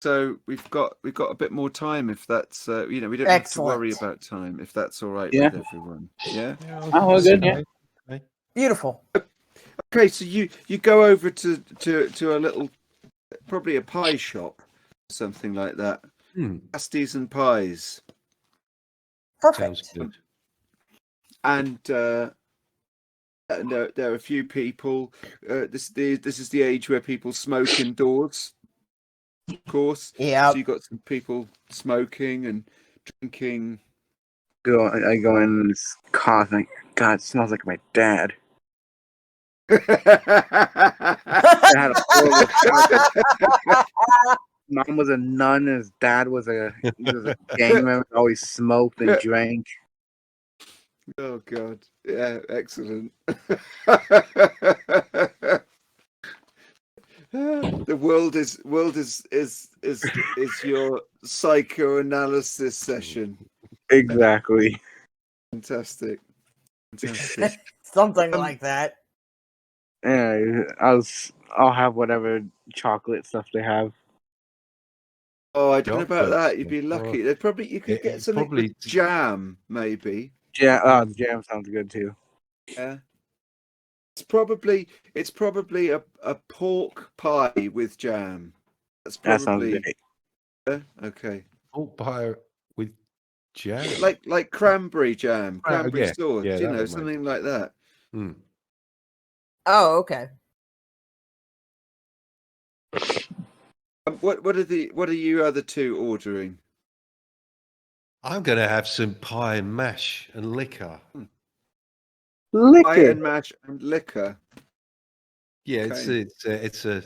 So we've got a bit more time if that's we don't have to worry Excellent. about time if that's all right Yeah. with everyone. Yeah. Oh, we're good, yeah. Okay. Beautiful. Okay, so you go over to a little, probably a pie shop, something like that. Pasties and pies, Perfect. Sounds good. and there are a few people. This is the age where people smoke indoors, of course. Yeah. So you got some people smoking and drinking. I go in and it's coughing. God, it smells like my dad. I had a horrible childhood. Mom was a nun, and his dad was a gang member. Always smoked and drank. Oh God! Yeah, excellent. The world is your psychoanalysis session. Exactly. Fantastic. Something like that. Yeah, I'll have whatever chocolate stuff they have. Oh, I don't know about Chocolates. that. You'd be lucky. You could get It's something probably- with jam, maybe. Yeah, the jam sounds good too. Yeah. It's probably a pork pie with jam. That's That sounds probably great. okay. Pork pie with jam. Like cranberry jam, Oh, cranberry yeah. sauce, Yeah, you that know, would make something like that. Hmm. Oh, okay. What are you other two ordering? I'm going to have some pie and mash and liquor. Pie Liquor. and mash and liquor. Yeah, Okay. it's a.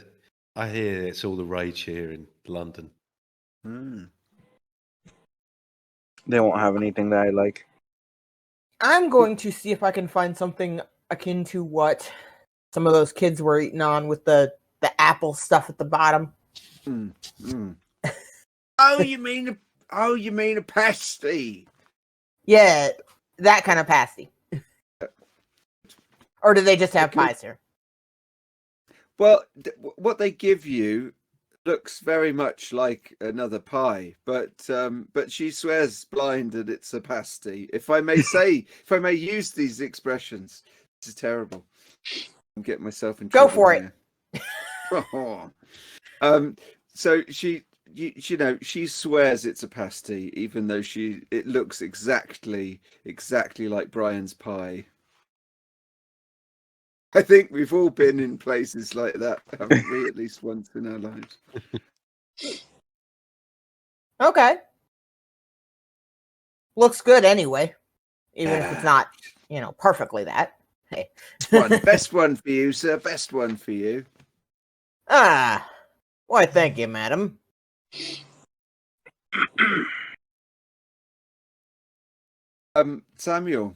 I hear it's all the rage here in London. Mm. They won't have anything that I like. I'm going to see if I can find something akin to what some of those kids were eating on with the apple stuff at the bottom. Mm. Mm. Oh, you mean a pasty? Yeah, that kind of pasty. Or do they just have Okay. pies here? Well, what they give you looks very much like another pie, but she swears blind that it's a pasty. If I may use these expressions, this is terrible. I'm getting myself in trouble. Go for it. So she swears it's a pasty, even though it looks exactly like Brian's pie. I think we've all been in places like that, haven't we? At least once in our lives. Okay. Looks good anyway. Even if it's not, perfectly that. Hey. Best one for you, sir. Best one for you. Ah. Why, thank you, madam. Samuel.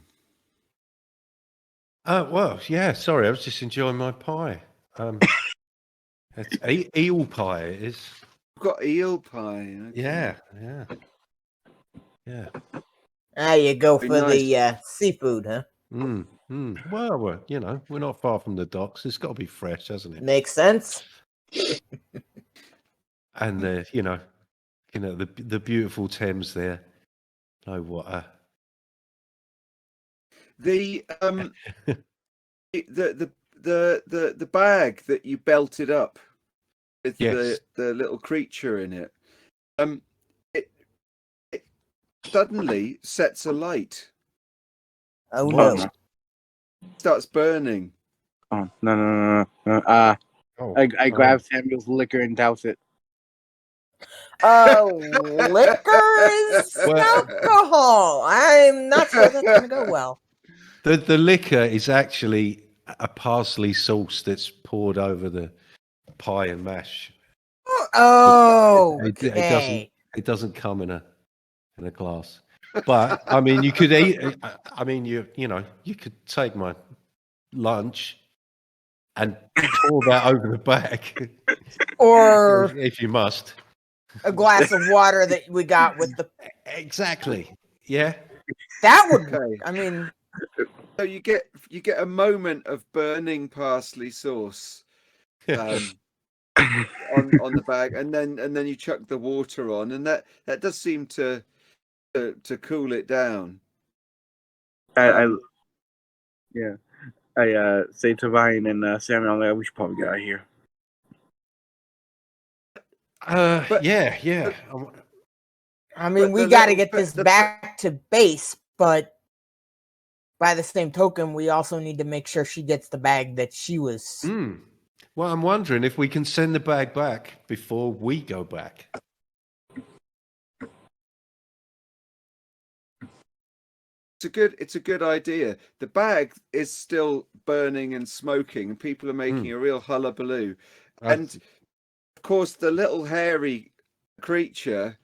Well, yeah. Sorry, I was just enjoying my pie. It's eel pie. It is. We've got eel pie. Okay. Yeah. You go Very for nice. the seafood, huh? Well, we're not far from the docks. It's got to be fresh, hasn't it? Makes sense. And the beautiful Thames there. No water. The the bag that you belted up with Yes. the little creature in it, it suddenly sets alight, Oh, What? no. starts burning. Oh no. Oh, I grab Samuel's liquor and douse it. Liquor is alcohol. I'm not sure that's going to go well. The liquor is actually a parsley sauce that's poured over the pie and mash. Oh, It doesn't come in a glass. But I mean, you could eat. I mean, you could take my lunch and pour that over the back, Or if you must. a glass of water that we got with the... Exactly. Yeah. That would... Okay. I mean... So you get a moment of burning parsley sauce, on the bag, and then you chuck the water on, and that does seem to cool it down. I yeah. I say to Ryan and Samuel, we should probably get out of here. But- Yeah. I mean, But we the got to little- get but this the- back to base, but by the same token, we also need to make sure she gets the bag that she was. Well, I'm wondering if we can send the bag back before we go back. It's a good idea. The bag is still burning and smoking, and people are making a real hullabaloo. And of course, the little hairy creature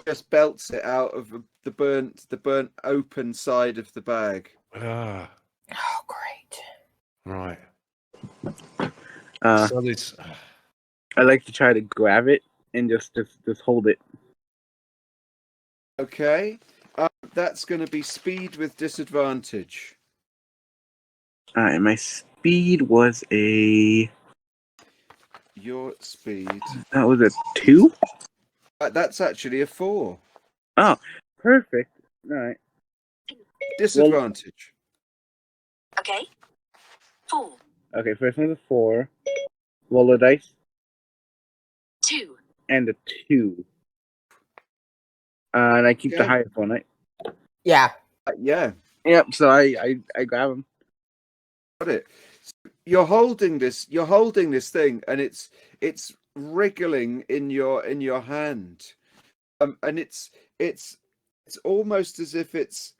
just belts it out of the burnt open side of the bag. Ah, Oh, great. right. Uh, So this. I like to try to grab it and just hold it. Okay, that's going to be speed with disadvantage. All right, my speed was Your speed. that was a 2. That's actually a 4. Oh, perfect. All right. Disadvantage. Okay. 4, Okay, first one's a 4. Roll a dice 2, and a 2. And I keep the Okay. highest one, right? Yeah. Yeah, Yep. So I grab him. got it. You're holding this thing, and it's wriggling in your hand, and it's almost as if it's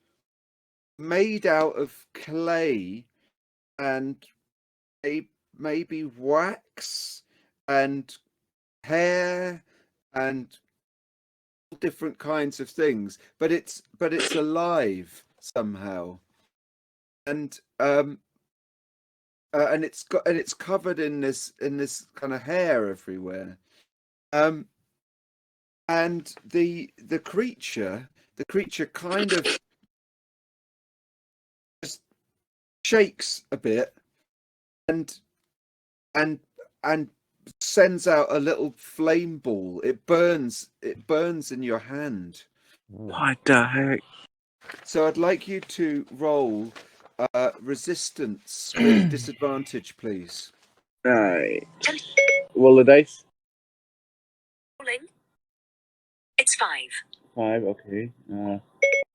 made out of clay and maybe wax and hair and different kinds of things, but it's alive somehow, and it's covered in this kind of hair everywhere, and the creature kind of just shakes a bit and sends out a little flame ball. It burns in your hand. What the heck? So I'd like you to roll resistance with disadvantage, please. All right. Roll a dice. rolling. It's 5. 5. Okay.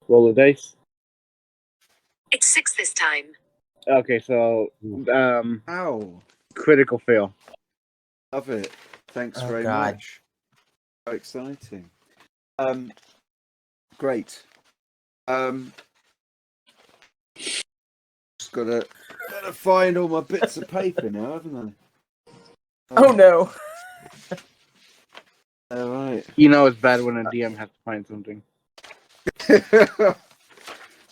Roll a dice. It's 6 this time. Okay. So Ow. critical fail. Love it. Thanks Oh, very God. much. So exciting. Great. Just gotta find all my bits of paper now, haven't I? Oh, no. All right. You know it's bad when a DM has to find something.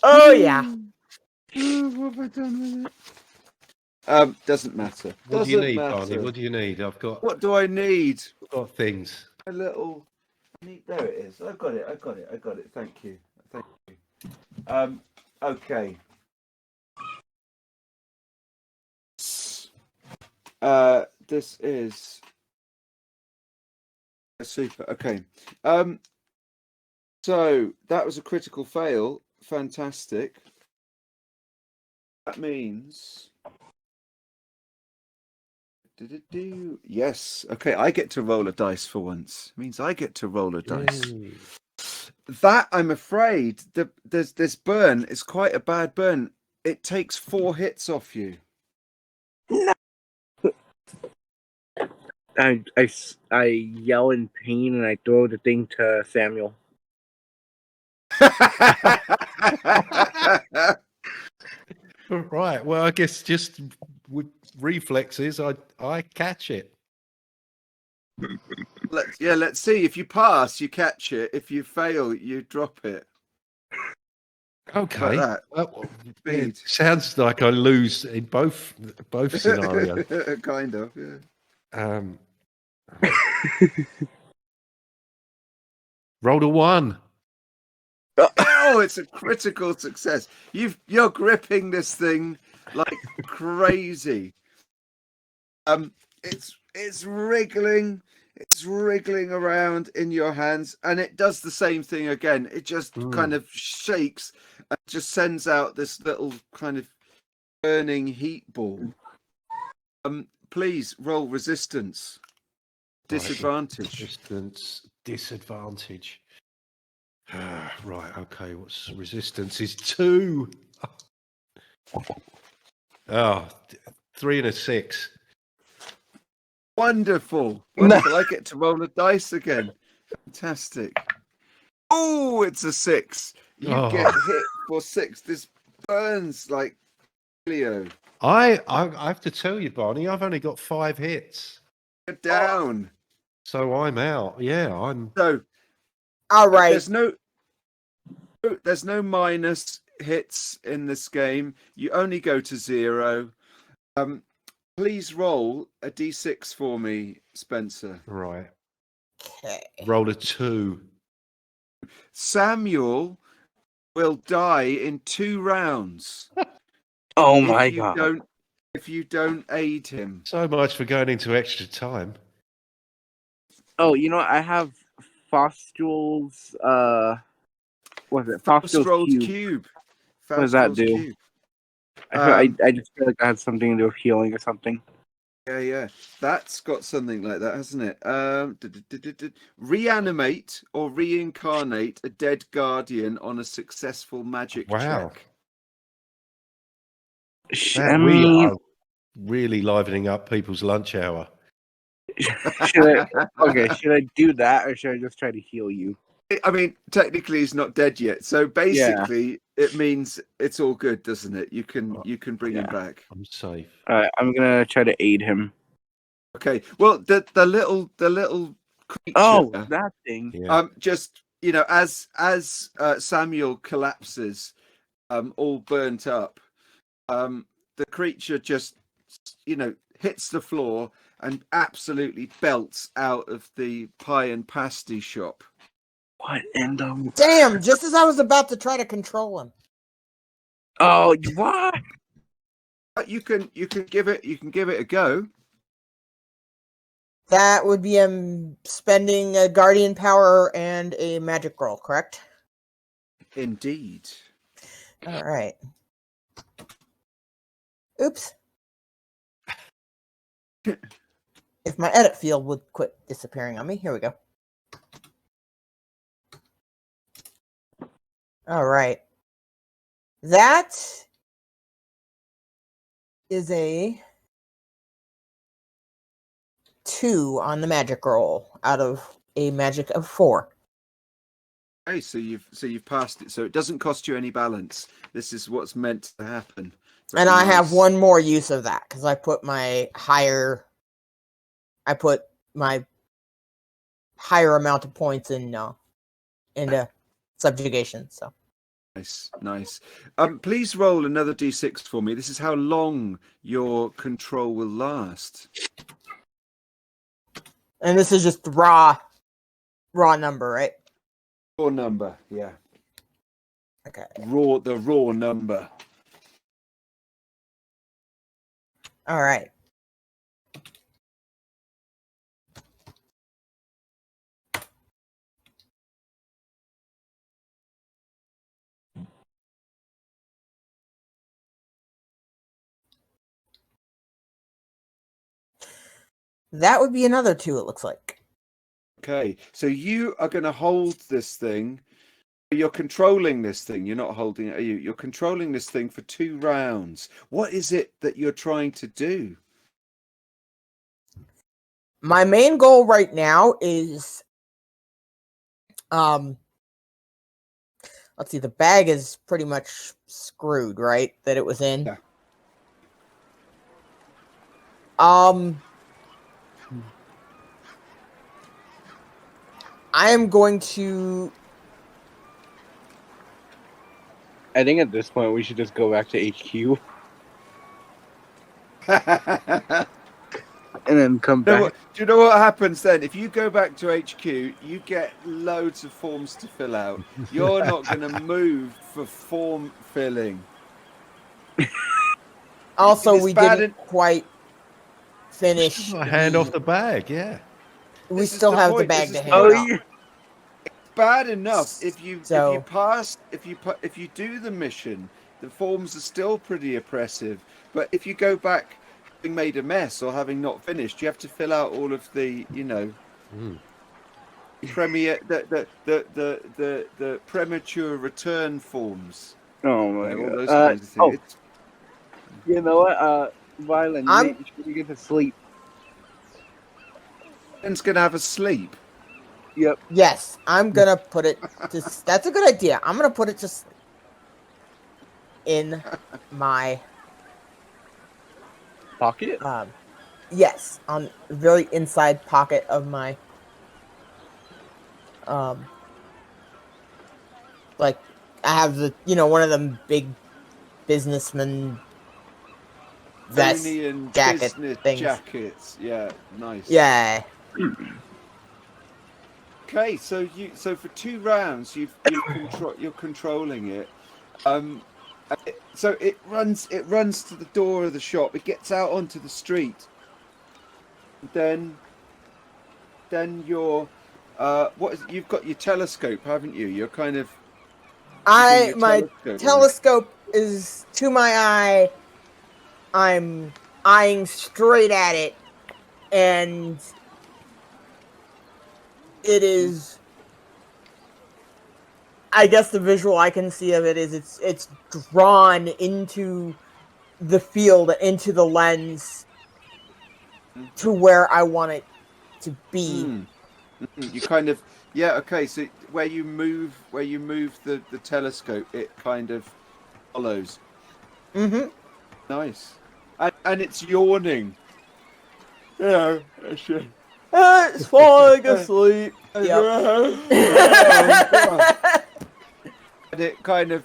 Oh, yeah. What have I done with it? Doesn't matter. What do you Doesn't need, matter. Barney? What do you need? I've got What do I need? things. A little. There it is. I've got it. Thank you. Okay. This is super. Okay. So that was a critical fail. Fantastic. That means. Yes. Okay. I get to roll a dice for once. It means I get to roll a dice. Yay. That, I'm afraid, there's this burn. It's quite a bad burn. It takes 4 hits off you. I yell in pain and I throw the thing to Samuel. Right. Well, I guess just with reflexes, I catch it. Let's see. If you pass, you catch it. If you fail, you drop it. Okay. Like that. Well, Speed. it sounds like I lose in both scenarios. Kind of, yeah. Rolled a 1. Oh, it's a critical success. You're gripping this thing like crazy. it's wriggling. It's wriggling around in your hands, and it does the same thing again. It just kind of shakes and just sends out this little kind of burning heat ball. Please roll resistance. Disadvantage. Resistance, disadvantage. Right, okay, what's resistance is 2. Oh, 3 and a 6. Wonderful. Wonderful. I get to roll a dice again. Fantastic. Oh, it's a 6. You get hit for 6. This burns like Leo. I have to tell you, Barney, I've only got 5 hits. You're down. So I'm out. Yeah, I'm. So, All right. There's no minus hits in this game. You only go to 0. Please roll a d6 for me, Spencer. Right. Okay. Roll a 2. Samuel will die in 2 rounds. Oh my god. If you don't aid him. So much for going into extra time. Oh, you know what? I have Fostul's what is it? Fostul's Fostul's cube. What does that Fostul's do? cube. I just feel like that had something to do with healing or something. Yeah. That's got something like that, hasn't it? Reanimate or reincarnate a dead guardian on a successful magic check. We are really livening up people's lunch hour. Should I do that or should I just try to heal you? I mean, technically he's not dead yet, so basically it means it's all good, doesn't it? You can bring him back. I'm safe. I'm gonna try to aid him. Okay. Well, the little creature. Oh, that thing. Yeah. Just as Samuel collapses, all burnt up, the creature just hits the floor and absolutely belts out of the pie and pasty shop. What in the? Damn! Just as I was about to try to control him. Oh, what? But you can give it a go. That would be spending a guardian power and a magic roll, correct? Indeed. All right. Oops. If my edit field would quit disappearing on me, here we go. All right. That is a 2 on the magic roll out of a magic of 4. Okay, so you've passed it. So it doesn't cost you any balance. This is what's meant to happen. And I have one more use of that because I put my higher amount of points into subjugation. So nice. Please roll another d6 for me. This is how long your control will last. And this is just raw number, right? Raw number, yeah. Okay. The raw number. All right. That would be another 2, it looks like. Okay, so you are going to hold this thing. You're controlling this thing. You're not holding it, are you? You're controlling this thing for 2 rounds. What is it that you're trying to do? My main goal right now is, let's see, the bag is pretty much screwed, right? That it was in. Yeah. I am going to. I think at this point we should just go back to HQ and then come back. Do you know what happens then? If you go back to HQ, you get loads of forms to fill out. You're not going to move for form filling. Also, It's we bad didn't quite finish. I hand off the bag. Yeah. We This is still the have the point, bag this to is the hand Oh out. yeah. Bad enough if you So- pass if you do the mission, the forms are still pretty oppressive. But if you go back having made a mess or having not finished, you have to fill out all of the premier the premature return forms. Oh my All god. those kinds of things. It's, You know what? Violet, you I'm- should get to sleep. Ben's gonna have a sleep. Yep. Yes, I'm gonna put it. That's a good idea. I'm gonna put it just in my Pocket? yes, on the very inside pocket of my like I have the one of them big businessman vest Union jacket business things. jackets. Yeah, nice. Yeah. Okay, so for 2 rounds you're controlling it. So it runs to the door of the shop. It gets out onto the street. Then you're you've got your telescope, haven't you? You're kind of keeping your My telescope is to my eye. I'm eyeing straight at it, and it is. I guess the visual I can see of it is it's drawn into the field, into the lens, to where I want it to be. You kind of okay. So where you move the telescope, it kind of follows. Mm-hmm. Nice, and it's yawning. Yeah, It's falling asleep. Yep. And it kind of,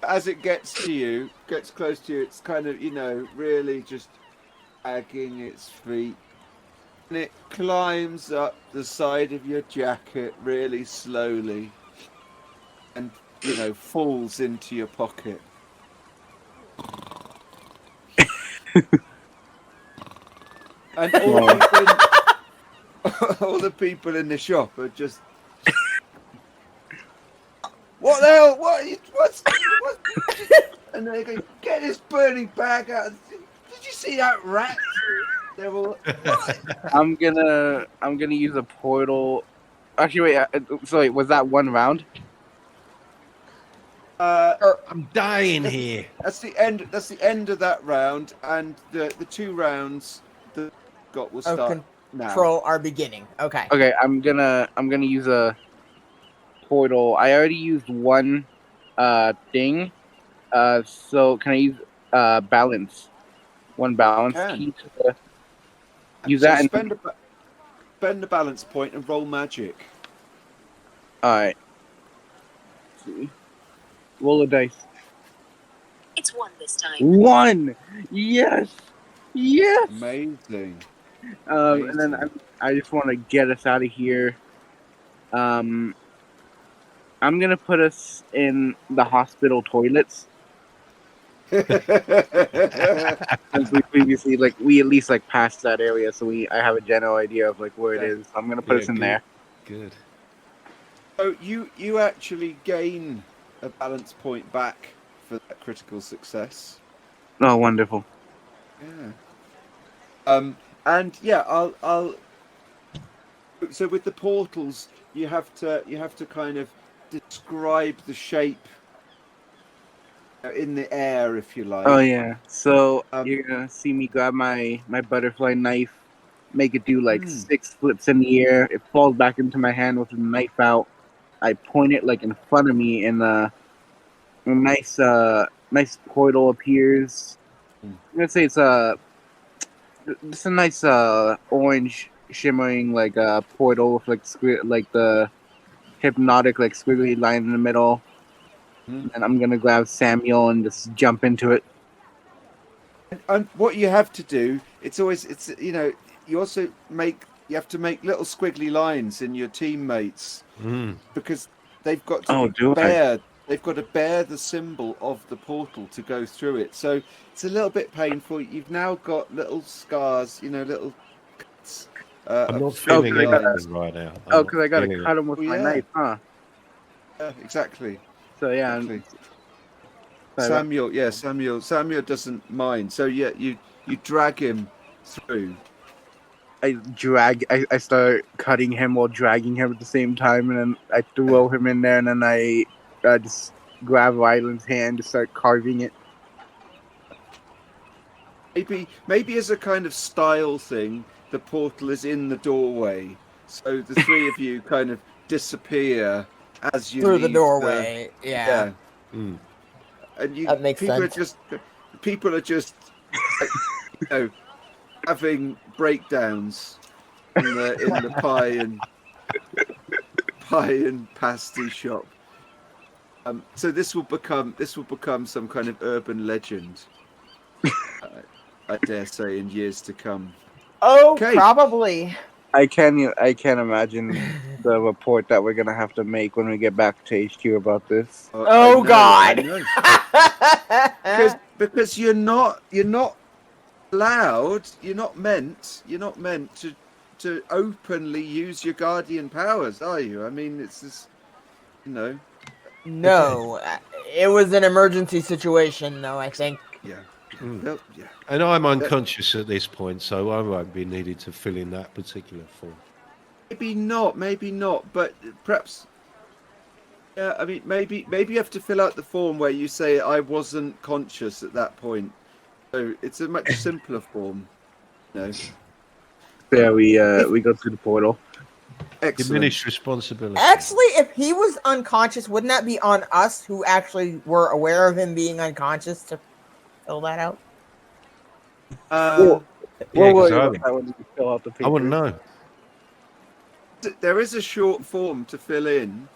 as it gets close to you, it's kind of, really just dragging its feet. And it climbs up the side of your jacket really slowly and, falls into your pocket. And all the people in the shop are just... What the hell? What's and they go, get this burning bag out. Did you see that rat? They're all, what? I'm gonna use a portal. Actually, wait. Wait, was that 1 round? I'm dying here. That's the end. That's the end of that round, and the 2 rounds that got will start now. Control are beginning. Okay. Okay, I'm gonna use a portal. I already used 1 thing. So can I use balance? 1 balance key to use So that. And spend the balance point and roll magic. all right. Let's see. Roll a dice. It's 1 this time. 1. Yes. Yes. Amazing. And then I just want to get us out of here. I'm gonna put us in the hospital toilets. Since we previously we at least passed that area, so I have a general idea of where it is. I'm gonna put us in there. Good. So you actually gain a balance point back for that critical success. Oh, wonderful. Yeah. And yeah, I'll. So with the portals, you have to kind of describe the shape in the air, if you like. Oh yeah. So you're gonna see me grab my butterfly knife, make it do 6 flips in the air. It falls back into my hand with the knife out. I point it in front of me, and a nice portal appears. I'm gonna say it's a nice orange shimmering portal with the hypnotic squiggly line in the middle. And I'm gonna grab Samuel and just jump into it. And what you have to do, you also you have to make little squiggly lines in your teammates because they've got to they've got to bear the symbol of the portal to go through it. So it's a little bit painful. You've now got little scars, little cuts. I'm not of feeling Okay, anything right now. Oh, I'm not because I gotta feeling it. cut him with Oh, my yeah. knife, huh? Yeah, exactly. So yeah, Exactly. sorry, Samuel doesn't mind. So yeah, you drag him through. I start cutting him while dragging him at the same time, and then I throw him in there, and then I just grab Ryland's hand to start carving it. Maybe as a kind of style thing, the portal is in the doorway, so the three of you kind of disappear as you Through the leave doorway. Yeah. Mm. and That makes sense. People are just like, having breakdowns in the pie and pasty shop. So this will become some kind of urban legend. I dare say in years to come. Oh, Okay. probably. I can't imagine the report that we're gonna have to make when we get back to HQ about this. Oh, God. I know. Because you're not allowed. You're not meant to openly use your guardian powers, are you? I mean, it's just No, it was an emergency situation, though, I think. yeah. Mm. Well, yeah. And I'm unconscious at this point, so I won't be needed to fill in that particular form. Maybe not, but perhaps. Yeah, I mean, maybe you have to fill out the form where you say I wasn't conscious at that point. So it's a much simpler form. No. Yeah, we go through the portal. Excellent. Diminished responsibility. Actually, if he was unconscious, wouldn't that be on us who actually were aware of him being unconscious to fill that out? We'll Yeah, 'cause worry I about haven't- that when we fill out the paper. I wouldn't know. There is a short form to fill in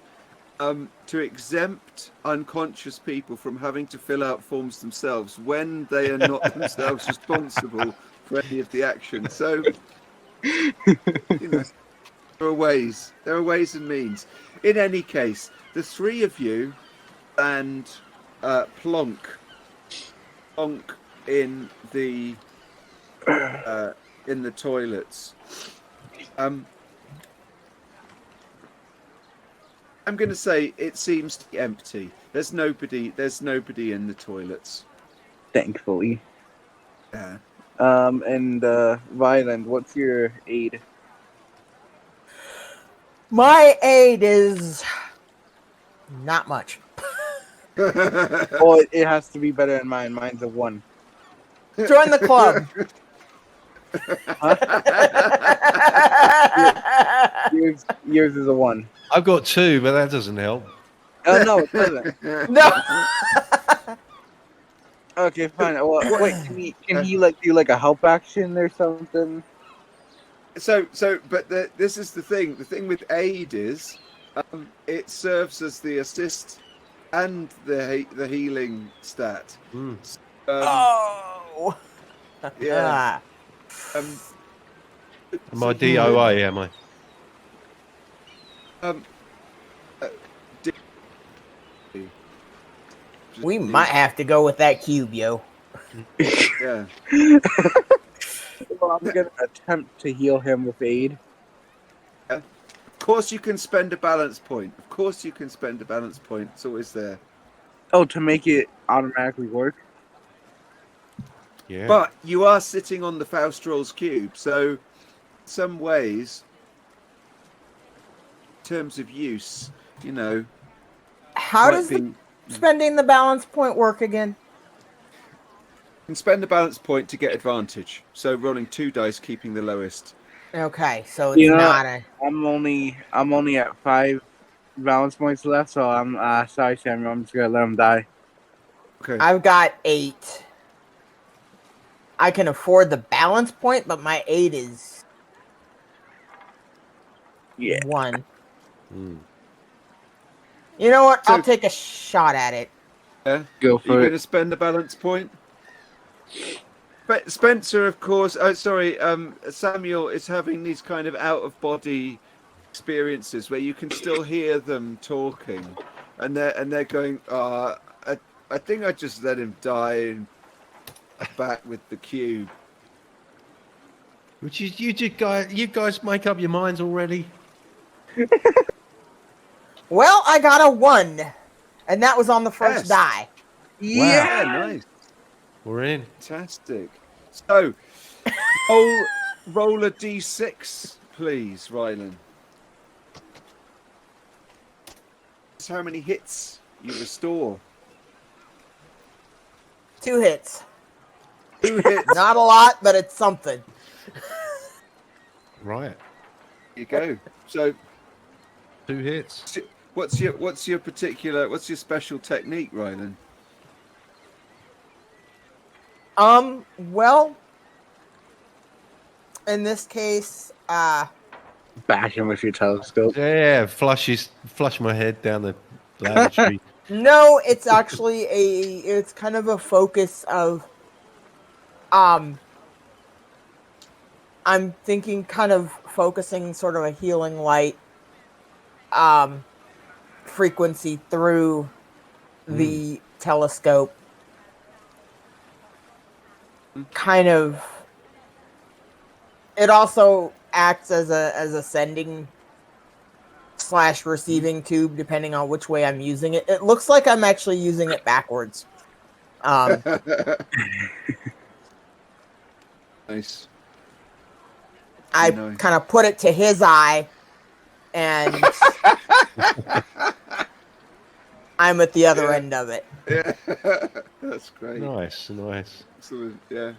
to exempt unconscious people from having to fill out forms themselves when they are not themselves responsible for any of the action. So, there are ways and means. In any case, the three of you and plonk in the toilets. I'm going to say it seems to be empty. There's nobody in the toilets. Thankfully. Yeah. And Ryland, what's your aid? My aid is not much. Well, it has to be better than mine. Mine's a 1. Join the club. Yours is a 1. I've got 2, but that doesn't help. Oh no, it doesn't. No. Okay, fine. Well, wait, can he like do like a help action or something? But this is the thing. The thing with aid is, it serves as the assist and the healing stat. Mm. Oh. Yeah. Am I DOA, am I? We might have to go with that cube, yo. Yeah. Well, I'm gonna attempt to heal him with aid. Of course, you can spend a balance point. It's always there. Oh, to make it automatically work. Yeah. But you are sitting on the Faustrol's cube, so in some ways, in terms of use, How does spending the balance point work again? You can spend the balance point to get advantage. So rolling 2 dice, keeping the lowest. Okay, so it's not a. I'm only at 5 balance points left, so I'm sorry, Samuel. I'm just gonna let him die. Okay. I've got 8. I can afford the balance point, but my 8 is 1. Mm. You know what? So- I'll take a shot at it. Yeah. Go Are you for going it. to spend the balance point? But Spencer, of course. Oh, sorry. Samuel is having these kind of out-of-body experiences where you can still hear them talking. and they're going. I think I just let him die and back with the cube. Which is you guys make up your minds already. Well, I got a 1, and that was on the first Yes. die. Yeah, nice, We're in. fantastic. So, roll a d6, please, Rylan. That's how many hits you restore. 2 hits. 2 hits. Not a lot, but it's something. Right. You go. So, 2 hits. what's your special technique, Rylan? Well, in this case, Bash him with your telescope. Yeah, flush my head down the lavatory. no, it's actually it's kind of a focus of, I'm thinking kind of focusing sort of a healing light, frequency through the telescope. Kind of, it also acts as a sending / receiving tube, depending on which way I'm using it. It looks like I'm actually using it backwards. Nice. I Nice. kind of put it to his eye, and I'm at the other end of it. Yeah, that's great. Nice. Excellent. Yeah.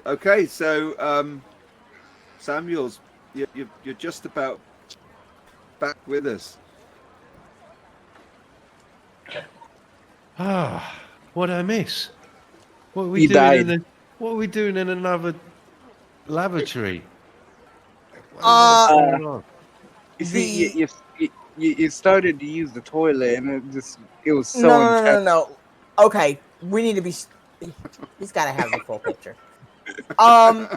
Okay, so Samuels, you're just about back with us. Ah, what did I miss? What are we He doing died. What are we doing in another lavatory? What's going on? You see, you started to use the toilet, and it was so intense. No. Okay, we need to be. He's got to have the full picture. Um,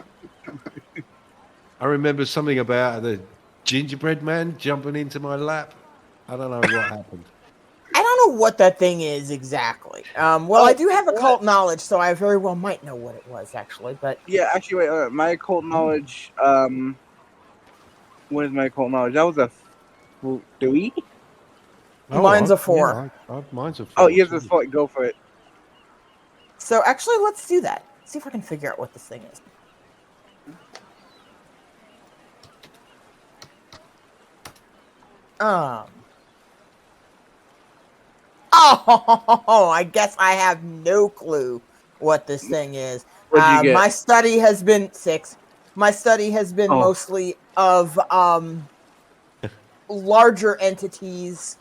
I remember something about the gingerbread man jumping into my lap. I don't know what happened. I don't know what that thing is exactly. Well, I do have occult knowledge, so I very well might know what it was actually. But Yeah, actually, wait, my occult knowledge. What is my occult knowledge? That was a 3. Mine's a 4. Mine's a 4. Oh, yours is 4. Go for it. So actually, let's do that. See if I can figure out what this thing is. Oh, I guess I have no clue what this thing is. What'd you get? My study has been 6. My study has been Oh. mostly of larger entities,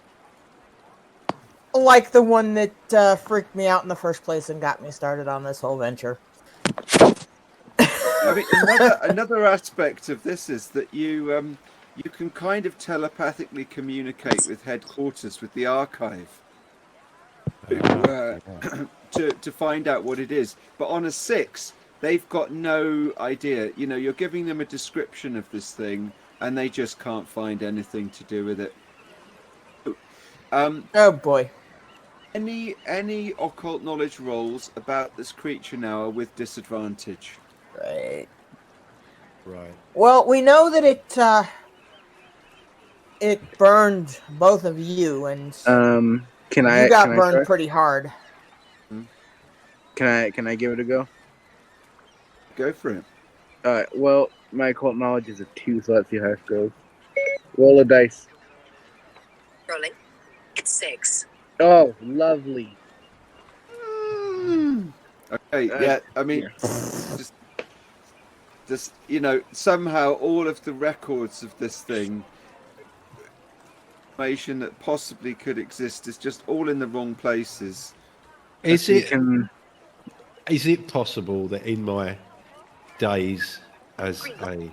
like the one that freaked me out in the first place and got me started on this whole venture. I mean, another aspect of this is that you can kind of telepathically communicate with headquarters, with the archive, to find out what it is. But on a 6, they've got no idea. You know, you're giving them a description of this thing, and they just can't find anything to do with it. Oh boy. Any occult knowledge rolls about this creature now are with disadvantage. Right. Right. Well, we know that it burned both of you, and Can you I? got Can I burned try? pretty hard. Can I give it a go? Go for it. All right. Well, my occult knowledge is a 2, so let's see how it goes. Roll a dice. Rolling. It's 6. Oh, lovely. Okay, yeah. I mean, just you know, somehow all of the records of this thing, information that possibly could exist, is just all in the wrong places. Is You it can- possible that in my days as a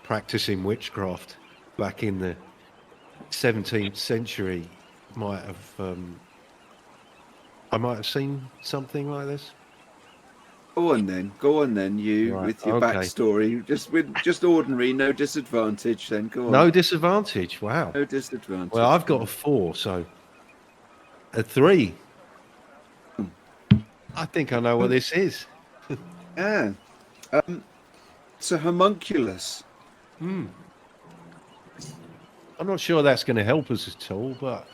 practicing witchcraft back in the 17th century I might have seen something like this? Go on then, you Right, with your okay. backstory. Just ordinary, no disadvantage. Then go on. No disadvantage. Wow. No disadvantage. Well, I've got a 4, so a 3. I think I know what this is. Yeah. It's a homunculus. I'm not sure that's going to help us at all, but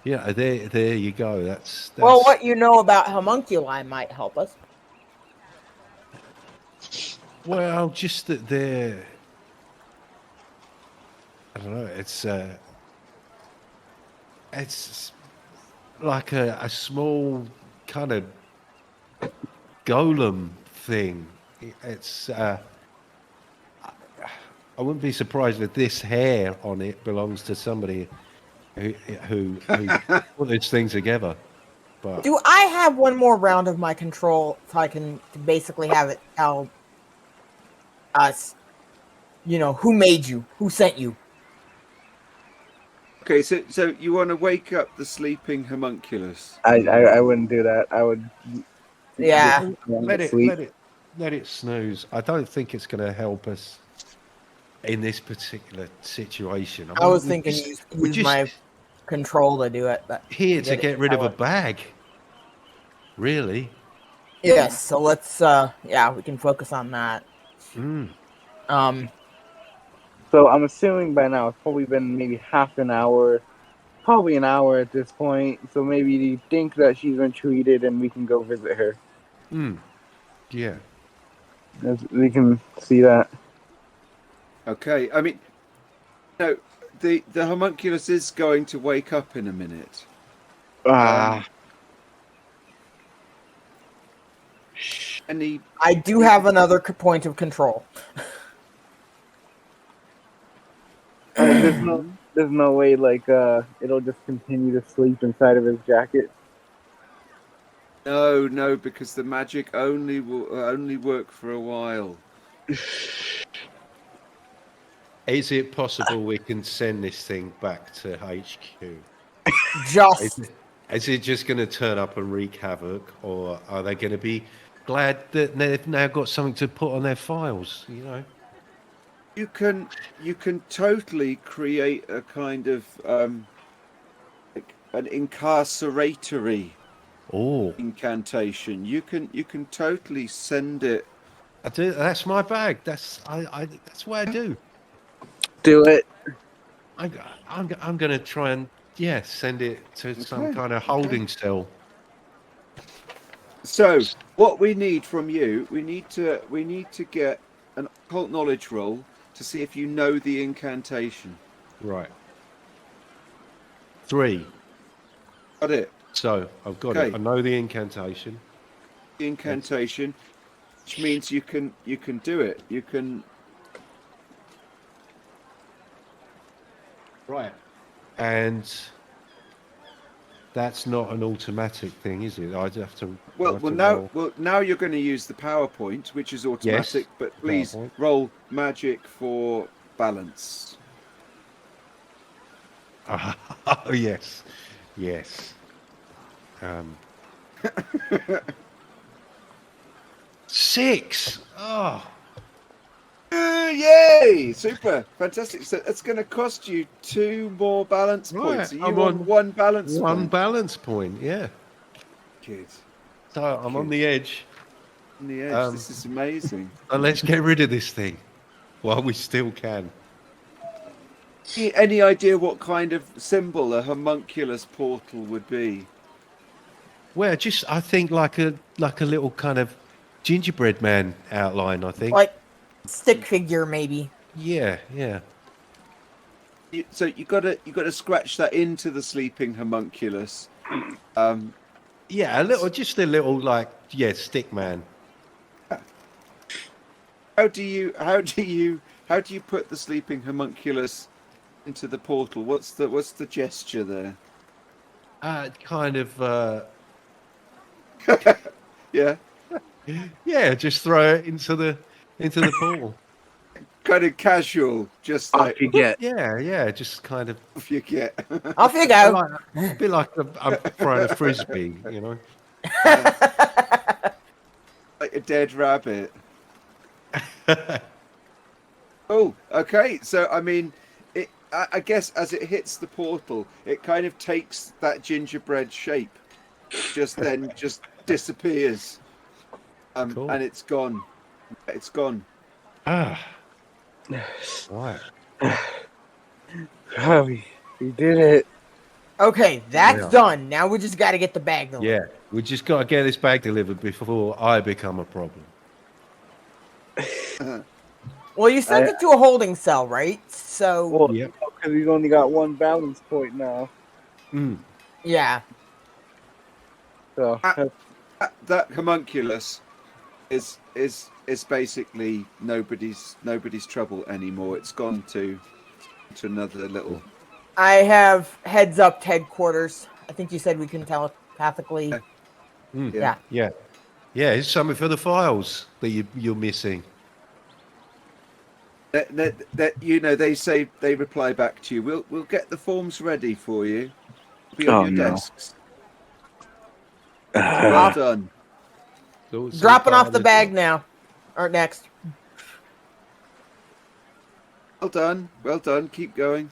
yeah, there you go. That's Well, what you know about homunculi might help us. well, just that they're. I don't know. It's like a small kind of golem thing. It's. I wouldn't be surprised if this hair on it belongs to somebody who put this thing together. But Do I have one more round of my control so I can basically have it tell us, who made you, who sent you? Okay, so you want to wake up the sleeping homunculus? I wouldn't do that. I would. Yeah. let sleep. it snooze. I don't think it's going to help us in this particular situation. I was we're thinking we're use my control to do it, but here to it get rid of a tell it. bag. Really? Yes, so let's we can focus on that. So I'm assuming by now it's probably been maybe half an hour, probably an hour at this point. So maybe you think that she's been treated and we can go visit her. Yeah. We can see that. Okay, I mean, no, the homunculus is going to wake up in a minute. Any? I do have another point of control. There's no way like it'll just continue to sleep inside of his jacket. No, because the magic only will only work for a while. Is it possible we can send this thing back to HQ? Is it just going to turn up and wreak havoc, or are they going to be glad that they've now got something to put on their files? You can totally create a kind of like an incarceratory incantation. You can totally send it. I do. That's my bag. That's that's what I do. Do it. I'm going to try and send it to some kind of holding cell. So what we need from you, we need to get an occult knowledge roll to see if you know the incantation. Right. 3. Got it. So I've got it. I know the incantation. The incantation, which means you can do it. You can. Right. And that's not an automatic thing, is it? I'd have to. Now you're going to use the PowerPoint, which is automatic. Yes, but please PowerPoint. roll magic for balance. Oh yes. 6. Oh. Yay! Super, fantastic. So it's going to cost you 2 more balance points. Are you on 1 balance point? 1 balance point, yeah. Good. So I'm on the edge. On the edge. This is amazing. Let's get rid of this thing while we still can. Any idea what kind of symbol a homunculus portal would be? Well, I think like a little kind of gingerbread man outline. I think Like stick figure, maybe. Yeah. So you got to scratch that into the sleeping homunculus. Yeah, just a little like stick man. How do you put the sleeping homunculus into the portal? What's the gesture there? Kind of. Yeah. Yeah, just throw it into the pool. Kind of casual, just like Off you get. Yeah, just kind of. off you get. Off you go. A bit like I'm throwing a frisbee, dead rabbit. Oh, okay. So I mean, I guess as it hits the portal, it kind of takes that gingerbread shape. Just disappears. Cool. And it's gone. It's gone. Ah. Right. Oh, we did it. Okay, that's Yeah. done. Now we just got to get the bag delivered. Yeah. We just got to get this bag delivered before I become a problem. Well, you sent it to a holding cell, right? So Well, Yep. because we've only got one balance point now. Mm. yeah. So That homunculus is basically nobody's trouble anymore. It's gone to another little. I have heads up to headquarters. I think you said we can telepathically. Mm. Yeah. Yeah. Yeah. It's something for the files that you're missing. That they say they reply back to you. We'll get the forms ready for you. Be on Oh, your no. desks. Well Off. done. It's all Dropping part off of the bag job. now. Or next. Well done. Well done. Keep going.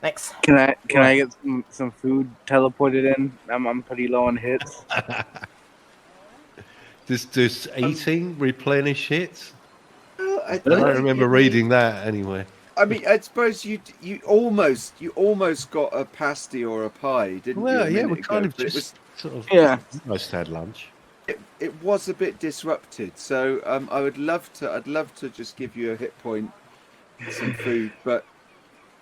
Thanks. Can I get some food teleported in? I'm pretty low on hits. Does eating replenish hits? Well, I don't remember reading that anyway. I mean, I suppose you almost got a pasty or a pie, didn't you? Well, a yeah, minute we kind ago? of But just sort of Yeah. almost had lunch. it was a bit disrupted. So I'd love to just give you a hit point, some food, but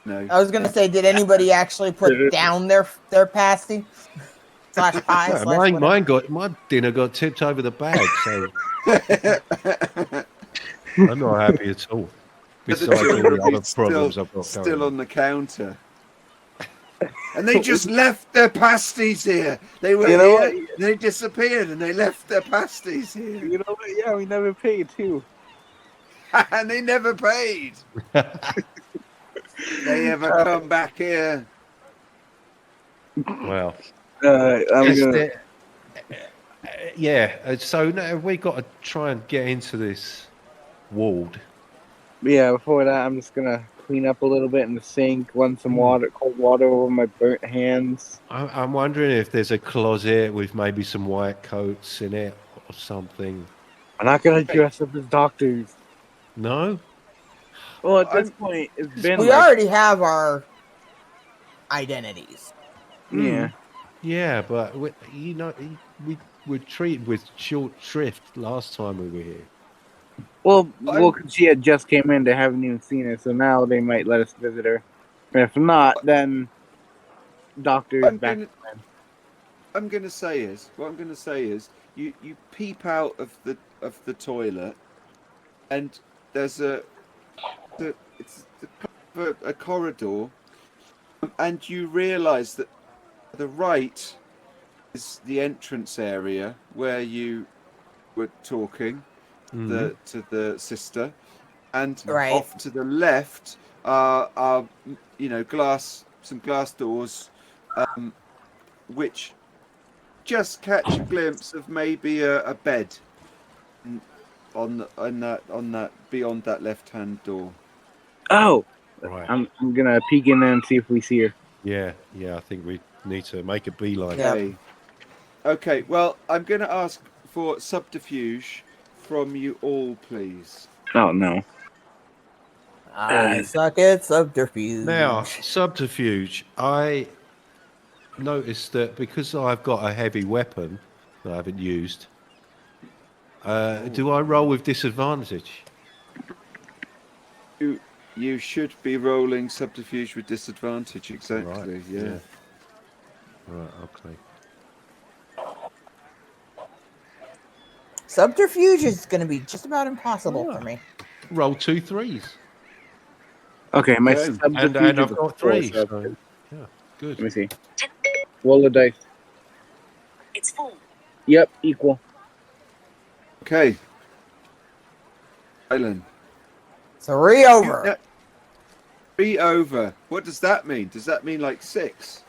no. I was gonna say, did anybody actually put down their pasty / pie? Yeah, / whatever? my dinner got tipped over the bag, so I'm not happy at all. The Besides all two the of you other problems I've got still going on the counter. And they just left their pasties here. They were You know here, and they disappeared, and they left their pasties here. you know what? Yeah, we never paid too. And they never paid. They ever come back here? Well, I'm yes, gonna. yeah. So now we got to try and get into this ward. Yeah, before that, I'm just gonna clean up a little bit in the sink, run some cold water over my burnt hands. I'm wondering if there's a closet with maybe some white coats in it or something. I'm not gonna dress up as doctors. No? Well, at this point, it's been We like, already have our identities. yeah. Yeah, but we were treated with short shrift last time we were here. Well, 'cause she had just came in, they haven't even seen her, so now they might let us visit her. If not, then doctors back. What I'm gonna say is you peep out of the toilet, and there's a corridor, and you realise that the right is the entrance area where you were talking to the sister, and Right. off to the left are some glass doors, which just catch a glimpse of maybe a bed on that beyond that left hand door. Oh, Right. I'm gonna peek in there and see if we see her. Yeah, I think we need to make a beeline. Yeah. Okay. Well, I'm going to ask for subterfuge from you all, please. Oh no. I suck at subterfuge. Now, subterfuge. I noticed that because I've got a heavy weapon that I haven't used, do I roll with disadvantage? You should be rolling subterfuge with disadvantage. Exactly. Right, Yeah. Right, okay. Subterfuge is going to be just about impossible for me. Roll 2 3s. Okay, my Okay. subterfuge And is I've a got 4, 3. so- So, yeah, good. Let me see. Roll the dice. It's 4. Yep, equal. Okay. Island. 3 over. 3 over. What does that mean? Does that mean like 6?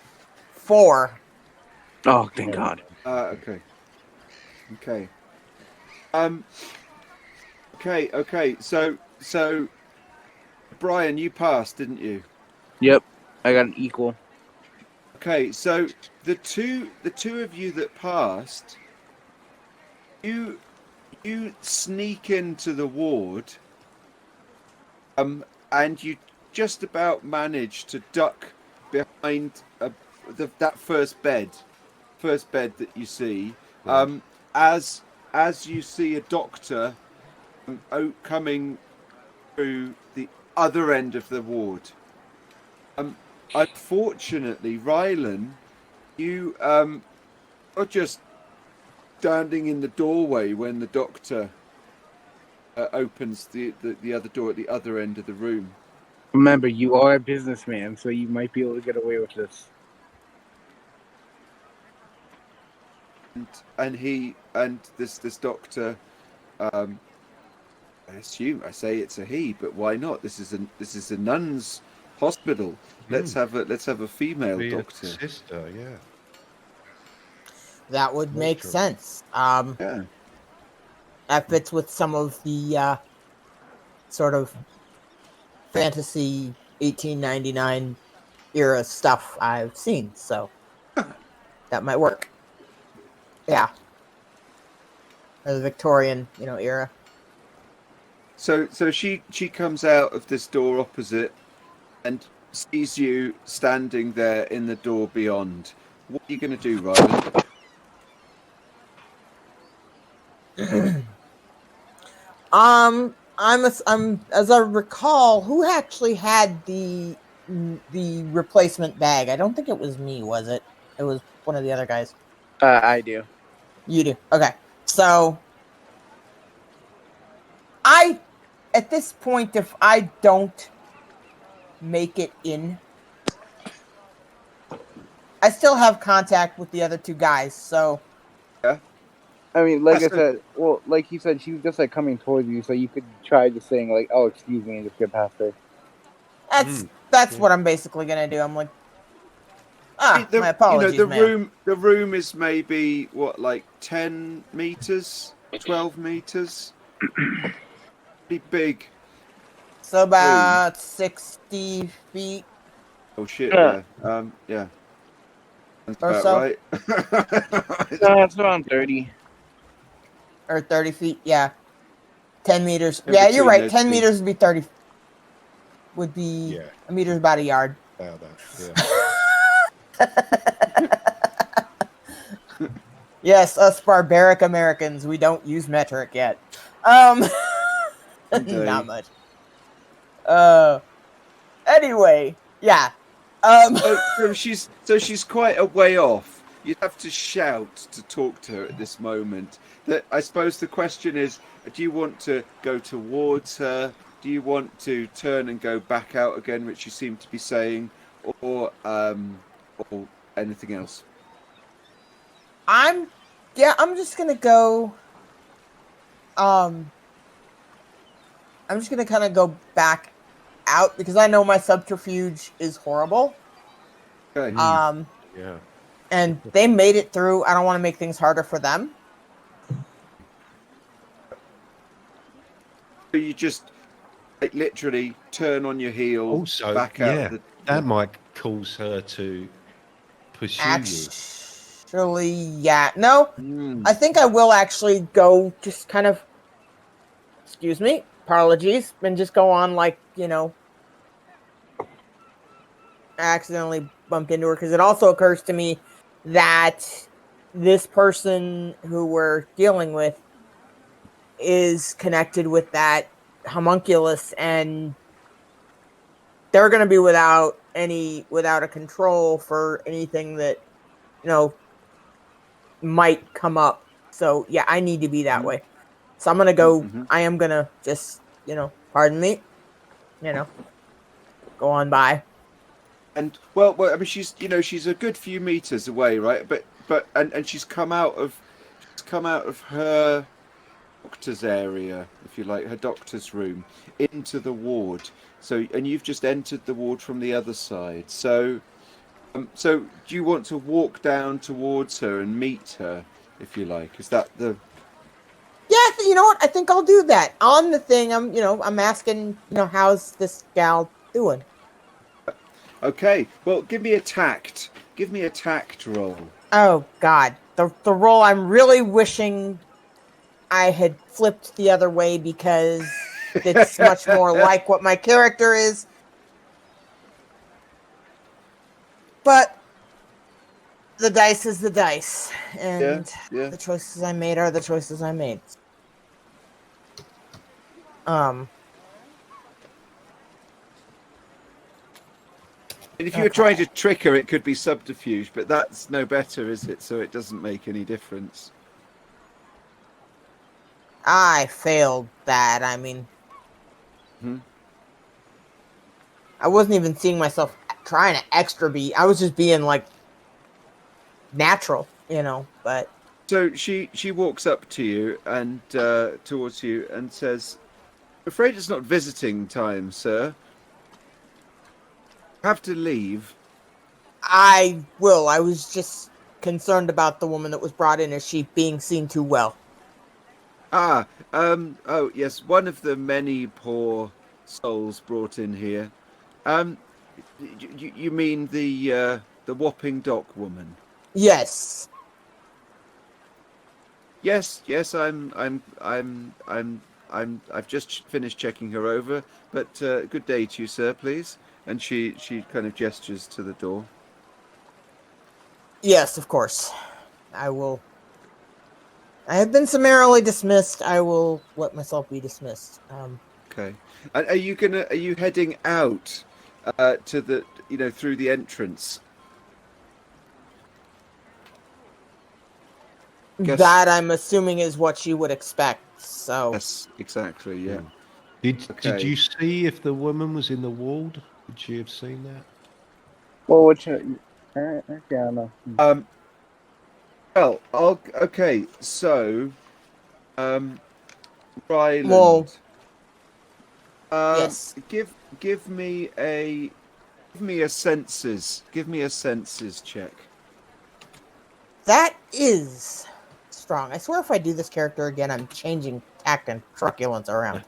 4. Oh, thank God. Okay. Okay. Okay. So Brian, you passed, didn't you? Yep, I got an equal. Okay, so the two of you that passed, you sneak into the ward, and you just about manage to duck behind that first bed that you see, Right. as you see a doctor coming through the other end of the ward. Unfortunately, Rylan, you are just standing in the doorway when the doctor opens the other door at the other end of the room. Remember, you are a businessman, so you might be able to get away with this. And this doctor, I say it's a he, but why not? This is a nun's hospital. Let's have a female Be a doctor. sister, yeah. That would make True. sense. Yeah. That fits with some of the sort of fantasy 1899 era stuff I've seen, so that might work. Yeah. Or the Victorian, era. So she comes out of this door opposite and sees you standing there in the door beyond. What are you going to do, Rylan? I'm as I recall, who actually had the replacement bag? I don't think it was me, was it? It was one of the other guys. I do. You do. Okay. So at this point, if I don't make it in, I still have contact with the other two guys, so Yeah. I mean, like I So- said, well, like you said, she was just like coming towards you, so you could try just saying like, "Oh, excuse me," and just get past her. that's what I'm basically gonna do. I'm like, my apologies, ma'am. the room is maybe what, like 10 meters, 12 meters, pretty big. So about 60 feet Oh shit! Yeah. Yeah, that's or about so, right. No, it's around 30. or 30 feet. Yeah, 10 meters. In Yeah, you're between right. those 10 two. meters would be 30. Would be Yeah. a meter's about a yard. About that, yeah. Yes, us barbaric Americans, we don't use metric yet. Indeed. Not much. Anyway, yeah. So she's quite a way off. You'd have to shout to talk to her at this moment. That, I suppose the question is: do you want to go towards her? Do you want to turn and go back out again, which you seem to be saying, or anything else? I'm just gonna go. I'm just gonna kind of go back out because I know my subterfuge is horrible. Okay. Yeah. And they made it through. I don't want to make things harder for them. So you just like, literally turn on your heel, Also, back out. that might cause her to pursue you. Actually, yeah. No, Mm. I think I will actually go just kind of, excuse me, apologies, and just go on like, accidentally bumped into her, because it also occurs to me that this person who we're dealing with is connected with that homunculus, and they're going to be without a control for anything that might come up. So yeah, I need to be that way. So I'm gonna go. Mm-hmm. I am gonna just pardon me, go on by. And well, I mean, she's a good few meters away, right? But she's come out of her doctor's area, if you like, her doctor's room, into the ward. So, and you've just entered the ward from the other side. So, so do you want to walk down towards her and meet her, if you like? Is that the? Yeah, you know what? I think I'll do that. On the thing, I'm asking, how's this gal doing? Okay. Well, give me a tact. Give me a tact roll. Oh God, the role I'm really wishing I had flipped the other way because it's much more like what my character is. But the dice is the dice, and Yeah. the choices I made are the choices I made. And if you were trying to trick her, it could be subterfuge, but that's no better, is it? So it doesn't make any difference. I failed that. I mean, I wasn't even seeing myself trying to extra be. I was just being like natural, but. So she walks up to you and towards you and says, "I'm afraid it's not visiting time, sir. Have to leave." I will. I was just concerned about the woman that was brought in. Is she being seen too well? Oh yes, one of the many poor souls brought in here. You mean the whopping dock woman? Yes. Yes, I've just finished checking her over, but good day to you, sir, please. And she kind of gestures to the door. Yes, of course. I will. I have been summarily dismissed. I will let myself be dismissed. Okay. And are you heading out to the through the entrance? Guess, that I'm assuming is what you would expect. So yes, exactly. Yeah. Did you see if the woman was in the ward? Would she have seen that? Well, which actually, I don't know. Well, okay. So, Ryland. Well, yes. Give me a senses. Give me a senses check. That is strong. I swear if I do this character again, I'm changing tact and truculence around.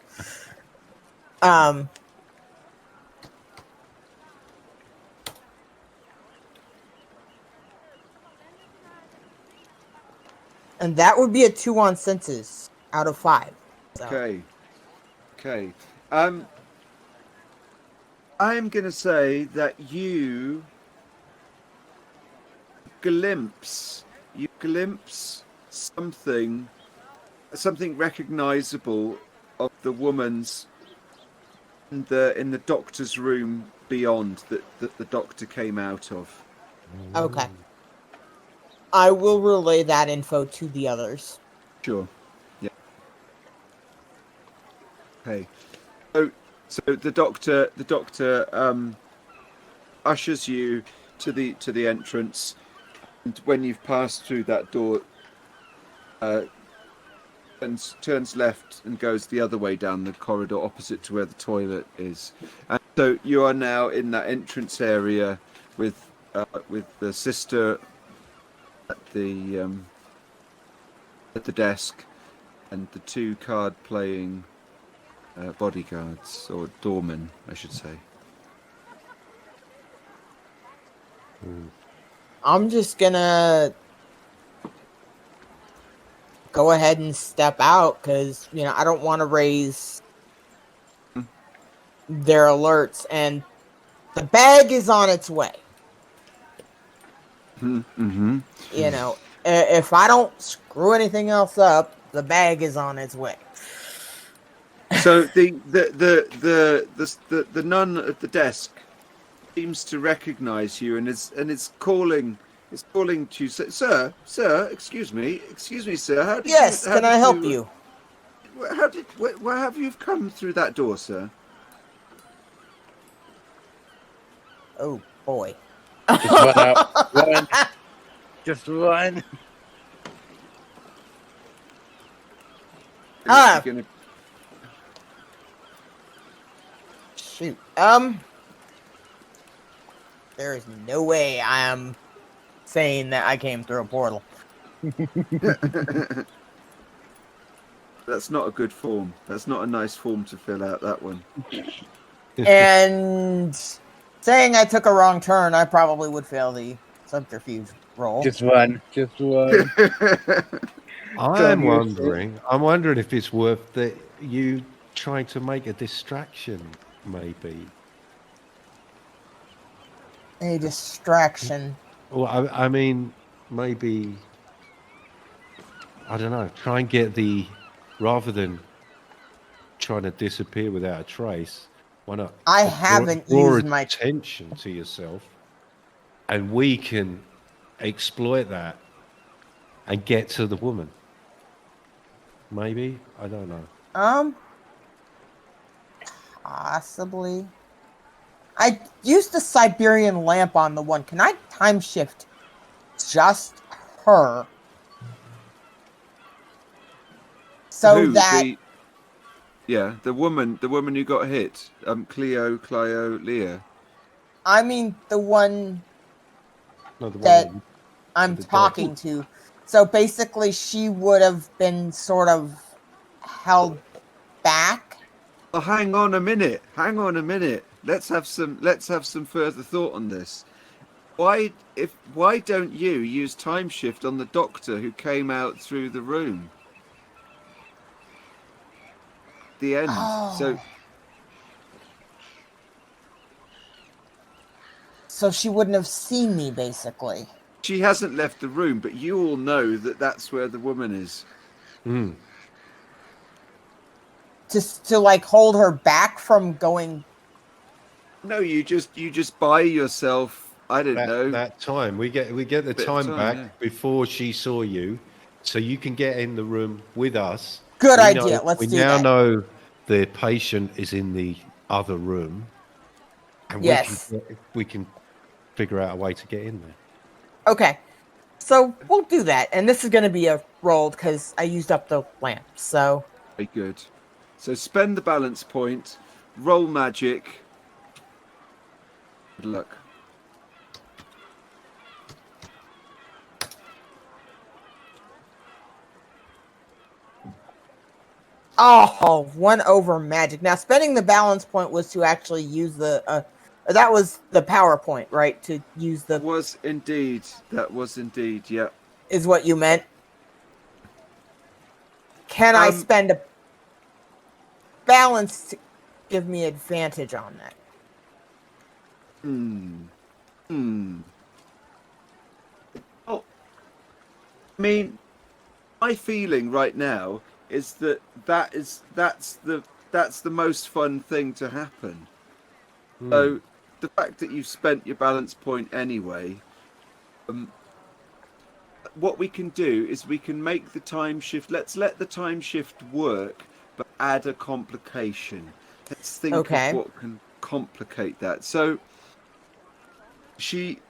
And that would be a 2 on senses out of 5. So. Okay. I'm gonna say that you glimpse something recognizable of the woman's in the doctor's room beyond that the doctor came out of. Okay. I will relay that info to the others. Sure. Yeah. Okay. So the doctor ushers you to the entrance, and when you've passed through that door, turns left and goes the other way down the corridor opposite to where the toilet is. And so you are now in that entrance area with the sister at the desk and the 2 card playing bodyguards, or doormen, I should say. I'm just gonna go ahead and step out because I don't want to raise their alerts, and the bag is on its way. Mm-hmm. If I don't screw anything else up, the bag is on its way. So the nun at the desk seems to recognize you and is calling to you, sir, excuse me, sir. How did yes, you, can I help you? Where have you come through that door, sir? Oh boy. Just run out. Run. Just run. Gonna... Shoot. There is no way I am saying that I came through a portal. That's not a good form. That's not a nice form to fill out, that one. And saying I took a wrong turn, I probably would fail the subterfuge roll. Just one. I'm wondering if it's worth you trying to make a distraction, maybe. A distraction. Well, I mean, maybe, I don't know, try and get rather than trying to disappear without a trace, why not? I haven't draw used my... attention to yourself, and we can exploit that and get to the woman. Maybe? I don't know. Possibly. I used the Siberian lamp on the one. Can I time shift just her? So Who? that... The woman who got hit. Clio, Leah. I mean, the one No, the one that that I'm the talking to. So basically, she would have been sort of held back. Oh, hang on a minute. Let's have some further thought on this. Why don't you use time shift on the doctor who came out through the room? The end. Oh. So she wouldn't have seen me, basically. She hasn't left the room, but you all know that that's where the woman is. To like hold her back from going. No, you just buy yourself. I don't know. That time we get the time back before she saw you, so you can get in the room with us. Good idea. Let's do that. We now know the patient is in the other room, and we can figure out a way to get in there. Okay, so we'll do that, and this is going to be a roll because I used up the lamp. So very good. So spend the balance point, roll magic. Good luck. Oh, 1 over magic. Now, spending the balance point was to actually use the... that was the PowerPoint, right? To use the... That was indeed, yeah. Is what you meant? Can I spend a balance to give me advantage on that? Oh, I mean, my feeling right now is that's the most fun thing to happen. So the fact that you've spent your balance point anyway, what we can do is we can make the time shift. Let's let the time shift work, but add a complication. Let's think of what can complicate that. So she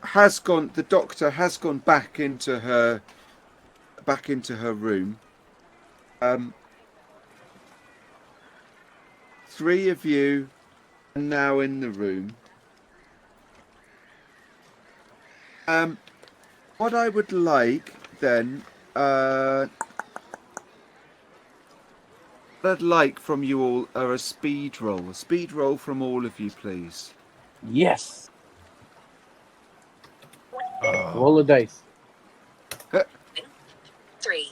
has gone. The doctor has gone back into her room. 3 of you are now in the room. What I would like then, what I'd like from you all are a speed roll. A speed roll from all of you, please. Yes. Roll the dice. 3.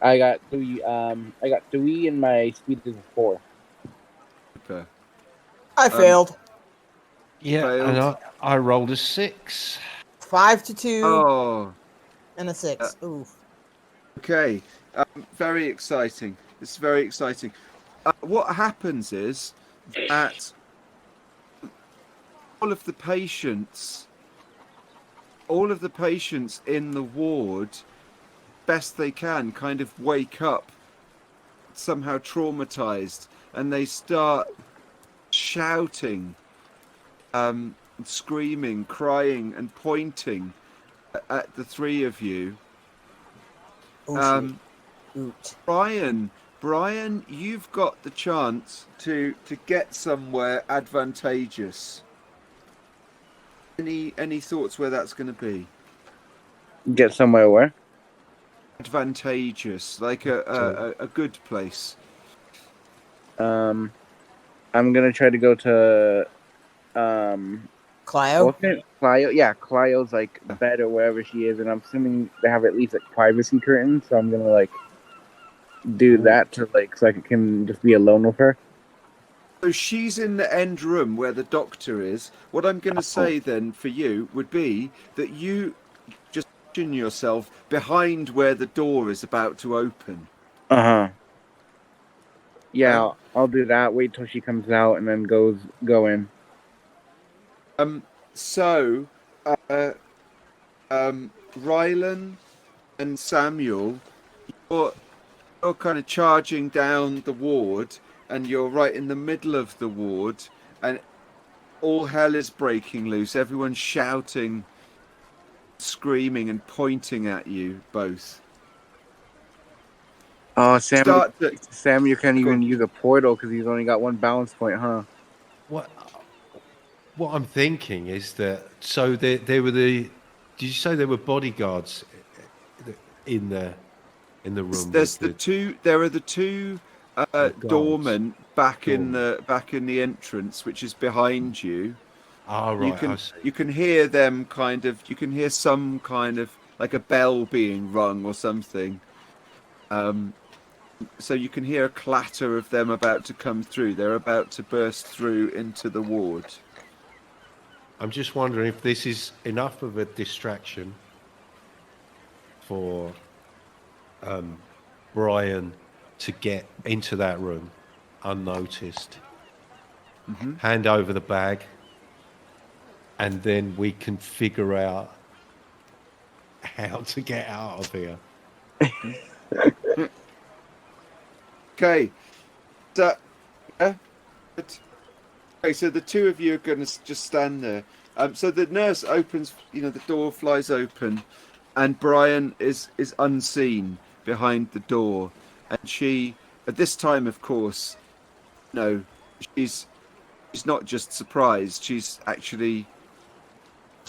I got 3. I got 3, and my speed is 4. Super. I failed. Yeah, Failed. and I rolled a 6. 5 to 2. Oh. And a 6. Ooh. Okay. Very exciting. It's very exciting. What happens is that all of the patients in the ward, best they can, kind of wake up somehow traumatized, and they start shouting, screaming, crying, and pointing at the 3 of you. Brian, you've got the chance to get somewhere advantageous. Any thoughts where that's going to be? Get somewhere where? advantageous, like a good place. I'm gonna try to go to Clio? what's it? Clio? Yeah, Clio's like bed or wherever she is, and I'm assuming they have at least like privacy curtains, so I'm gonna like do that to like so I can just be alone with her. So she's in the end room where the doctor is. What I'm going to say then for you would be that you just position yourself behind where the door is about to open. Uh-huh. Yeah, I'll do that. Wait till she comes out and then go in. So, Rylan and Samuel, you're kind of charging down the ward, and you're right in the middle of the ward, and all hell is breaking loose. Everyone's shouting, screaming, and pointing at you both. Oh, Sam, you can't Go even on. use a portal because he's only got one balance point, huh? What I'm thinking is that so there were the. Did you say there were bodyguards in the room? There's the two. There are the two doormen back in the entrance, which is behind you. Ah, right. I see. You can hear them kind of. You can hear some kind of like a bell being rung or something. So you can hear a clatter of them about to come through. They're about to burst through into the ward. I'm just wondering if this is enough of a distraction for Brian to get into that room unnoticed, hand over the bag, and then we can figure out how to get out of here. Okay. So, yeah. Okay, so the two of you are going to just stand there. So the nurse opens, the door flies open, and Brian is unseen behind the door. And she, at this time, of course, she's not just surprised; she's actually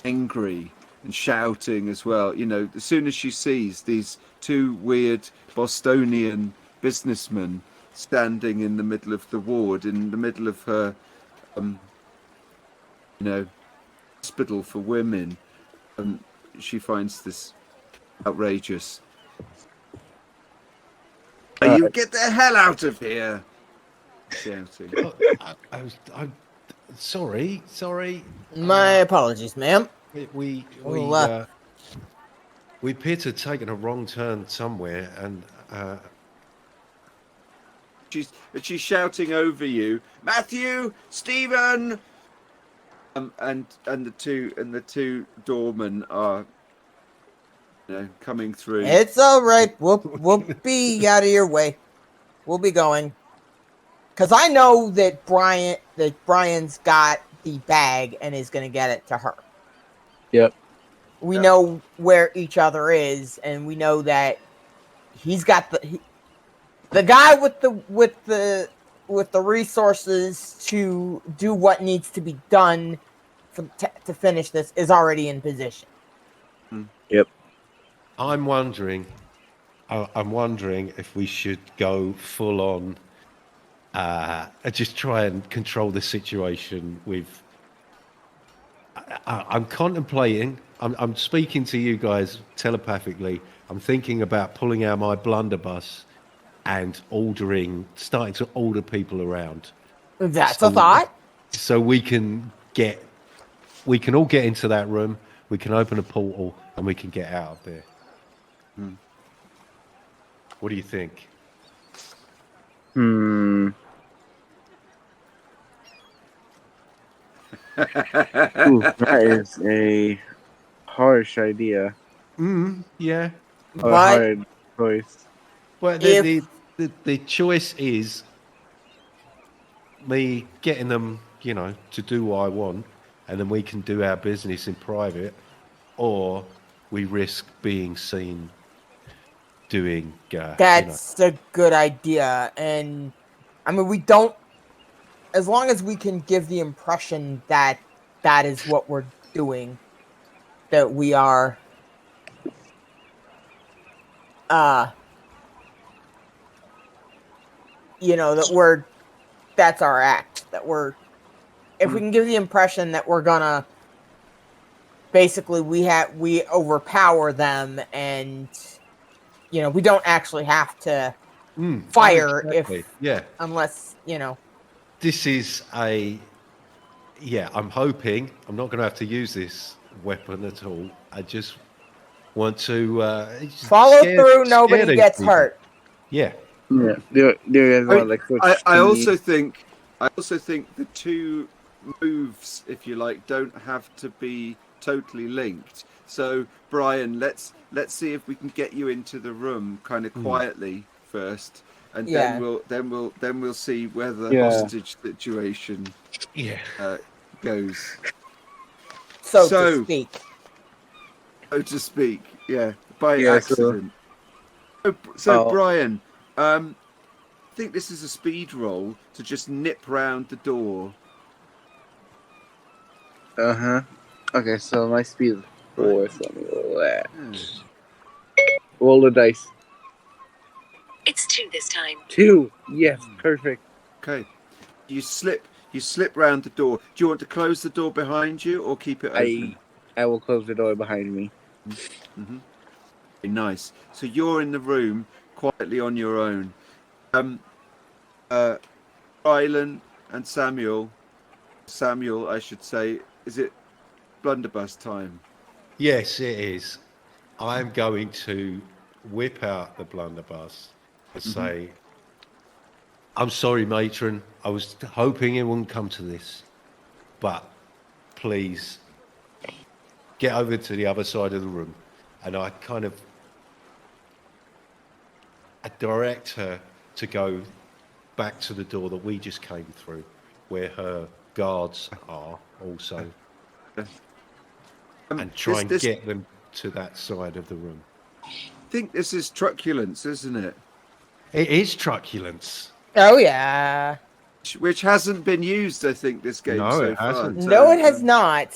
angry and shouting as well. As soon as she sees these two weird Bostonian businessmen standing in the middle of the ward, in the middle of her, hospital for women, she finds this outrageous. You get the hell out of here! Shouting. I'm sorry. My apologies, ma'am. We Well, appear to have taken a wrong turn somewhere, and She's shouting over you, Matthew, Stephen, and the two doormen are coming through. it's all right. We'll be out of your way. We'll be going. Because I know that Brian's got the bag and is going to get it to her. Yep. We know where each other is, and we know that he's got the guy with the resources to do what needs to be done to finish this is already in position. Yep. I'm wondering if we should go full on, just try and control the situation with. I'm contemplating. I'm speaking to you guys telepathically. I'm thinking about pulling out my blunderbuss and starting to order people around. That's a thought. So we can all get into that room. We can open a portal and we can get out of there. What do you think? Ooh, that is a harsh idea. Yeah. A hard choice. Well, the choice is me getting them, to do what I want, and then we can do our business in private, or we risk being seen doing. That's a good idea, and I mean, we don't. As long as we can give the impression that that is what we're doing, that we are that's our act. If we can give the impression that we're gonna, basically we overpower them, and we don't actually have to fire exactly. unless This is I'm hoping I'm not going to have to use this weapon at all. I just want to just follow through. scare Nobody these gets people. hurt. Yeah. Yeah, there is one like I also think the two moves, if you like, don't have to be totally linked. So Brian, let's see if we can get you into the room kind of quietly first, and Yeah. then we'll see where the hostage situation goes. So to speak. So to speak, yeah, by Yeah, accident. So Brian, I think this is a speed roll to just nip round the door. Okay, so my speed is 4, so let me roll that. Roll the dice. It's 2 this time. 2. Yes, perfect. Okay. You slip round the door. Do you want to close the door behind you or keep it open? I will close the door behind me. Mm-hmm. Okay, nice. So you're in the room quietly on your own. Rylan and Samuel, I should say, is it blunderbuss time? Yes, it is. I'm going to whip out the blunderbuss and say, I'm sorry, matron. I was hoping it wouldn't come to this. But please get over to the other side of the room. And I direct her to go back to the door that we just came through, where her guards are also. And try and get them to that side of the room. I think this is truculence, isn't it? It is truculence. Oh yeah. Which hasn't been used, I think, this game No, so it hasn't. far. No, it has not.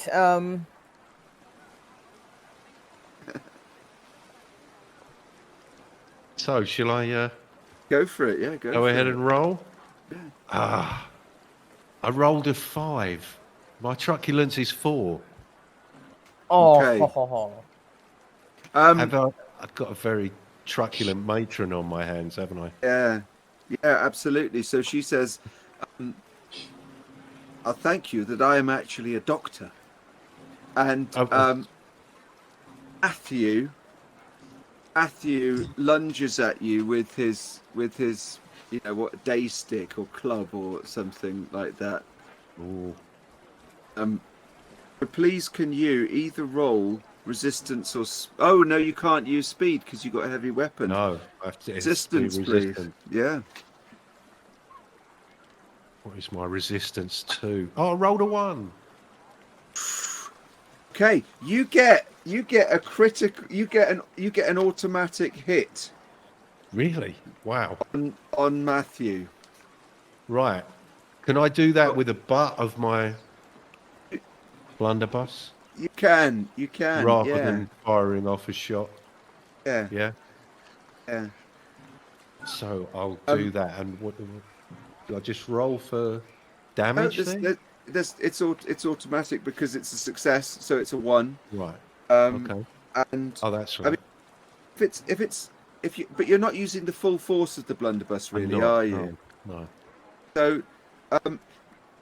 So, shall I go for it? Yeah, go ahead and roll? Yeah. I rolled a 5. My truculence is 4. Oh. Okay. I've got a very truculent matron on my hands, haven't I? Yeah, absolutely. So she says, I'll thank you that I am actually a doctor. And Matthew lunges at you with his day stick or club or something like that. Ooh. But please, can you either roll resistance or oh no, you can't use speed because you've got a heavy weapon. No, I have to resistance, please. Yeah. What is my resistance to? Oh, I rolled a 1. Okay, you get a critical. You get an automatic hit. Really? Wow. On Matthew. Right. Can I do that with the butt of my blunderbuss? You can. Rather than firing off a shot. Yeah. Yeah. Yeah. So I'll do that. And what do I just roll for damage? It's automatic because it's a success, so it's a 1. Right. Okay. And that's right. I mean, but you're not using the full force of the blunderbuss, really, are you? No. So,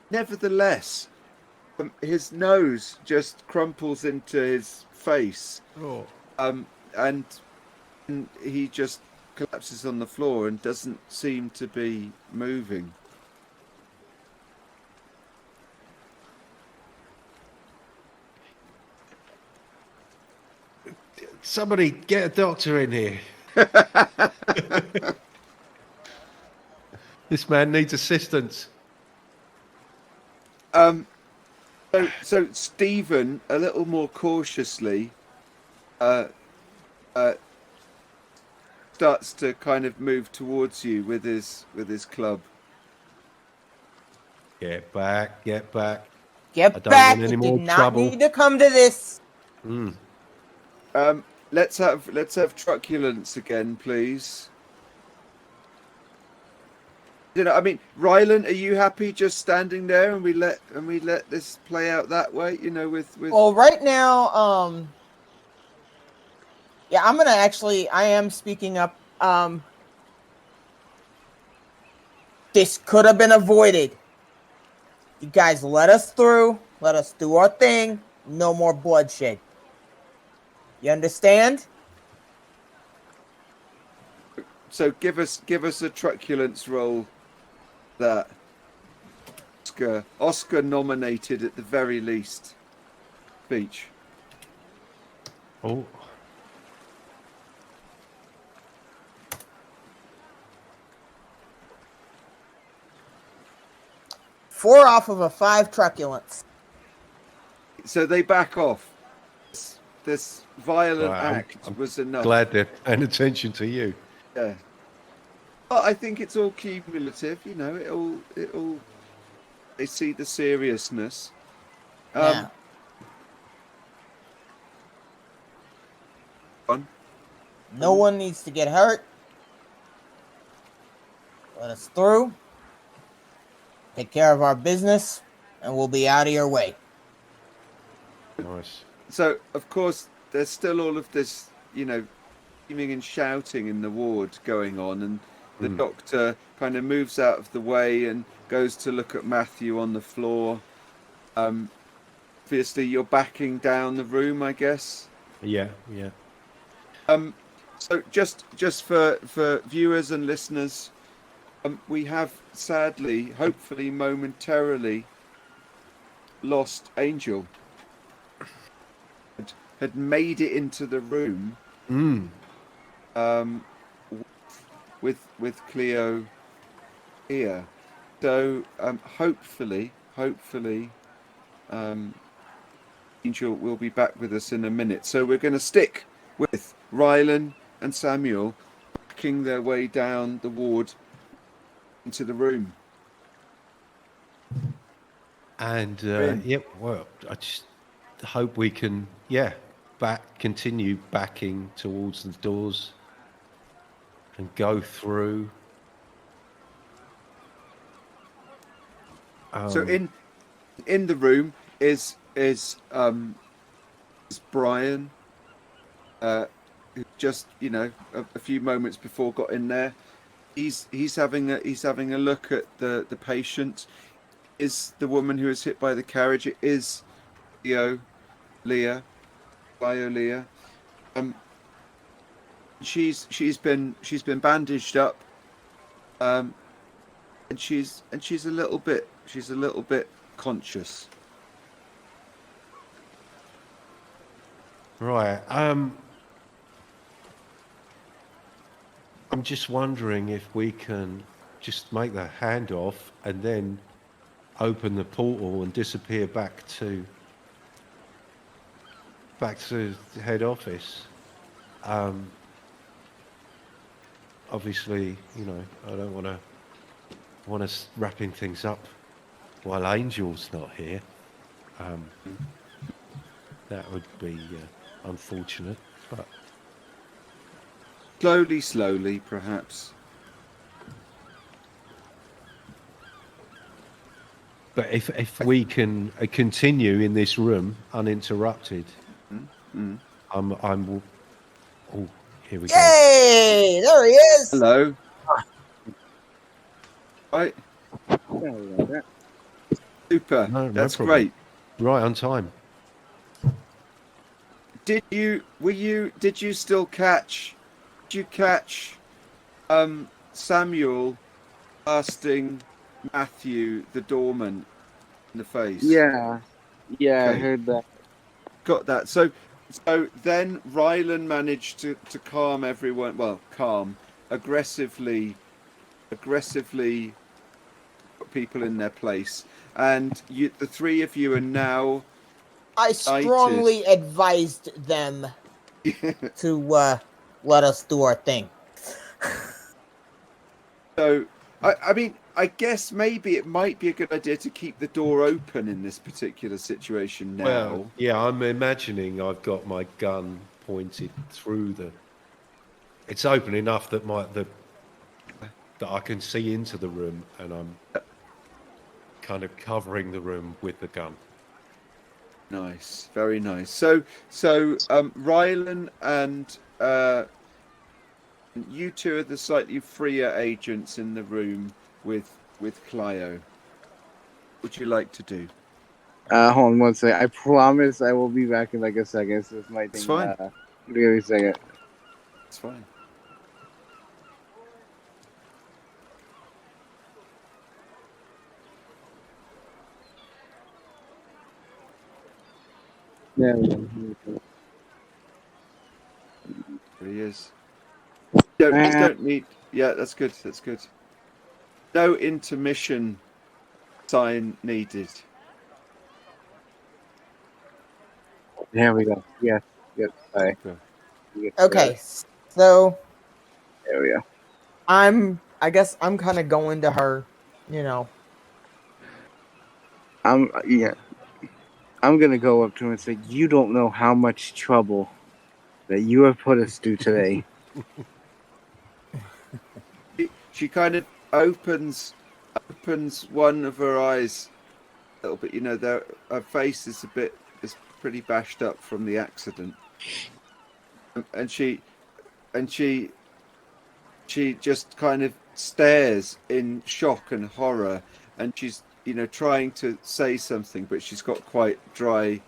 nevertheless, his nose just crumples into his face. Oh. And he just collapses on the floor and doesn't seem to be moving. Somebody get a doctor in here. This man needs assistance. So Stephen, a little more cautiously, starts to kind of move towards you with his club. Get back. Get back. Want any You more did not trouble. need to come to this. let's have truculence again, please. You know, I mean, Rylan, are you happy just standing there and we let this play out that way? You know, with Well, right now, yeah, I am speaking up. This could have been avoided. You guys let us through. Let us do our thing. No more bloodshed. You understand? So give us a truculence roll. That Oscar nominated at the very least. Speech. Oh, 4 off of a 5 truculence. So they back off. This violent Right, act I'm was enough. glad they're paying attention to you. Yeah. But I think it's all cumulative. You know, it all. They see the seriousness. Yeah. No one needs to get hurt. Let us through. Take care of our business, and we'll be out of your way. Nice. So, of course, there's still all of this, you know, screaming and shouting in the ward going on, and the doctor kind of moves out of the way and goes to look at Matthew on the floor. Obviously, you're backing down the room, I guess. Yeah. So just for viewers and listeners, we have sadly, hopefully momentarily, lost Angel. Had made it into the room with Cleo here. So hopefully Angel will be back with us in a minute. So we're going to stick with Rylan and Samuel backing their way down the ward into the room. And Brilliant. yep, well, I just hope we can, continue backing towards the doors and go through. So in the room is Brian, who just, you know, a few moments before got in there. He's having a look at the patient. Is the woman who was hit by the carriage? It is Leah. She's been bandaged up, and she's a little bit conscious. Right. I'm just wondering if we can just make the handoff and then open the portal and disappear back to the head office. Obviously, you know, I don't want us wrapping things up while Angel's not here. That would be unfortunate, but Slowly, perhaps. But if we can continue in this room uninterrupted, I'm. Oh, here we go. Yay! There he is. Hello. Right. Sorry about that. Super. No That's problem. great. Right on time. Did you still catch? Did you catch Samuel blasting Matthew the doorman in the face? Yeah, I Okay. heard that. Got that. So then Rylan managed to calm everyone. Well, aggressively put people in their place, and the three of you are now. I strongly advised them to let us do our thing. So, I mean, I guess maybe it might be a good idea to keep the door open in this particular situation now. Well, yeah, I'm imagining I've got my gun pointed through the. It's open enough that that I can see into the room, and I'm kind of covering the room with the gun. Nice, very nice. So Rylan and you two are the slightly freer agents in the room with Clio. What would you like to do? Hold on one second. I promise I will be back in like a second. So this might It's take fine. give me a second. It's fine. Yeah. There he is. Don't need. Yeah, that's good. That's good. No intermission sign needed. There we go. Yes. Yes. Sorry. Okay, so There we go. I guess I'm kind of going to her, you know. I'm gonna go up to him and say, "You don't know how much trouble that you have put us through today." She kind of opens one of her eyes a little bit. You know, her face is pretty bashed up from the accident, and she just kind of stares in shock and horror, and she's trying to say something, but she's got quite dry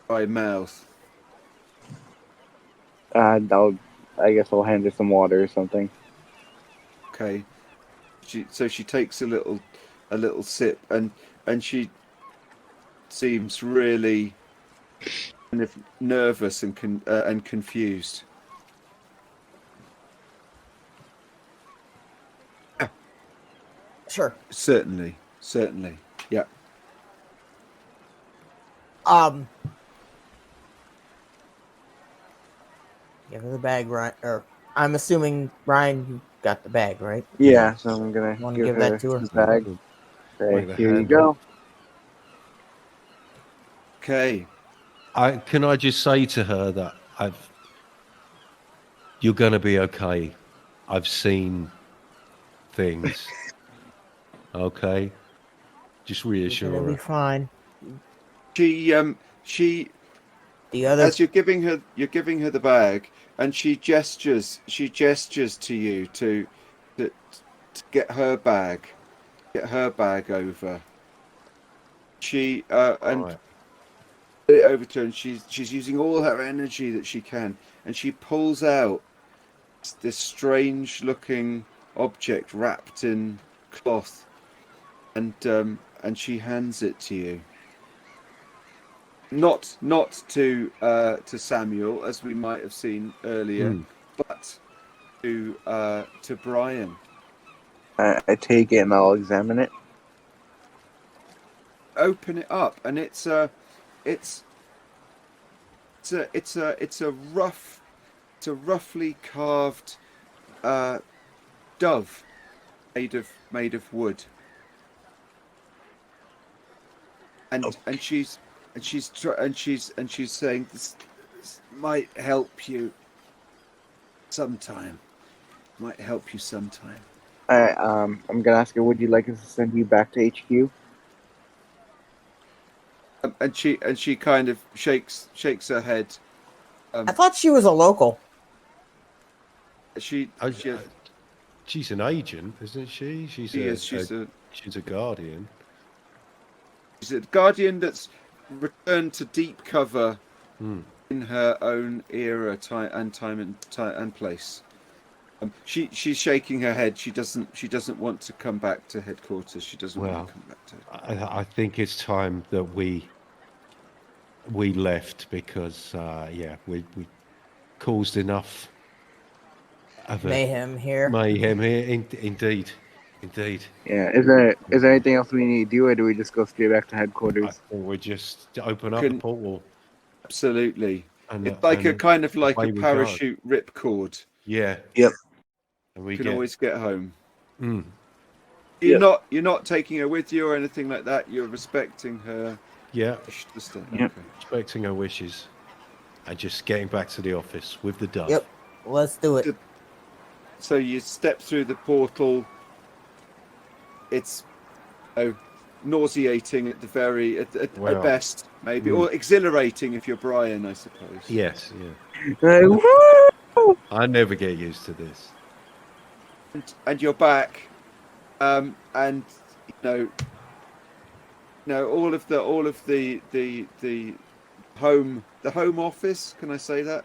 mouth. I guess I'll hand her some water or something. Okay. She takes a little sip, and she seems really kind of nervous and confused. Sure. Certainly. Yeah. Give her the bag, right? Or I'm assuming Ryan, you got the bag, right? Yeah, so I'm gonna Wanna give give her that to her? the bag. Like Say, the here you handle. go. Okay. Can I just say to her that you're going to be okay. I've seen things. Okay, just You're reassure gonna be her. fine. She The other as you're giving her the bag, and she gestures to you to get her bag over. She and Right. put it over to her, and she's using all her energy that she can, and she pulls out this strange looking object wrapped in cloth, and she hands it to you. Not to Samuel, as we might have seen earlier, but to Brian. I take it and I'll examine it. Open it up, and it's a roughly carved dove made of wood, and she's saying this might help you sometime. Alright, I'm gonna ask her, would you like us to send you back to HQ? And she kind of shakes her head. I thought she was a local. She's She's an agent, isn't she? She's a guardian. She's a guardian that's returned to deep cover in her own era, time and place. She's shaking her head. She doesn't want to come back to headquarters. She doesn't want to come back to. I think it's time that we left because we caused enough of Mayhem here. Mayhem here, indeed. Yeah. Is there anything else we need to do, or do we just go straight back to I headquarters? think we just open up the portal. Absolutely. And, It's like a kind of like away a we parachute ripcord. Yeah. Yep. And we You can always get home. Mm. You're not taking her with you or anything like that. You're respecting her. Yeah. Wish to stay. Yep. Okay. Respecting her wishes. and just getting back to the office with the dove. Yep. Let's do it. So you step through the portal. It's nauseating at the very at Well, best, maybe, or exhilarating if you're Brian, I suppose. Yes, yeah. Woo! I never get used to this. And you're back, and all of the home office. Can I say that?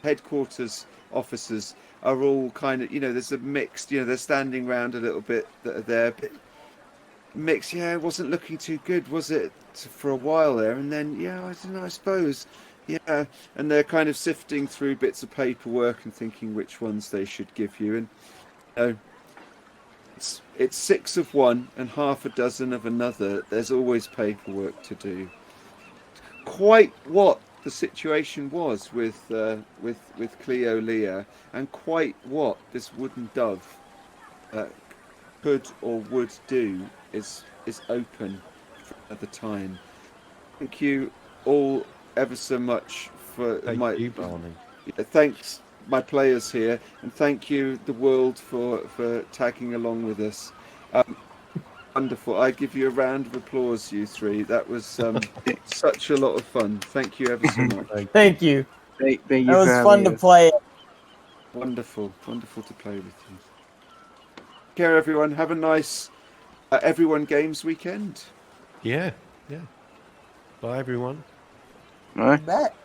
Headquarters officers are all kind of, there's a mixed, they're standing around a little bit that are there, but mixed. Yeah, it wasn't looking too good, was it, for a while there? And then, yeah, I don't know, I suppose. Yeah, and they're kind of sifting through bits of paperwork and thinking which ones they should give you. And it's 6 of one and half a dozen of another. There's always paperwork to do. Quite what the situation was with Cleo Leah, and quite what this wooden dove could or would do is open for another time. Thank you all ever so much for Thank you, Barney. thanks my players here, and thank you the world for tagging along with us. Wonderful. I give you a round of applause, you three. That was such a lot of fun. Thank you ever so much. Thank you. Thank you. That was for fun having to us. play. Wonderful to play with you. Take care, everyone. Have a nice Everyone Games weekend. Yeah, yeah. Bye, everyone. All right. Bet.